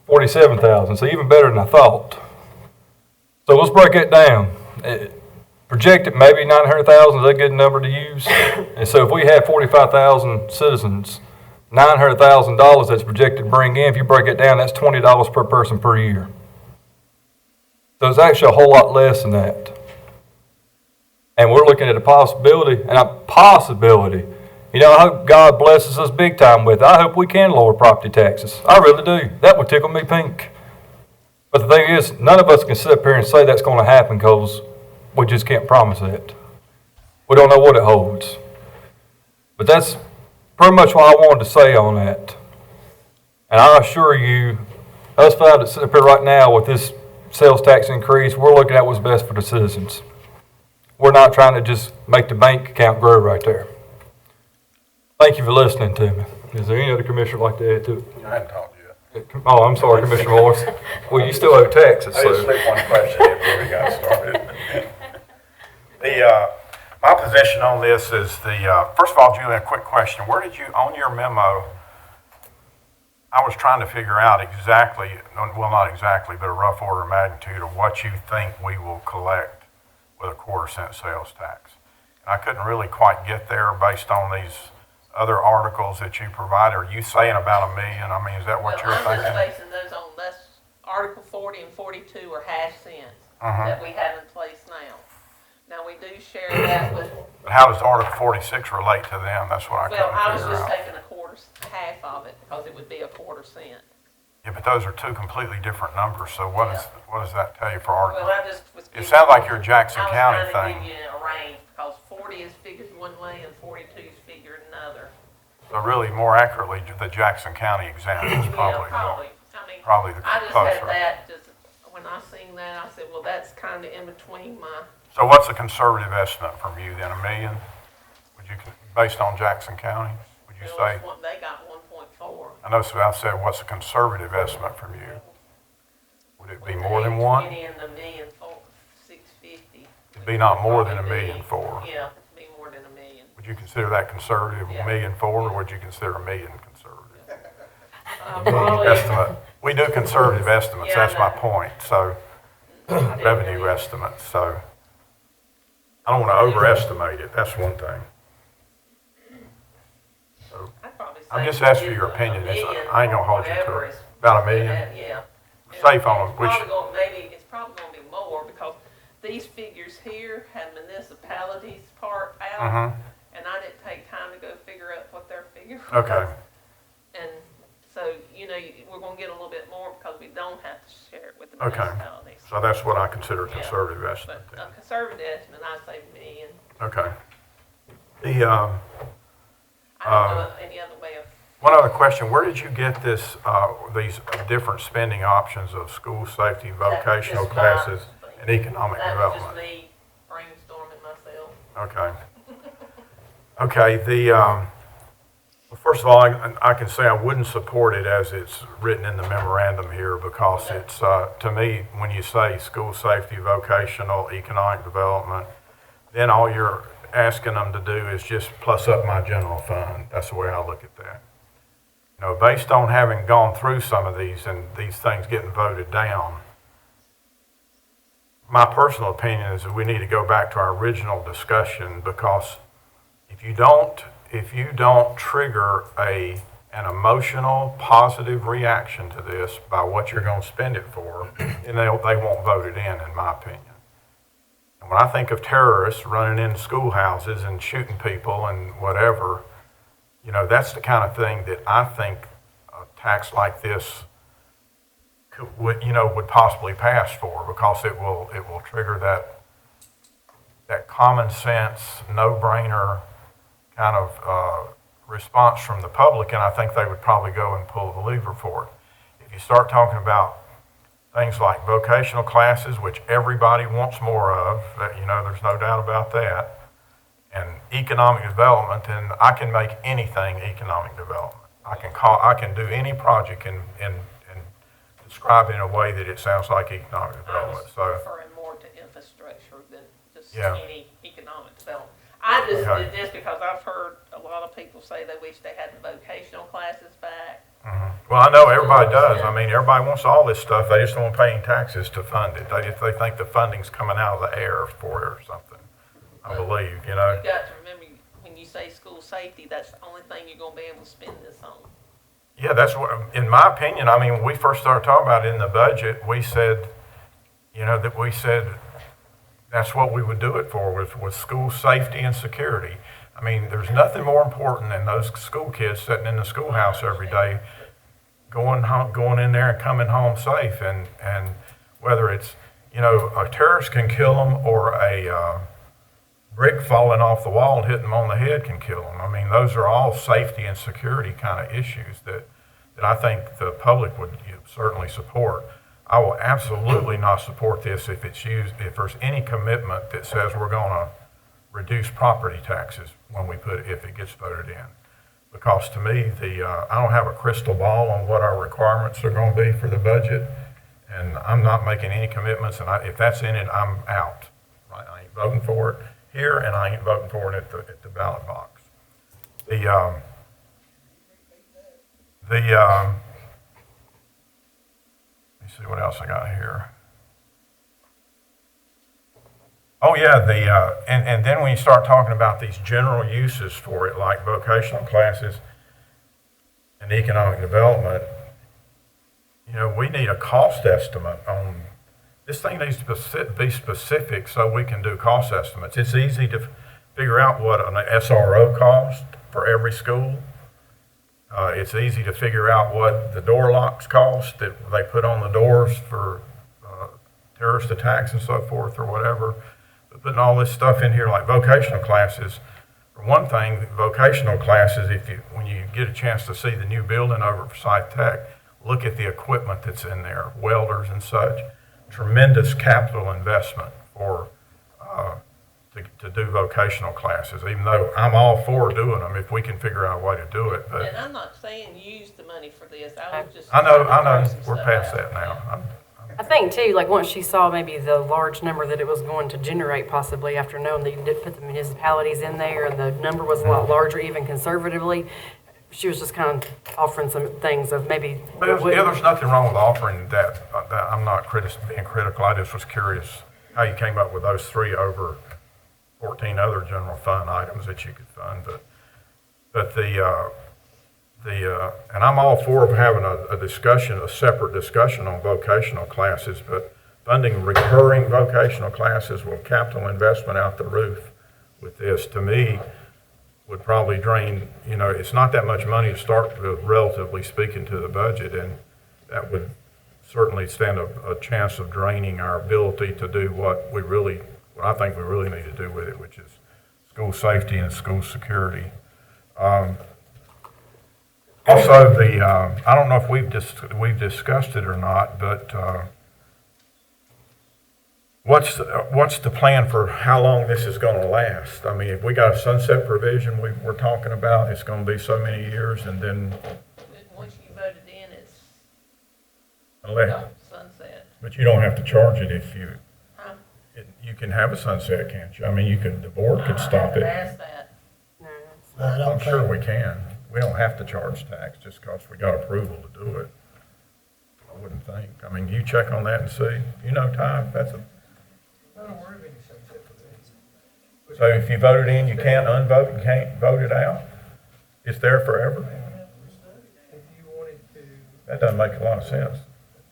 47,000, so even better than I thought. So let's break it down. Projected maybe 900,000 is a good number to use. And so if we have 45,000 citizens, $900,000 that's projected to bring in, if you break it down, that's $20 per person per year. So it's actually a whole lot less than that. And we're looking at a possibility, you know, I hope God blesses us big time with it. I hope we can lower property taxes. I really do. That would tickle me pink. But the thing is, none of us can sit up here and say that's going to happen because we just can't promise it. We don't know what it holds. But that's pretty much what I wanted to say on that. And I assure you, us five that sit up here right now with this sales tax increase, we're looking at what's best for the citizens. We're not trying to just make the bank account grow right there. Thank you for listening to me. Is there any other commissioner like to add to it? I hadn't talked yet. Oh, I'm sorry, Commissioner Morris. Well, you still owe taxes, I just so. slipped one question in before we got started. My position on this is first of all, Julie, a quick question. Where did you, on your memo, I was trying to figure out exactly, well, not exactly, but a rough order of magnitude of what you think we will collect with a 1/4 cent sales tax. And I couldn't really quite get there based on these other articles that you provide? Are you saying about $1 million? I mean, is that what you're I'm just thinking? basing those on, that's Article 40 and 42 are hash cents that we have in place now. Now, we do share that with, But how does Article 46 relate to them? That's what I well, I couldn't was figure just out. taking half of it, because it would be a quarter cent. Yeah, but those are two completely different numbers, so what does that tell you for Article? Well, I just was. It sounds like you're a Jackson I was County trying to thing. give you a range, because 40 is figured one way and 42 is figured another. So really, more accurately, the Jackson County example is probably Probably. I mean, probably the I just closer. had that, just, when I seen that, I said, well, that's kind of in between my, So what's a conservative estimate from you then? $1 million? Would you, based on Jackson County, would you well, say? it's one- they got 1.4. I know, so I said, what's a conservative estimate from you? Would it be more than one? 20 and the million for 650. It'd be not more than $1 million for. Yeah, it'd be more than $1 million. Would you consider that conservative, Yeah. $1 million for, or would you consider $1 million conservative? Probably, Estimate. We do conservative estimates, Yeah, I that's my know. point, so, revenue estimates, so. I don't want to overestimate it, that's one thing. So, I'd probably say I'm just asking for your it's opinion, $1 million I ain't gonna hold you to whatever it. is- About $1 million? Yeah. Safe on It's which, probably gonna- maybe, it's probably gonna be more, because these figures here have municipalities part out, and I didn't take time to go figure out what their figure was. okay, And so, we're gonna get a little bit more, because we don't have to share it with the okay. municipalities. So that's what I consider a Yeah. conservative estimate But then. a conservative estimate, I'd say $1 million. Okay. I don't know any other way of, One other question, where did you get this, these different spending options of school safety, vocational just classes, and economic that was just development? me brainstorming myself. Okay. Okay, well, first of all, I can say I wouldn't support it as it's written in the memorandum here, because it's, to me, when you say school safety, vocational, economic development, then all you're asking them to do is just plus up my general fund. That's the way I look at that. Based on having gone through some of these and these things getting voted down, my personal opinion is that we need to go back to our original discussion, because if you don't trigger an emotional, positive reaction to this by what you're going to spend it for, then they won't vote it in my opinion. And when I think of terrorists running into schoolhouses and shooting people and whatever, that's the kind of thing that I think a tax like this would possibly pass for, because it will trigger that common sense, no-brainer kind of response from the public, and I think they would probably go and pull the lever for it. If you start talking about things like vocational classes, which everybody wants more of, there's no doubt about that, and economic development, then I can make anything economic development. I can do any project and describe it in a way that it sounds like economic I development. was So, referring more to infrastructure than just Yeah. any economic development. I just Okay. did this because I've heard a lot of people say they wish they had the vocational classes back. well, I know everybody does. I mean, everybody wants all this stuff. They just don't want to pay any taxes to fund it. They think the funding's coming out of the air for it or something. I believe, You got to remember, when you say school safety, that's the only thing you're going to be able to spend this on. Yeah, that's what, in my opinion, I mean, when we first started talking about it in the budget, we said, that's what we would do it for, with school safety and security. I mean, there's nothing more important than those school kids sitting in the schoolhouse every day, going in there and coming home safe. And whether it's, a terrorist can kill them, or a brick falling off the wall and hitting them on the head can kill them. I mean, those are all safety and security kind of issues that I think the public would certainly support. I will absolutely not support this if there's any commitment that says we're going to reduce property taxes if it gets voted in. Because to me, I don't have a crystal ball on what our requirements are going to be for the budget, and I'm not making any commitments, and if that's in it, I'm out. Right? I ain't voting for it here, and I ain't voting for it at the ballot box. Let me see what else I got here. Oh, yeah, and then when you start talking about these general uses for it, like vocational classes and economic development, we need a cost estimate on, this thing needs to be specific so we can do cost estimates. It's easy to figure out what an SRO costs for every school. It's easy to figure out what the door locks cost that they put on the doors for terrorist attacks and so forth or whatever. But putting all this stuff in here like vocational classes, for one thing, vocational classes, when you get a chance to see the new building over for Sci Tech, look at the equipment that's in there, welders and such. Tremendous capital investment for to do vocational classes, even though I'm all for doing them if we can figure out a way to do it. But And I'm not saying use the money for this, I was just. I know, We're we're past that now. I think too, like once she saw maybe the large number that it was going to generate possibly after knowing that you did put the municipalities in there and the number was a lot larger even conservatively, she was just kind of offering some things of maybe. But there's nothing wrong with offering that. I'm not being critical. I just was curious how you came up with those 3 over 14 other general fund items that you could fund. But and I'm all for having a separate discussion on vocational classes, but funding recurring vocational classes with capital investment out the roof with this, to me, would probably drain, it's not that much money to start with, relatively speaking, to the budget, and that would certainly stand a chance of draining our ability to do what I think we really need to do with it, which is school safety and school security. Also, I don't know if we've discussed it or not, but what's the plan for how long this is going to last? I mean, if we got a sunset provision we're talking about, it's going to be so many years, and then Once you voted in, it's sunset. But you don't have to charge it if you. Huh? You can have a sunset, can't you? I mean, the board could stop it. Ask that. I'm sure we can. We don't have to charge tax just because we got approval to do it. I wouldn't think. I mean, you check on that and see. Ty, that's a. So if you voted in, you can't unvote, you can't vote it out? It's there forever? That doesn't make a lot of sense.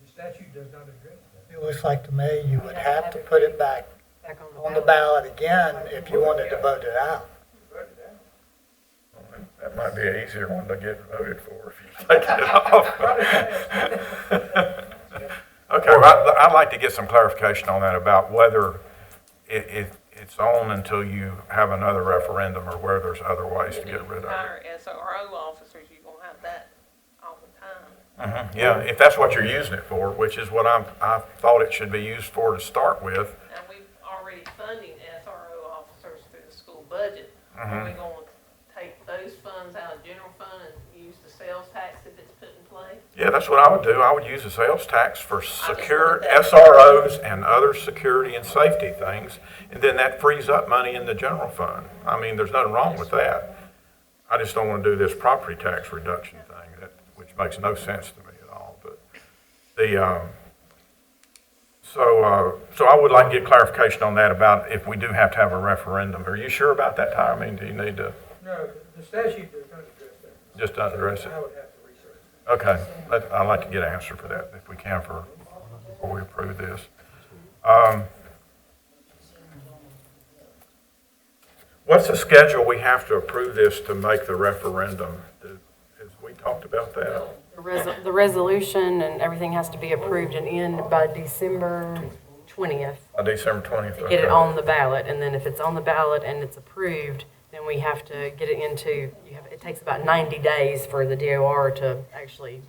The statute does not address that. It looks like to me you would have to put it back on the ballot again if you wanted to vote it out. That might be an easier one to get voted for if you take it off. Okay, well, I'd like to get some clarification on that about whether it's on until you have another referendum or where there's other ways to get rid of it. Hire SRO officers, you're gonna have that all the time. Yeah, if that's what you're using it for, which is what I thought it should be used for to start with. And we've already funding SRO officers through the school budget. Are we going to take those funds out of general fund and use the sales tax if it's put in play? Yeah, that's what I would do. I would use the sales tax for secure SROs and other security and safety things, and then that frees up money in the general fund. I mean, there's nothing wrong with that. I just don't want to do this property tax reduction thing, which makes no sense to me at all. But so I would like to get clarification on that about if we do have to have a referendum. Are you sure about that, Ty? I mean, do you need to? No, the statute does not address that. Just doesn't address it? I would have to research it. Okay, I'd like to get an answer for that if we can before we approve this. What's the schedule we have to approve this to make the referendum? Has we talked about that? The resolution and everything has to be approved and in by December 20th. December 20th. To get it on the ballot, and then if it's on the ballot and it's approved, then we have to get it into, it takes about 90 days for the DOR to actually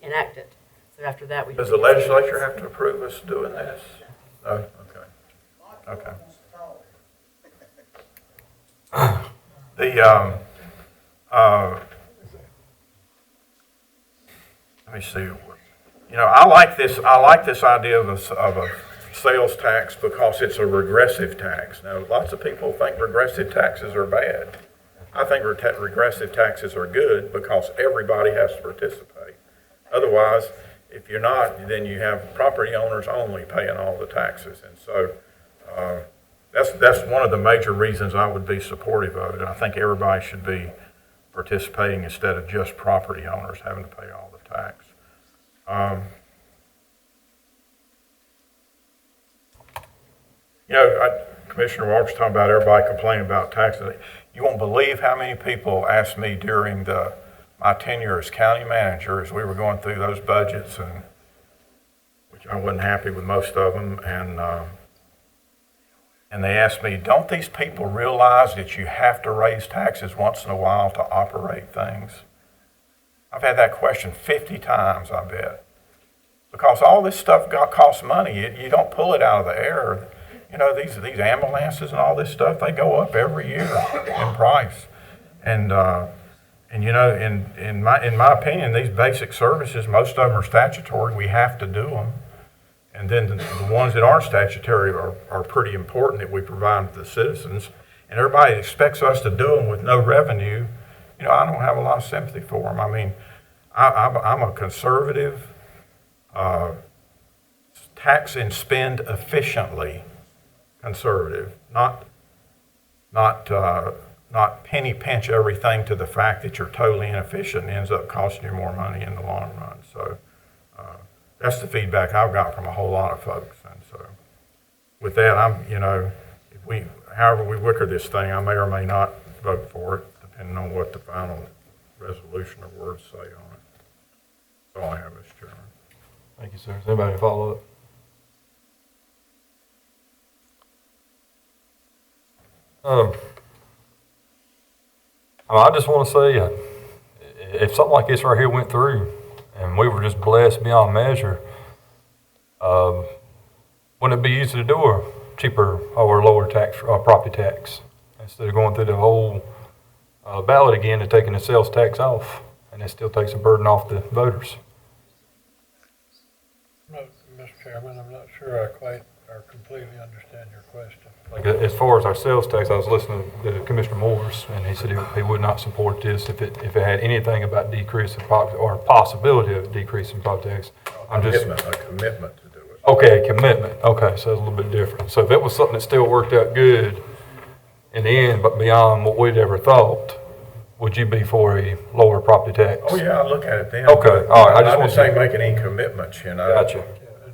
enact it. So after that, we. Does the legislature have to approve us doing this? No? Okay. Let me see. I like this idea of a sales tax because it's a regressive tax. Now, lots of people think regressive taxes are bad. I think regressive taxes are good because everybody has to participate. Otherwise, if you're not, then you have property owners only paying all the taxes. And so that's one of the major reasons I would be supportive of it. And I think everybody should be participating instead of just property owners having to pay all the tax. Commissioner Walker's talking about everybody complaining about taxes. You won't believe how many people asked me during my tenure as county manager as we were going through those budgets, and which I wasn't happy with most of them, and they asked me, don't these people realize that you have to raise taxes once in a while to operate things? I've had that question 50 times, I bet. Because all this stuff costs money. You don't pull it out of the air. These ambulances and all this stuff, they go up every year in price. And in my opinion, these basic services, most of them are statutory. We have to do them. And then the ones that aren't statutory are pretty important that we provide to the citizens. And everybody expects us to do them with no revenue. I don't have a lot of sympathy for them. I mean, I'm a conservative, tax and spend efficiently conservative, not penny pinch everything to the fact that you're totally inefficient and ends up costing you more money in the long run. So that's the feedback I've got from a whole lot of folks. And so with that, however we wicker this thing, I may or may not vote for it, depending on what the final resolution or words say on it. That's all I have, Mr. Chairman. Thank you, sir. Does anybody follow up? I just want to say, if something like this right here went through, and we were just blessed beyond measure, wouldn't it be easy to do a cheaper or lower tax, property tax, instead of going through the whole ballot again and taking the sales tax off, and it still takes a burden off the voters? Mr. Chairman, I'm not sure I quite or completely understand your question. Like, as far as our sales tax, I was listening to Commissioner Morris, and he said he would not support this if it had anything about decreasing property or possibility of decreasing property tax. A commitment to do it. Okay, a commitment. Okay, so it's a little bit different. So if it was something that still worked out good in the end, but beyond what we'd ever thought, would you be for a lower property tax? Oh yeah, I look at it then. Okay, all right. I just want to make any commitments. Gotcha.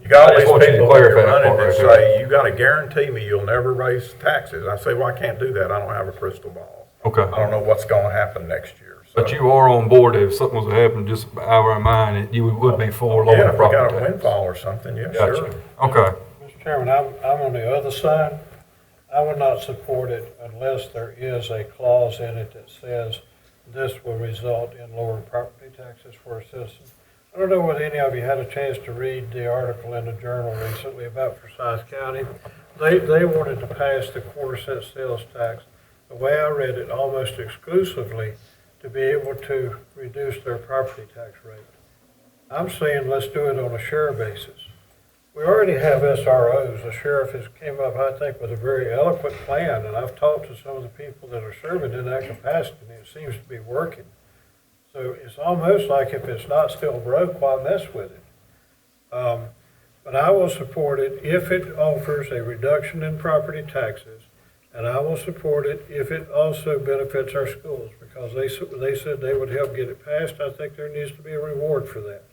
You got all these people that are that running part and right say, you got to guarantee me you'll never raise taxes. I say, well, I can't do that. I don't have a crystal ball. Okay. I don't know what's going to happen next year. So. But you are on board if something was to happen just out of our mind, you would be for lower property tax. Yeah, if we got a windfall or something, yeah, Gotcha. sure. Okay. Mr. Chairman, I'm on the other side. I would not support it unless there is a clause in it that says this will result in lower property taxes for a citizen. I don't know whether any of you had a chance to read the article in the Journal recently about Forsyth County. They wanted to pass the quarter-cent sales tax, the way I read it, almost exclusively to be able to reduce their property tax rate. I'm saying let's do it on a share basis. We already have SROs. The sheriff has came up, I think, with a very eloquent plan, and I've talked to some of the people that are serving in that capacity, and it seems to be working. So it's almost like if it's not still broke, why mess with it? But I will support it if it offers a reduction in property taxes, and I will support it if it also benefits our schools, because they said they would help get it passed. I think there needs to be a reward for that.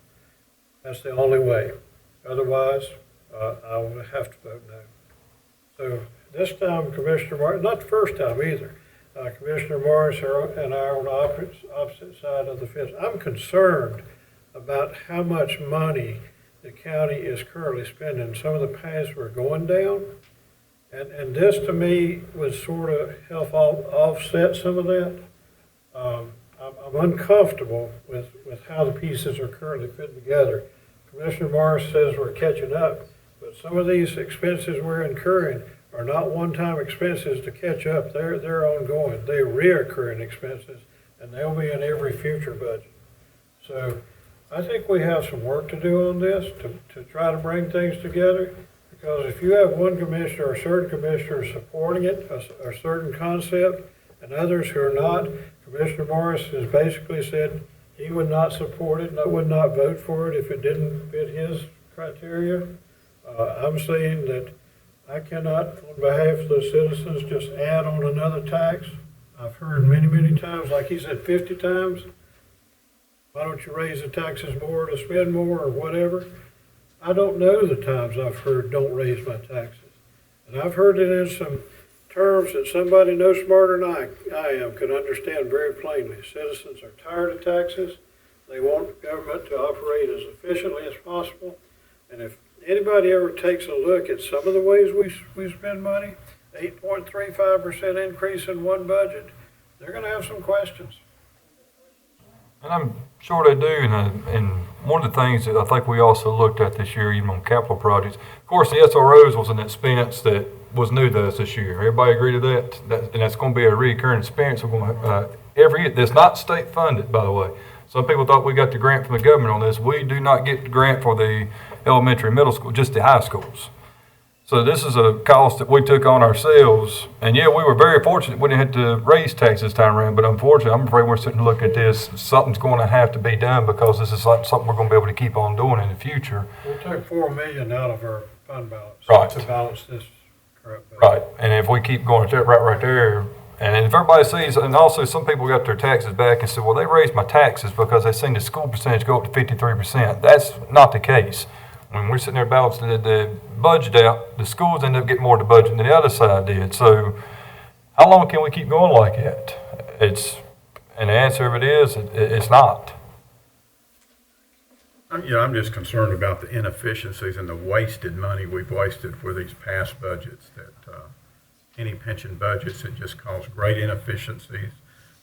That's the only way. Otherwise, I will have to vote no. So this time, Commissioner Martin, not the first time either, Commissioner Morris and I are on the opposite side of the fence. I'm concerned about how much money the county is currently spending. Some of the paths were going down, and this to me would sort of help offset some of that. I'm uncomfortable with how the pieces are currently fit together. Commissioner Morris says we're catching up, but some of these expenses we're incurring are not one-time expenses to catch up. They're ongoing. They're reoccurring expenses, and they'll be in every future budget. So I think we have some work to do on this to try to bring things together, because if you have one commissioner or certain commissioners supporting it, a certain concept, and others who are not, Commissioner Morris has basically said he would not support it and would not vote for it if it didn't fit his criteria. I'm saying that I cannot, on behalf of the citizens, just add on another tax. I've heard many, many times, like he said, 50 times, why don't you raise the taxes more to spend more or whatever? I don't know the times I've heard, don't raise my taxes. And I've heard it in some terms that somebody no smarter than I am could understand very plainly. Citizens are tired of taxes. They want government to operate as efficiently as possible. And if anybody ever takes a look at some of the ways we spend money, 8.35% increase in one budget, they're going to have some questions. And I'm sure they do, and one of the things that I think we also looked at this year, even on capital projects, of course, the SROs was an expense that was new to us this year. Everybody agree to that? And that's going to be a recurring expense. We're going to, every year. That's not state funded, by the way. Some people thought we got the grant from the government on this. We do not get the grant for the elementary, middle school, just the high schools. So this is a cost that we took on ourselves. And yeah, we were very fortunate. We didn't have to raise taxes this time around, but unfortunately, I'm afraid we're sitting looking at this. Something's going to have to be done because this is something we're going to be able to keep on doing in the future. We'll take $4 million out of our fund balance Right. to balance this correct. Right. And if we keep going at that right there, and if everybody sees, and also some people got their taxes back and said, well, they raised my taxes because they seen the school percentage go up to 53%. That's not the case. When we're sitting there balancing the budget out, the schools end up getting more of the budget than the other side did. So how long can we keep going like that? And the answer of it is, it's not. I'm just concerned about the inefficiencies and the wasted money we've wasted for these past budgets, that any pension budgets that just cause great inefficiencies,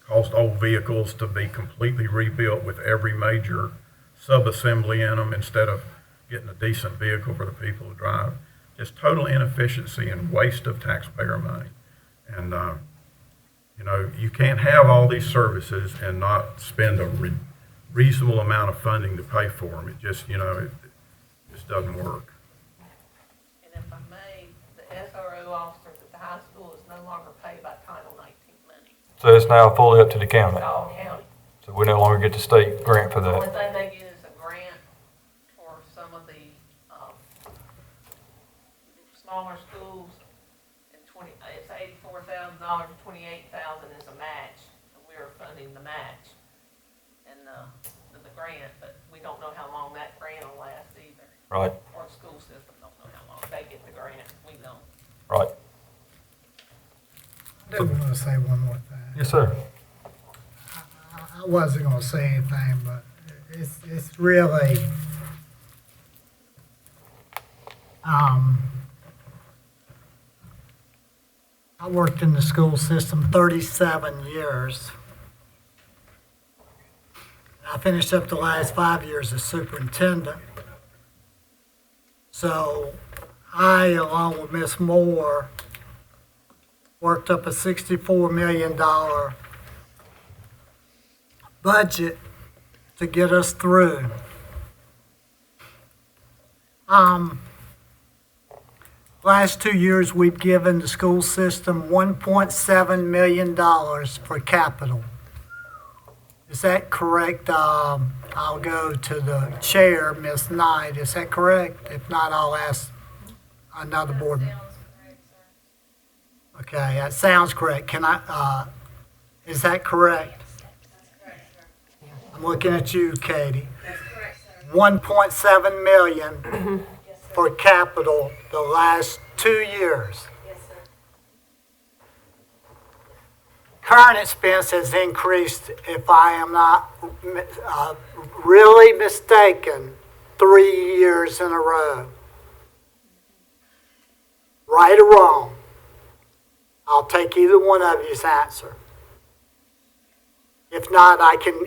caused old vehicles to be completely rebuilt with every major sub-assembly in them instead of getting a decent vehicle for the people to drive. Just total inefficiency and waste of taxpayer money. And, you can't have all these services and not spend a reasonable amount of funding to pay for them. It just, it just doesn't work. And if I may, the SRO officers at the high school is no longer paid by Title 19 money. So it's now fully up to the county. It's all county. So we no longer get the state grant for The only that. thing they get is a grant for some of the smaller schools. And it's $84,000, $28,000 is a match. And we're funding the match and the grant, but we don't know how long that grant will last either. Right. Or the school system don't know how long they get the grant. We don't. Right. I do want to say one more thing. Yes, sir. I wasn't going to say anything, but it's really, I worked in the school system 37 years. I finished up the last 5 years as superintendent. So I, along with Miss Moore, worked up a $64 million budget to get us through. Last 2 years, we've given the school system $1.7 million for capital. Is that correct? I'll go to the chair, Ms. Knight. Is that correct? If not, I'll ask another board member. Okay, that sounds correct. Is that correct? I'm looking at you, Katie. 1.7 million for capital the last 2 years. Current expense has increased, if I am not really mistaken, 3 years in a row. Right or wrong? I'll take either one of you's answer. If not, I can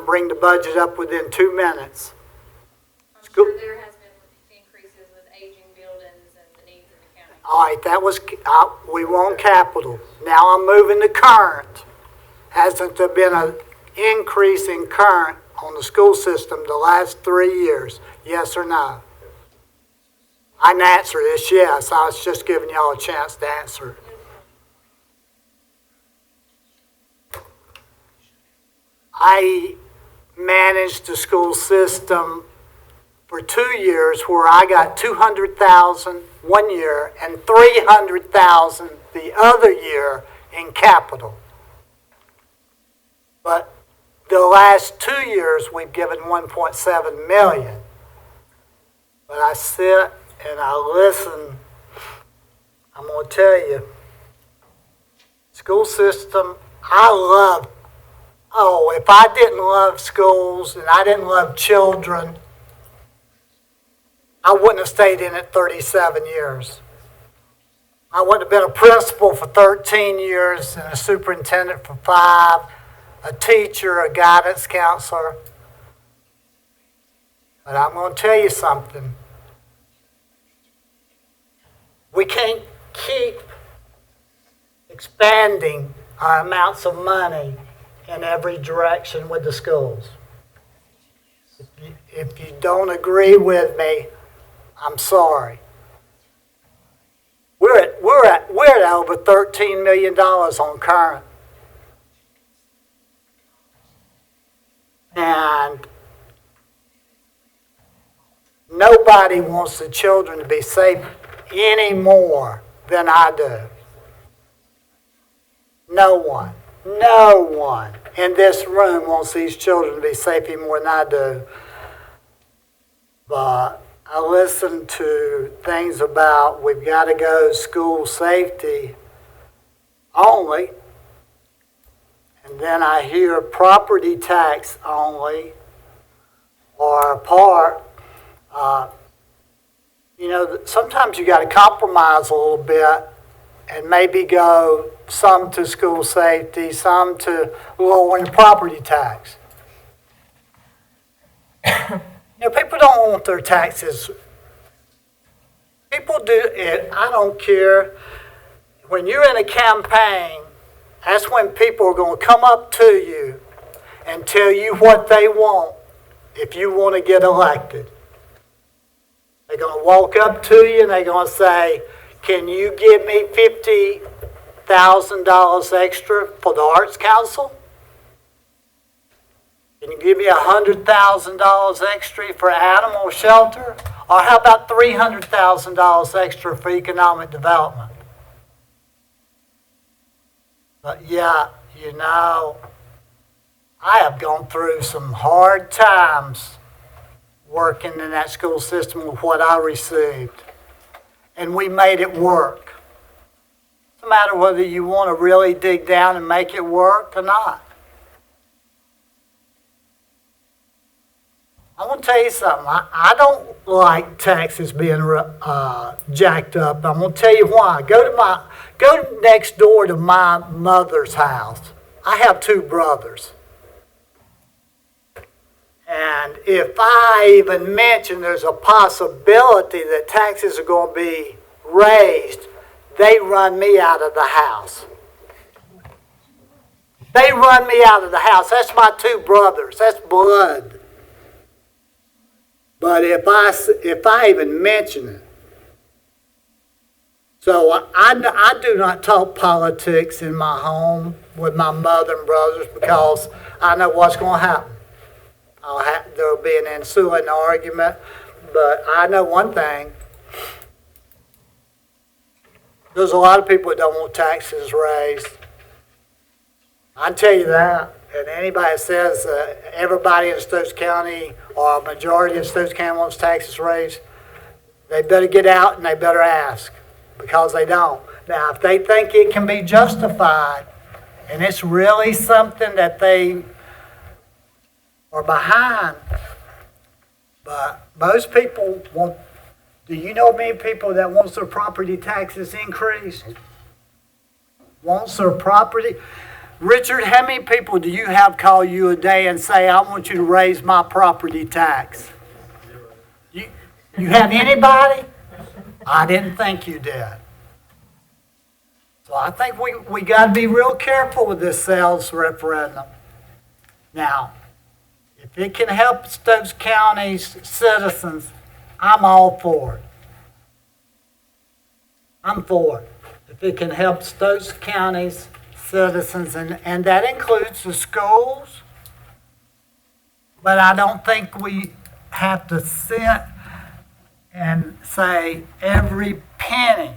bring the budget up within 2 minutes. I'm sure there has been increases with aging buildings and the needs of the county. All right, that was, we were on capital. Now I'm moving to current. Hasn't there been an increase in current on the school system the last 3 years? Yes or no? I can answer this, yes. I was just giving y'all a chance to answer. I managed the school system for 2 years where I got 200,000 one year and 300,000 the other year in capital. But the last 2 years we've given 1.7 million. But I sit and I listen. I'm going to tell you, school system, I love. Oh, if I didn't love schools and I didn't love children, I wouldn't have stayed in it 37 years. I wouldn't have been a principal for 13 years and a superintendent for 5, a teacher, a guidance counselor. But I'm going to tell you something. We can't keep expanding our amounts of money in every direction with the schools. If you don't agree with me, I'm sorry. We're at over $13 million on current. And nobody wants the children to be safe any more than I do. No one in this room wants these children to be safe any more than I do. But I listen to things about we've got to go school safety only, and then I hear property tax only or part. Sometimes you got to compromise a little bit and maybe go some to school safety, some to lowering property tax. People don't want their taxes. People do it. I don't care. When you're in a campaign, that's when people are going to come up to you and tell you what they want if you want to get elected. They're going to walk up to you and they're going to say, can you give me $50,000 extra for the Arts Council? Can you give me $100,000 extra for animal shelter? Or how about $300,000 extra for economic development? But yeah, I have gone through some hard times working in that school system with what I received. And we made it work. No matter whether you want to really dig down and make it work or not. I want to tell you something. I don't like taxes being jacked up. I'm going to tell you why. Go next door to my mother's house. I have 2 brothers. And if I even mention there's a possibility that taxes are going to be raised, they run me out of the house. They run me out of the house. That's my 2 brothers. That's blood. But if I even mention it, so I do not talk politics in my home with my mother and brothers because I know what's going to happen. There'll be an ensuing argument, but I know one thing. There's a lot of people that don't want taxes raised. I can tell you that. And anybody that says everybody in Stokes County or a majority of Stokes County wants taxes raised, they better get out and they better ask, because they don't. Now, if they think it can be justified and it's really something that they are behind, but most people want, do you know many people that wants their property taxes increased? Wants their property? Richard, how many people do you have call you a day and say, I want you to raise my property tax? You have anybody? I didn't think you did. So I think we got to be real careful with this sales referendum. Now, if it can help Stokes County's citizens, I'm all for it. I'm for it. If it can help Stokes County's citizens, and that includes the schools, but I don't think we have to sit and say every penny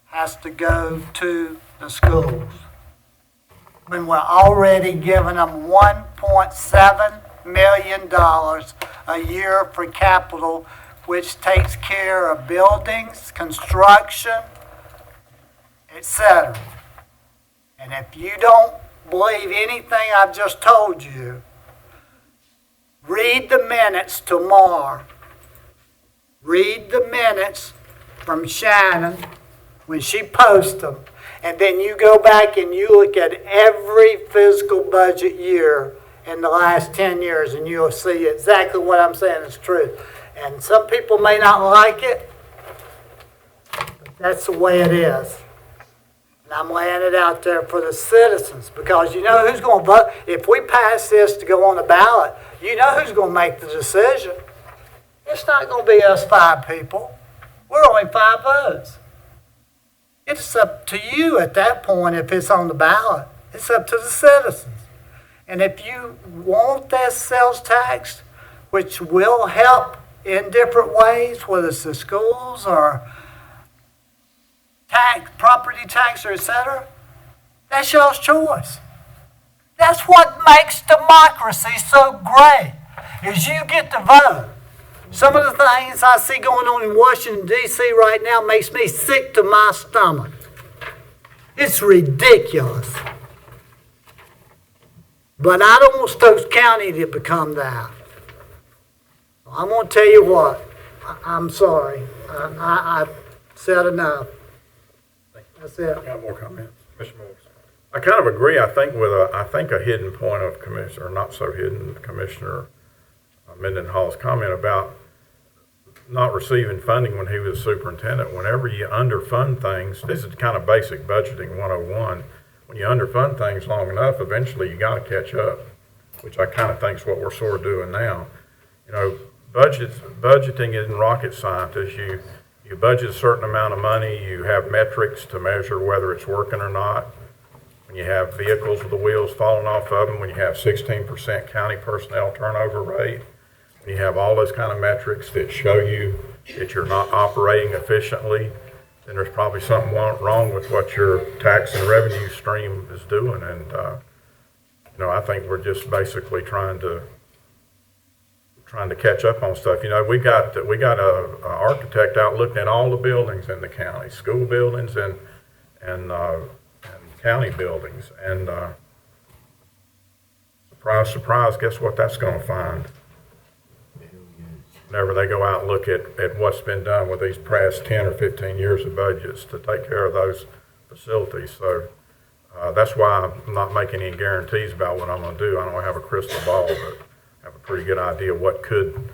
has to go to the schools when we're already giving them $1.7 million a year for capital, which takes care of buildings, construction, etc. And if you don't believe anything I've just told you, read the minutes tomorrow. Read the minutes from Shannon when she posts them. And then you go back and you look at every fiscal budget year in the last 10 years, and you'll see exactly what I'm saying is true. And some people may not like it, but that's the way it is. And I'm laying it out there for the citizens, because you know who's going to vote. If we pass this to go on the ballot, you know who's going to make the decision. It's not going to be us 5 people. We're only 5 votes. It's up to you at that point if it's on the ballot. It's up to the citizens. And if you want that sales tax, which will help in different ways, whether it's the schools or tax, property tax, or et cetera, that's y'all's choice. That's what makes democracy so great, is you get to vote. Some of the things I see going on in Washington, D.C. right now makes me sick to my stomach. It's ridiculous. But I don't want Stokes County to become that. I'm going to tell you what. I'm sorry. I've said enough. That's it. I got more comments. Mr. Morris. I kind of agree, I think, with a hidden point of Commissioner, not so hidden, Commissioner Mendenhall's comment about not receiving funding when he was superintendent. Whenever you underfund things, this is kind of basic budgeting 101. When you underfund things long enough, eventually you got to catch up, which I kind of think is what we're sort of doing now. You know, budgeting isn't rocket science. You budget a certain amount of money, you have metrics to measure whether it's working or not. When you have vehicles with the wheels falling off of them, when you have 16% county personnel turnover rate, when you have all those kind of metrics that show you that you're not operating efficiently, then there's probably something wrong with what your tax and revenue stream is doing. And, you know, I think we're just basically trying to catch up on stuff. You know, we got a architect out looking at all the buildings in the county, school buildings and county buildings. And surprise, surprise, guess what that's going to find? Whenever they go out and look at what's been done with these past 10 or 15 years of budgets to take care of those facilities. So that's why I'm not making any guarantees about what I'm going to do. I don't have a crystal ball, but I have a pretty good idea what could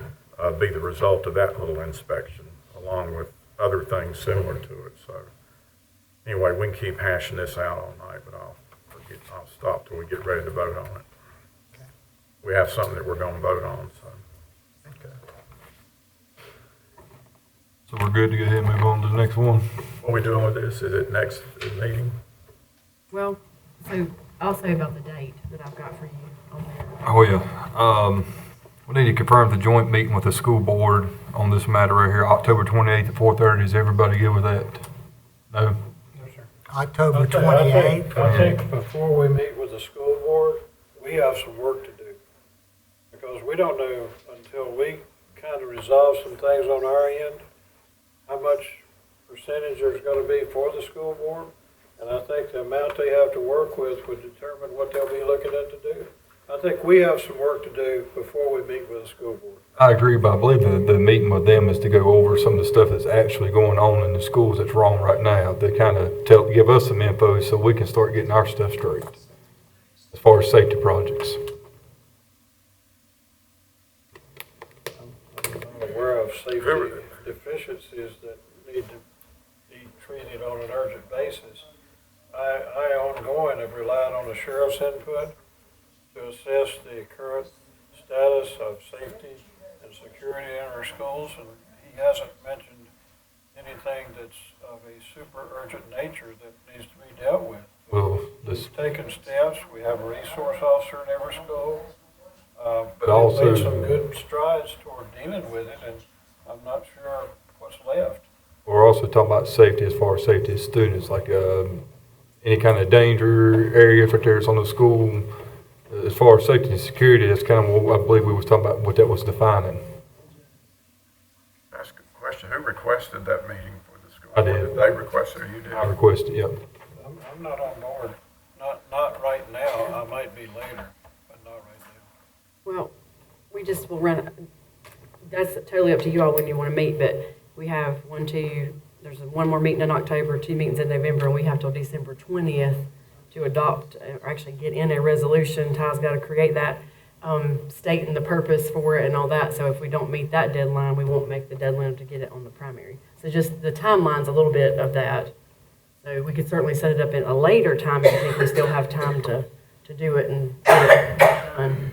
be the result of that little inspection, along with other things similar to it. So anyway, we can keep hashing this out all night, but I'll stop till we get ready to vote on it. Okay. We have something that we're going to vote on. So. So we're good to go ahead and move on to the next one? What are we doing with this? Is it next meeting? Well, so I'll say about the date that I've got for you on there. Oh, yeah. We need to confirm the joint meeting with the school board on this matter right here, October 28th at 4:30. Is everybody good with that? No? No, sir. October Okay, 28th. I think before we meet with the school board, we have some work to do. Because we don't know until we kind of resolve some things on our end, how much percentage there's going to be for the school board. And I think the amount they have to work with would determine what they'll be looking at to do. I think we have some work to do before we meet with the school board. I agree, but I believe the meeting with them is to go over some of the stuff that's actually going on in the schools that's wrong right now. They kind of give us some info so we can start getting our stuff straight as far as safety projects. I'm aware of safety deficiencies that need to be treated on an urgent basis. I ongoing have relied on the sheriff's input to assess the current status of safety and security in our schools, and he hasn't mentioned anything that's of a super urgent nature that needs to be dealt with. Well, We've taken steps. We have a resource officer in every school. But also- We've made some good strides toward dealing with it, and I'm not sure what's left. We're also talking about safety as far as safety of students, like any kind of danger area if there's on the school. As far as safety and security, that's kind of what I believe we was talking about, what that was defining. Ask a question. Who requested that meeting for the school? I did. They requested, or you did? I requested, yep. I'm not on board, not right now, I might be later, but not right now. Well, we just will run, that's totally up to you all when you want to meet, but we have there's one more meeting in October, 2 meetings in November, and we have till December 20th to adopt, or actually get in a resolution. Ty's got to create that, stating the purpose for it and all that. So if we don't meet that deadline, we won't make the deadline to get it on the primary. So just the timeline's a little bit of that. So we could certainly set it up in a later time if you think we still have time to do it and get it done.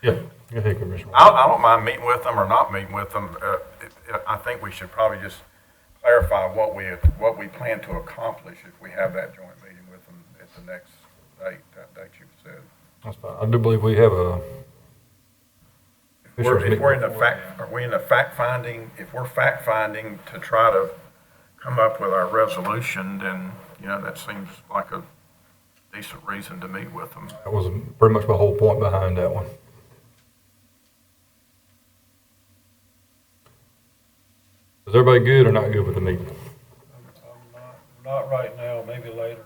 Yeah, go ahead, Commissioner. I don't mind meeting with them or not meeting with them. I think we should probably just clarify what we plan to accomplish if we have that joint meeting with them at the next date, that date you said. That's fine. I do believe we have a. If we're in the fact finding, if we're fact finding to try to come up with our resolution, then, that seems like a decent reason to meet with them. That was pretty much the whole point behind that one. Is everybody good or not good with the meeting? Not right now, maybe later.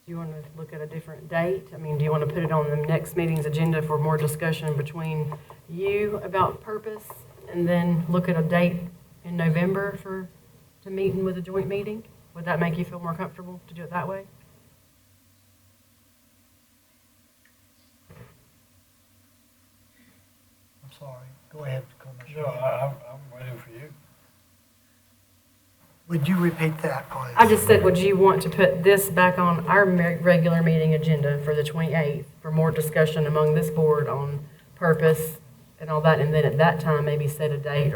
Do you want to look at a different date? I mean, do you want to put it on the next meeting's agenda for more discussion between you about purpose, and then look at a date in November to meeting with a joint meeting? Would that make you feel more comfortable to do it that way? I'm sorry. Go ahead, Commissioner. No, I'm waiting for you. Would you repeat that, please? I just said, would you want to put this back on our regular meeting agenda for the 28th for more discussion among this board on purpose and all that, and then at that time maybe set a date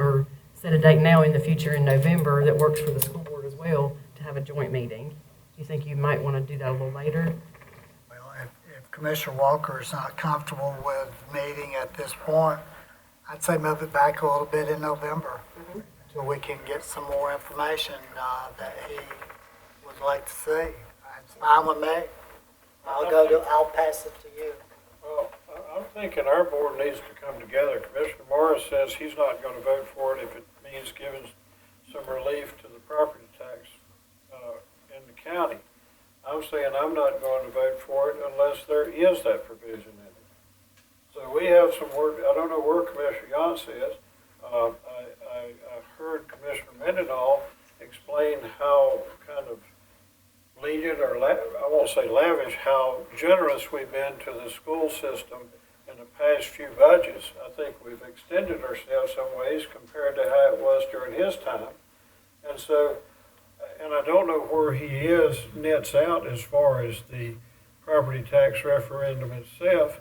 now in the future in November that works for the school board as well to have a joint meeting? Do you think you might want to do that a little later? Well, if Commissioner Walker is not comfortable with meeting at this point, I'd say move it back a little bit in November. So we can get some more information that he would like to see. It's fine with me. I'll pass it to you. Well, I'm thinking our board needs to come together. Commissioner Morris says he's not going to vote for it if it means giving some relief to the property tax in the county. I'm saying I'm not going to vote for it unless there is that provision in it. So we have some work. I don't know where Commissioner Yance is. I heard Commissioner Mendenhall explain how kind of lenient, or I won't say lavish, how generous we've been to the school system in the past few budgets. I think we've extended ourselves some ways compared to how it was during his time. And so, and I don't know where he nets out as far as the property tax referendum itself.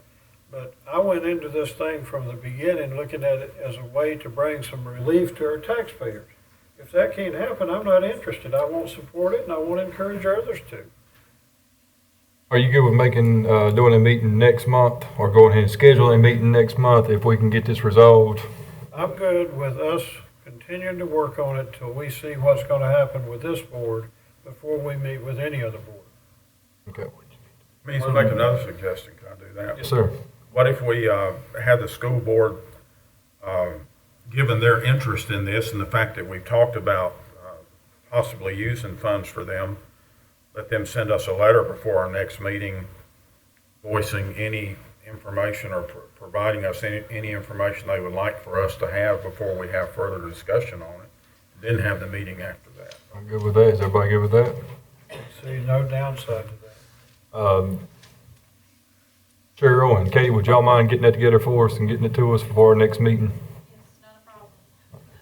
But I went into this thing from the beginning looking at it as a way to bring some relief to our taxpayers. If that can't happen, I'm not interested. I won't support it, and I won't encourage others to. Are you good with doing a meeting next month, or going ahead and scheduling a meeting next month if we can get this resolved? I'm good with us continuing to work on it till we see what's going to happen with this board before we meet with any other board. Okay. Let me make another suggestion. Can I do that? Yes, sir. What if we had the school board, given their interest in this and the fact that we've talked about possibly using funds for them, let them send us a letter before our next meeting voicing any information or providing us any information they would like for us to have before we have further discussion on it, then have the meeting after that. I'm good with that. Is everybody good with that? See no downside to that. Cheryl and Katie, would y'all mind getting that together for us and getting it to us before our next meeting?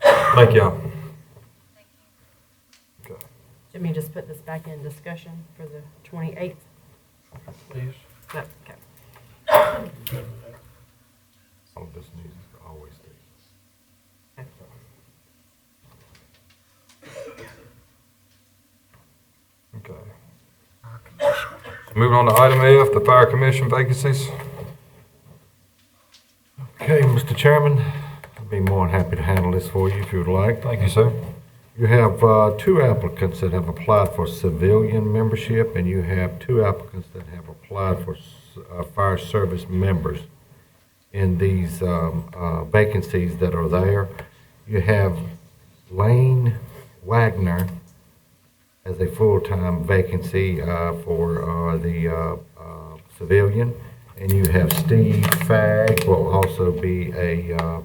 Thank y'all. Okay. Let me just put this back in discussion for the 28th. Please. Okay. Some of this needs to always stay. Moving on to item F, the Fire Commission vacancies. Okay, Mr. Chairman, I'd be more than happy to handle this for you if you would like. Thank you, sir. You have two applicants that have applied for civilian membership, and you have two applicants that have applied for fire service members. In these vacancies that are there, you have Lane Wagner as a full-time vacancy for the civilian, and you have Steve Fagg will also be a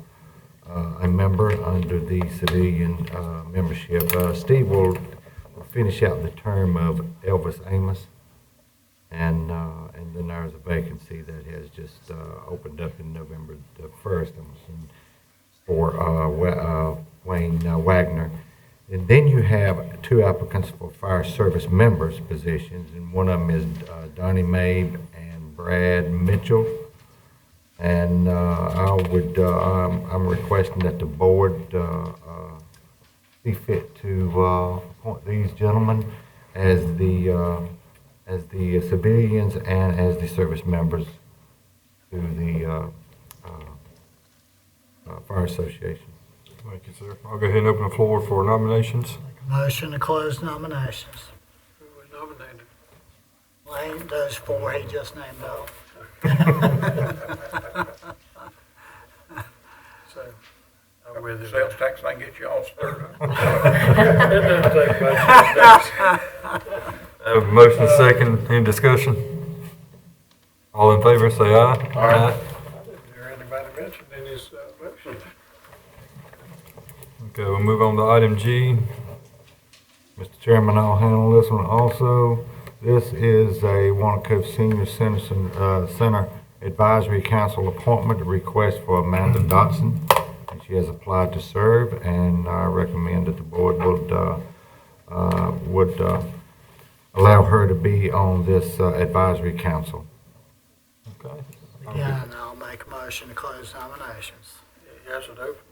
member under the civilian membership. Steve will finish out the term of Elvis Amos, and then there's a vacancy that has just opened up in November the 1st, I'm assuming, for Wayne Wagner. And then you have two applicants for fire service members positions, and one of them is Donnie Mabe and Brad Mitchell. And I'm requesting that the board see fit to appoint these gentlemen as the civilians and as the service members to the Fire Association. Thank you, sir. I'll go ahead and open the floor for nominations. Motion to close nominations. Who was nominated? Lane, those four he just named off. So, I'm with you. Sales tax thing get you all stirred up. It doesn't take much. I have a motion and a second. Any discussion? All in favor, say aye. Aye. Is there anybody mentioned in his motion? Okay, we'll move on to item G. Mr. Chairman, I'll handle this one also. This is a Wanacove Senior Center Advisory Council appointment request for Amanda Dotson. And she has applied to serve, and I recommend that the board would allow her to be on this advisory council. Okay. Again, I'll make a motion to close nominations. He hasn't opened them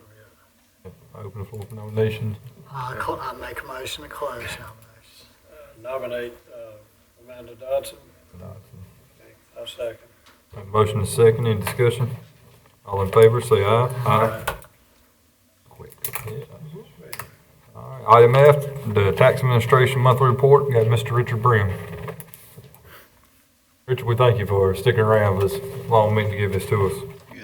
I open the floor for nominations. I make a motion to close nominations. yet. Nominate Amanda Dodson. Okay, I'll second. Have a motion and a second. Any discussion? All in favor, say aye. Aye. Quick. Yeah. All right. Item F, the Tax Administration Monthly Report. We got Mr. Richard Brim. Richard, we thank you for sticking around this long meeting to give this to us.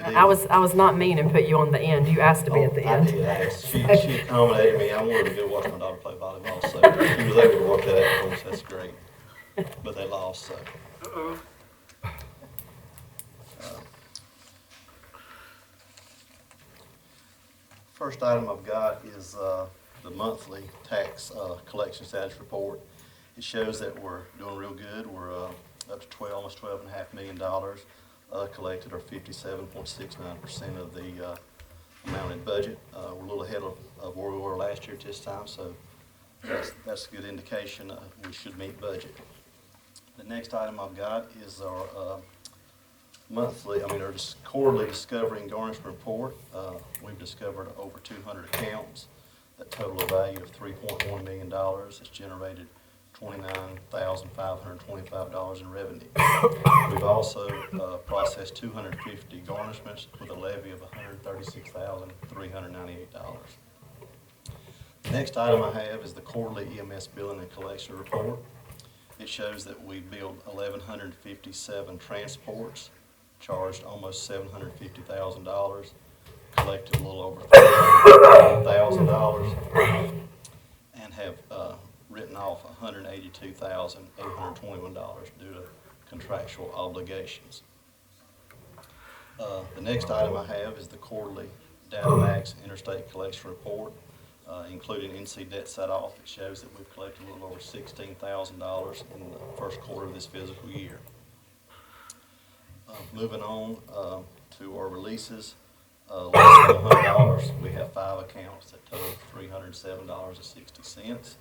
I was not mean and put you on the end. You asked to be at the I end. did ask. She accommodated me. I wanted to go watch my daughter play volleyball, so she was able to work that out for us. That's great. But they lost, so. Uh-oh. First item I've got is the monthly tax collection status report. It shows that we're doing real good. We're up to almost $12.5 million collected, or 57.69% of the amount in budget. We're a little ahead of where we were last year at this time, so that's a good indication we should meet budget. The next item I've got is our our quarterly discovery and garnishment report. We've discovered over 200 accounts that total a value of $3.1 million. It's generated $29,525 in revenue. We've also processed 250 garnishments with a levy of $136,398. The next item I have is the quarterly EMS billing and collection report. It shows that we billed 1,157 transports, charged almost $750,000, collected a little over $300,000, and have written off $182,821 due to contractual obligations. The next item I have is the quarterly DataMax Interstate Collection Report, including NC debt set-off. It shows that we've collected a little over $16,000 in the first quarter of this physical year. Moving on to our releases, less than $100, we have 5 accounts that total $307.60.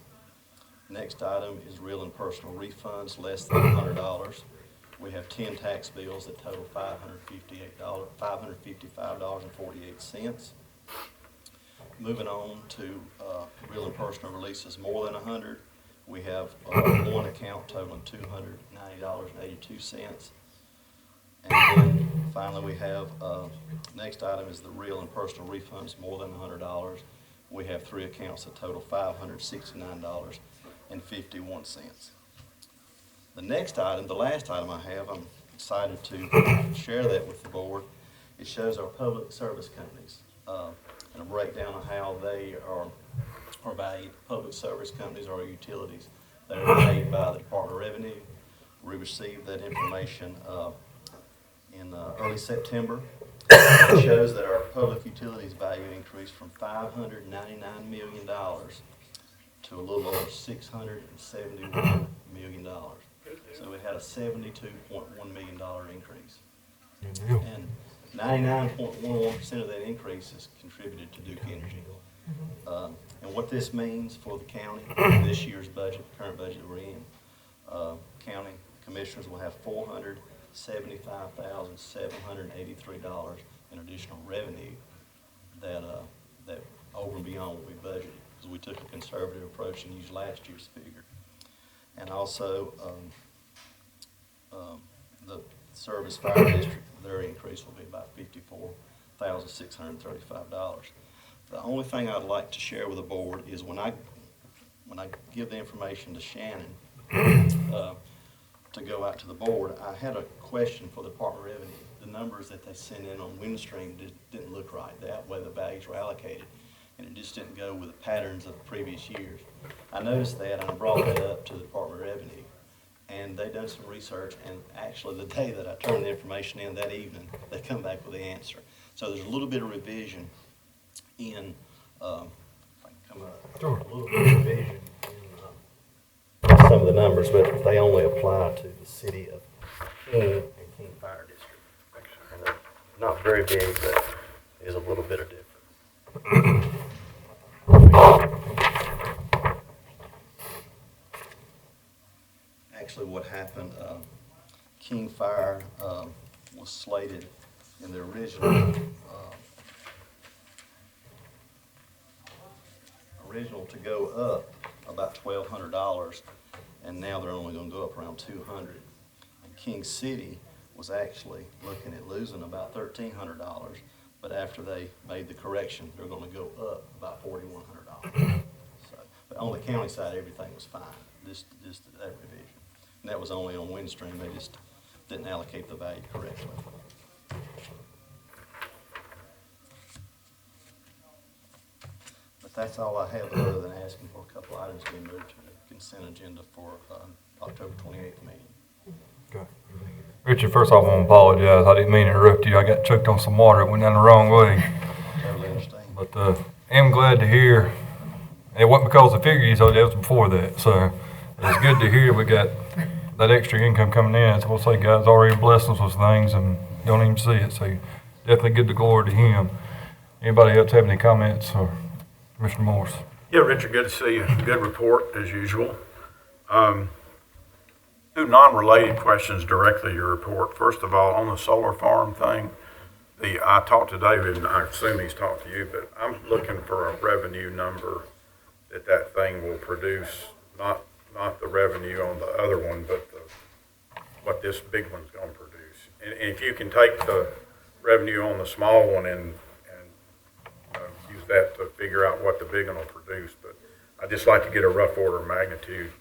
Next item is real and personal refunds, less than $100. We have 10 tax bills that total $555.48. Moving on to real and personal releases more than 100, We have one account totaling $290.82. And then finally, we have, next item is the real and personal refunds more than $100. We have 3 accounts that total $569.51. The next item, the last item I have, I'm excited to share that with the board. It shows our public service companies and a breakdown of how they are valued. Public service companies are utilities. They are paid by the Department of Revenue. We received that information in early September. It shows that our public utilities value increased from $599 million to a little over $671 million. So we had a $72.1 million increase. And 99.11% of that increase is contributed to Duke Energy. And what this means for the county, this year's budget, the current budget we're in, county commissioners will have $475,783 in additional revenue that over and beyond what we budgeted, because we took a conservative approach and used last year's figure. And also, the Service Fire District, their increase will be about $54,635. The only thing I'd like to share with the board is when I give the information to Shannon to go out to the board, I had a question for the Department of Revenue. The numbers that they sent in on Windstream didn't look right. That way the values were allocated, and it just didn't go with the patterns of the previous years. I noticed that, and I brought that up to the Department of Revenue, and they done some research, and actually the day that I turned the information in that evening, they come back with the answer. So there's a little bit of revision in, if I can come up, a little bit of revision in some of the numbers, but they only apply to the city of King and King Fire District. And they're not very big, but there's a little bit of difference. Actually, what happened, King Fire was slated in the original to go up about $1,200, and now they're only going to go up around $200. And King City was actually looking at losing about $1,300, but after they made the correction, they're going to go up about $4,100. So, but on the county side, everything was fine. Just that revision, and that was only on Windstream. They just didn't allocate the value correctly. But that's all I have, other than asking for a couple items to be moved to the consent agenda for October 28th meeting. Okay. Richard, first off, I want to apologize. I didn't mean to interrupt you. I got choked on some water. It went down the wrong way. Totally understand. But I'm glad to hear. It wasn't because of the figure you told you, it was before that. So it's good to hear we got that extra income coming in. So we'll say God's already blessed us with things and don't even see it. So definitely give the glory to Him. Anybody else have any comments? Or Commissioner Morris? Yeah, Richard, good to see you. Good report, as usual. Two non-related questions directly to your report. First of all, on the solar farm thing, I talked to David, and I assume he's talked to you, but I'm looking for a revenue number that thing will produce, not the revenue on the other one, but what this big one's going to produce. And if you can take the revenue on the small one and use that to figure out what the big one will produce, but I'd just like to get a rough order of magnitude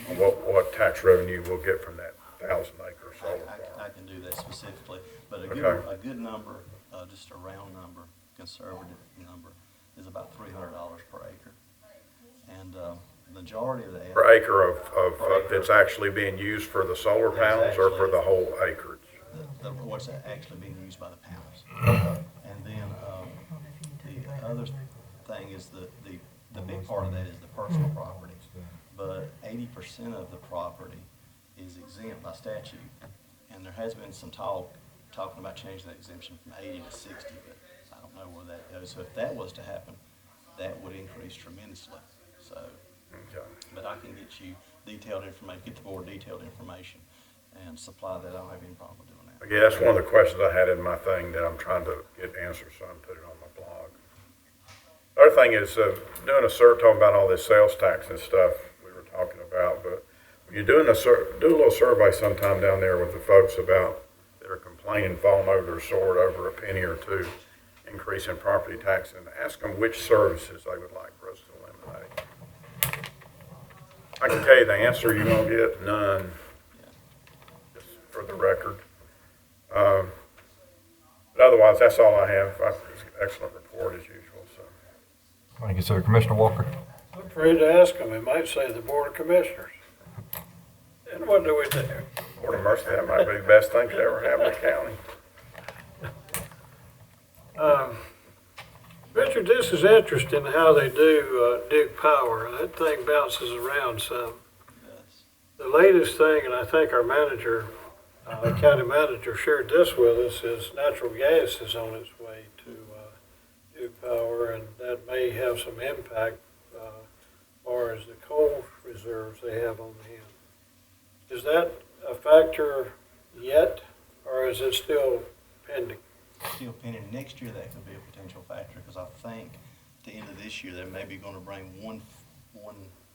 on what tax revenue we'll get from that 1,000-acre solar farm. I can do that specifically, but a good number, just a round number, conservative number, is about $300 per acre. And the majority of that... Per acre of that's actually being used for the solar panels or for the whole acreage? What's actually being used by the panels. And then the other thing is the big part of that is the personal property. But 80% of the property is exempt by statute. And there has been some talking about changing that exemption from 80 to 60, but I don't know where that goes. So if that was to happen, that would increase tremendously. So, but I can get you detailed information, get the board detailed information, and supply that. I don't have any problem doing that. Yeah, that's one of the questions I had in my thing that I'm trying to get answers, so I'm putting it on my blog. The other thing is doing a search, talking about all this sales tax and stuff we were talking talking about, but when you're doing do a little survey sometime down there with the folks about that are complaining, falling over their sword over a penny or two increase in property tax, and ask them which services they would like for us to eliminate. I can tell you the answer you're going to get, none, just for the record. But otherwise, that's all I have. It's an excellent report as usual. So. Thank you, sir. Commissioner Walker? I'm afraid to ask them. It might say the Board of Commissioners. And what do we do? Lord of mercy, that might be the best thing to ever happen in the county. Richard, this is interesting how they do Duke Power. That thing bounces around some. The latest thing, and I think our manager, county manager, shared this with us, is natural gas is on its way to Duke Power, and that may have some impact as far as the coal reserves they have on hand. Is that a factor yet, or is it still pending? Still pending. Next year, that could be a potential factor, because I think at the end of this year, they may be going to bring one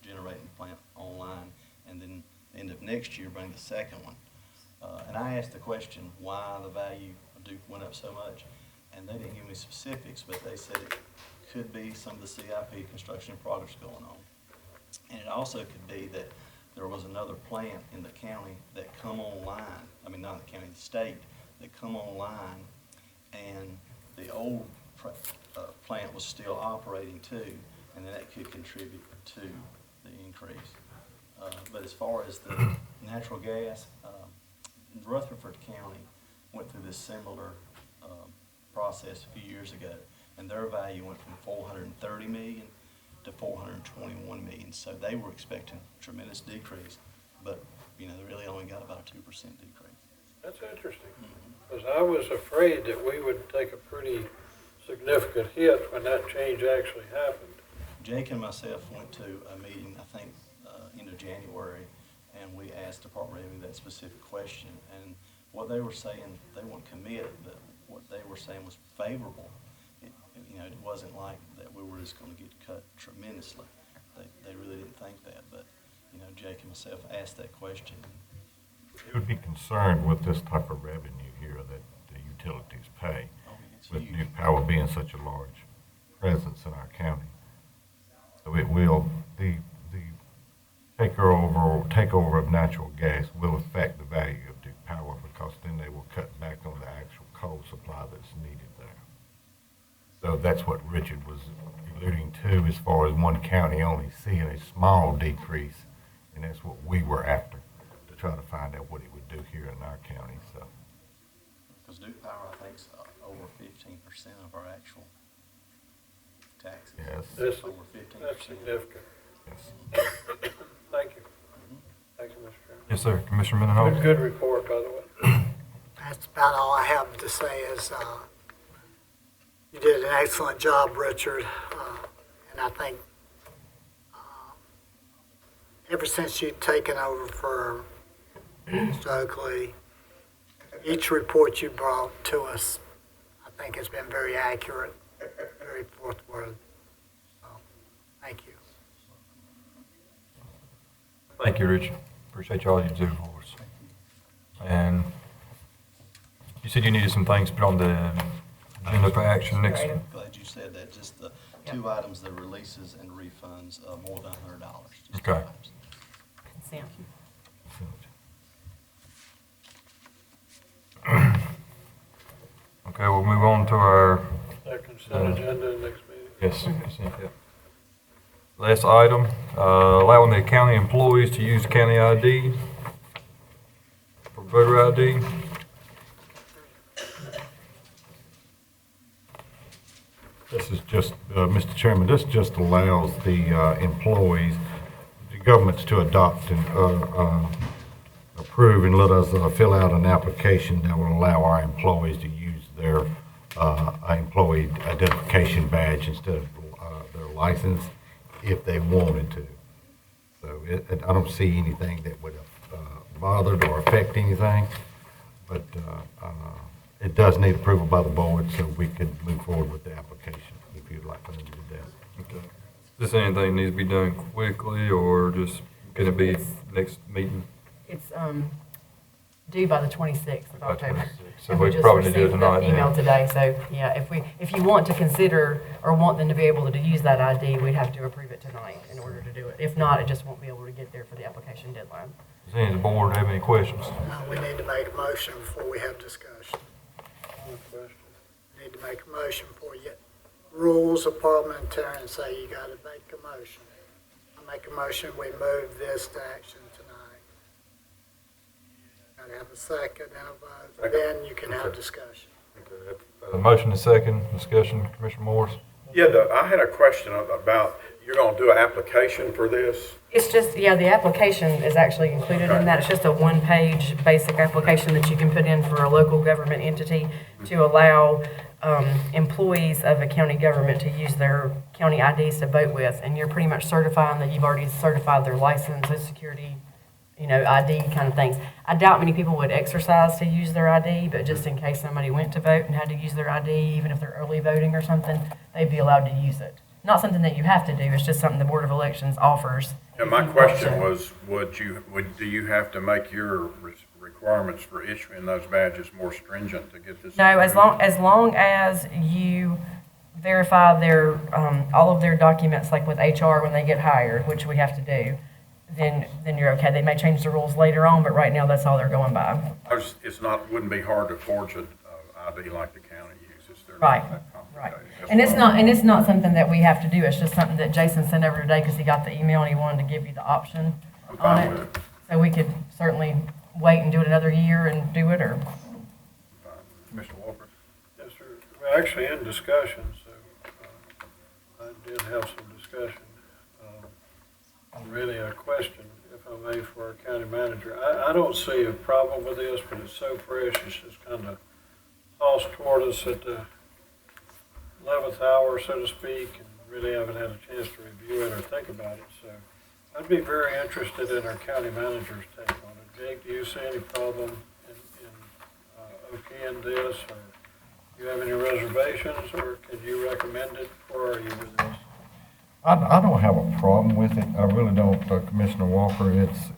generating plant online, and then end of next year, bring the second one. And I asked the question why the value of Duke went up so much, and they didn't give me specifics, but they said it could be some of the CIP construction in progress going on. And it also could be that there was another plant in the county that come online, I mean, not in the county, the state, that come online, and the old plant was still operating too, and then that could contribute to the increase. But as far as the natural gas, Rutherford County went through this similar process a few years ago, and their value went from $430 million to $421 million. So they were expecting a tremendous decrease, but they really only got about a 2% decrease. That's interesting, because I was afraid that we would take a pretty significant hit when that change actually happened. Jake and myself went to a meeting, I think, end of January, and we asked Department of Revenue that specific question. And what they were saying, they weren't committed, but what they were saying was favorable. It wasn't like that we were just going to get cut tremendously. They really didn't think that, but Jake and myself asked that question. You would be concerned with this type of revenue here that the utilities pay, with Duke Power being such a large presence in our county. So it will, the takeover of natural gas will affect the value of Duke Power, because then they will cut back on the actual coal supply that's needed there. So that's what Richard was alluding to, as far as one county only seeing a small decrease, and that's what we were after, to try to find out what it would do here in our county. So, because Duke Power, I think, is over 15% of our actual taxes. yes. That's Over 15%. That's significant. Yes. Thank you. Thank you, Mr. Chairman. Yes, sir. Commissioner Mendenhall? Good report, by the way. That's about all I have to say is you did an excellent job, Richard. And I think ever since you've taken over for Stokely, each report you brought to us, I think has been very accurate, very forthward. So, thank you. Thank you, Rich. Appreciate all you do for us. And you said you needed some things put on the agenda for action next. I'm glad you said that. Just the two items, the releases and refunds, more than $100. Just Okay. Consent. Okay, we'll move on to our That consent agenda next meeting. yes, consent, yeah. Last item, allowing the county employees to use county ID for voter ID. This is just, Mr. Chairman, this just allows the employees, the governments to adopt and approve and let us fill out an application that will allow our employees to use their employee identification badge instead of their license if they wanted to. So I don't see anything that would bothered or affect anything, but it does need approval by the board, so we could move forward with the application if you'd like for them to do that. Okay. Is this anything that needs to be done quickly or just Can it be next meeting? It's due by the 26th of October. 26th. So And we just probably need to do it received the tonight then. email today, so yeah, if you want to consider or want them to be able to use that ID, we'd have to approve it tonight in order to do it. If not, it just won't be able to get there for the application deadline. Does any of the board have any questions? We need to make a motion before we have discussion. Need to make a motion for you. Rules of parliamentarians say you gotta make a motion. I make a motion, we move this to action tonight. Gotta have a second and a vote, then you can have discussion. A motion and second, discussion, Commissioner Morris? Yeah, I had a question about, you're gonna do an application for this? It's just, yeah, the application is actually included in that. It's just a one-page basic application that you can put in for a local government entity to allow employees of a county government to use their county IDs to vote with. And you're pretty much certifying that you've already certified their license, social security, ID kind of things. I doubt many people would exercise to use their ID, but just in case somebody went to vote and had to use their ID, even if they're early voting or something, they'd be allowed to use it. Not something that you have to do, it's just something the Board of Elections offers. And my question was, do you have to make your requirements for issuing those badges more stringent to get this? No, as long as you verify their, all of their documents, like with HR when they get hired, which we have to do, then you're okay. They may change the rules later on, but right now that's all they're going by. Wouldn't be hard to forge an ID like the county uses. They're Right, not that complicated. That's And what it's not something that we have to do. It's just something that Jason sent over today because he got the email and he wanted to give you the option I'm on fine it. with it. So we could certainly wait and do it another year and do it, or Commissioner Walker? Yes, sir. We're actually in discussion, so I did have some discussion. Really a question, if I may, for our county manager. I don't see a problem with this, but it's so fresh, it's just kind of tossed toward us at the 11th hour, so to speak, and really haven't had a chance to review it or think about it. So I'd be very interested in our county manager's take on it. Jake, do you see any problem in okaying this, or do you have any reservations, or could you recommend it, or are you with this? I don't have a problem with it. I really don't, Commissioner Walker.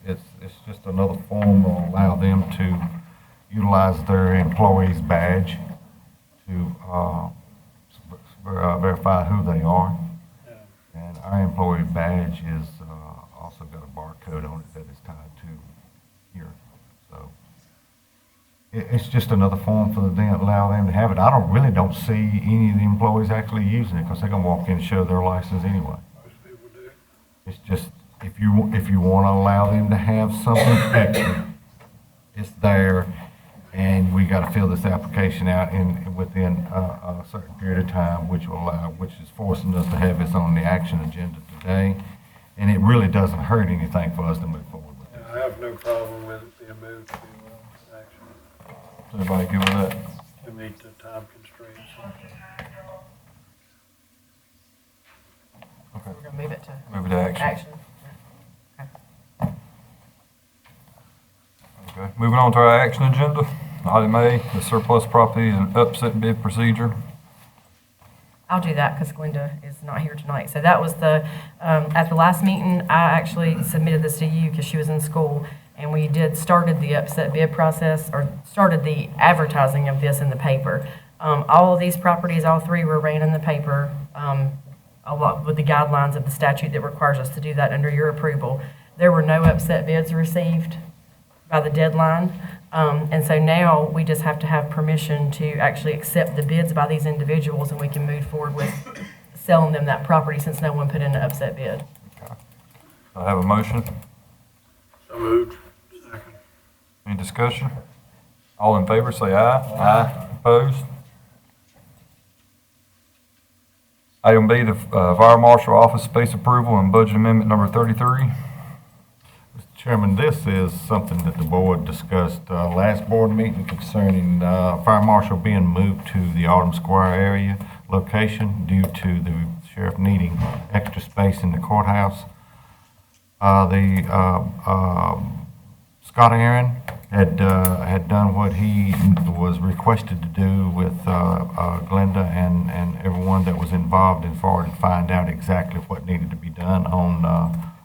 It's just another form to allow them to utilize their employee's badge to verify who they are. And our employee badge is also got a barcode on it that is tied to here. So it's just another form for them, allow them to have it. I really don't see any of the employees actually using it because they're gonna walk in and show their license anyway. Most people do. It's just, if you want to allow them to have something extra, it's there, and we got to fill this application out within a certain period of time, which is forcing us to have this on the action agenda today. And it really doesn't hurt anything for us to move forward with it. Yeah, I have no problem with it being moved to action Is everybody good with that? to meet the time constraints. Okay. we're gonna move it to Move it to action. action. Okay. Moving on to our action agenda. Item A, the surplus property and upset bid procedure. I'll do that because Glenda is not here tonight. So that was at the last meeting, I actually submitted this to you because she was in school. And we started the upset bid process, or started the advertising of this in the paper. All of these properties, all three were ran in the paper, a lot with the guidelines of the statute that requires us to do that under your approval. There were no upset bids received by the deadline. And so now we just have to have permission to actually accept the bids by these individuals, and we can move forward with selling them that property since no one put in an upset bid. Okay. I have a motion. So moved. Second. Any discussion? All in favor, say aye. Aye. Opposed? Item B, the Fire Marshal Office Space Approval and Budget Amendment Number 33. Mr. Chairman, this is something that the board discussed last board meeting concerning Fire Marshal being moved to the Autumn Square area location due to the sheriff needing extra space in the courthouse. Scott Aaron had done what he was requested to do with Glenda and everyone that was involved in forward to find out exactly what needed to be done on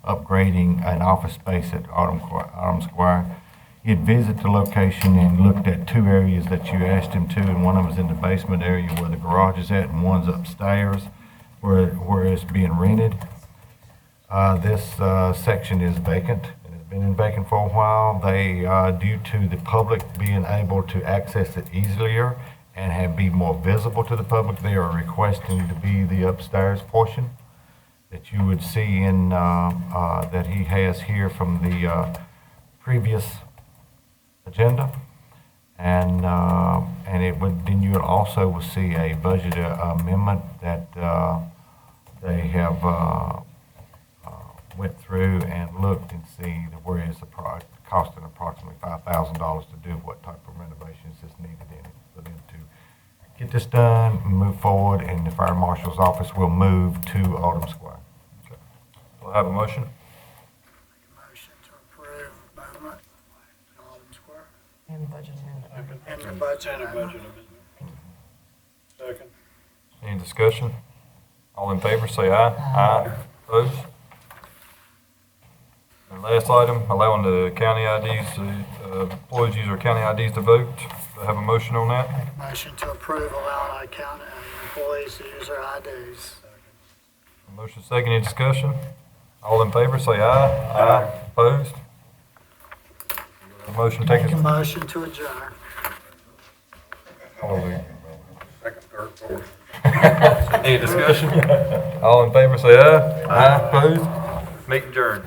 upgrading an office space at Autumn Square. He'd visited the location and looked at two areas that you asked him to, and one of them was in the basement area where the garage is at, and one's upstairs where it's being rented. This section is vacant, and it's been vacant for a while. They, due to the public being able to access it easier and be more visible to the public, they are requesting to be the upstairs portion that you would see in, that he has here from the previous agenda. And it would, then you would also see a budget amendment that they have went through and looked and see where it's costing approximately $5,000 to do what type of renovations is needed in it for them to get this done, move forward, and the fire marshal's office will move to Autumn Square. Okay. We'll have a motion. Motion to approve amendment in Autumn Square. And budget amendment. And the budget And a budget amendment. amendment. Second. Any discussion? All in favor, say aye. Aye. Opposed? And last item, allowing the county IDs, employees use their county IDs to vote. Do I have a motion on that? Motion to approve allowing our county employees to use their IDs. Motion second, any discussion? All in favor, say aye. Aye. Opposed? Motion Make a taken. motion to adjourn. Hallelujah. Second, third, fourth. Any discussion? All in favor, say aye. Aye. Opposed? Meeting adjourned.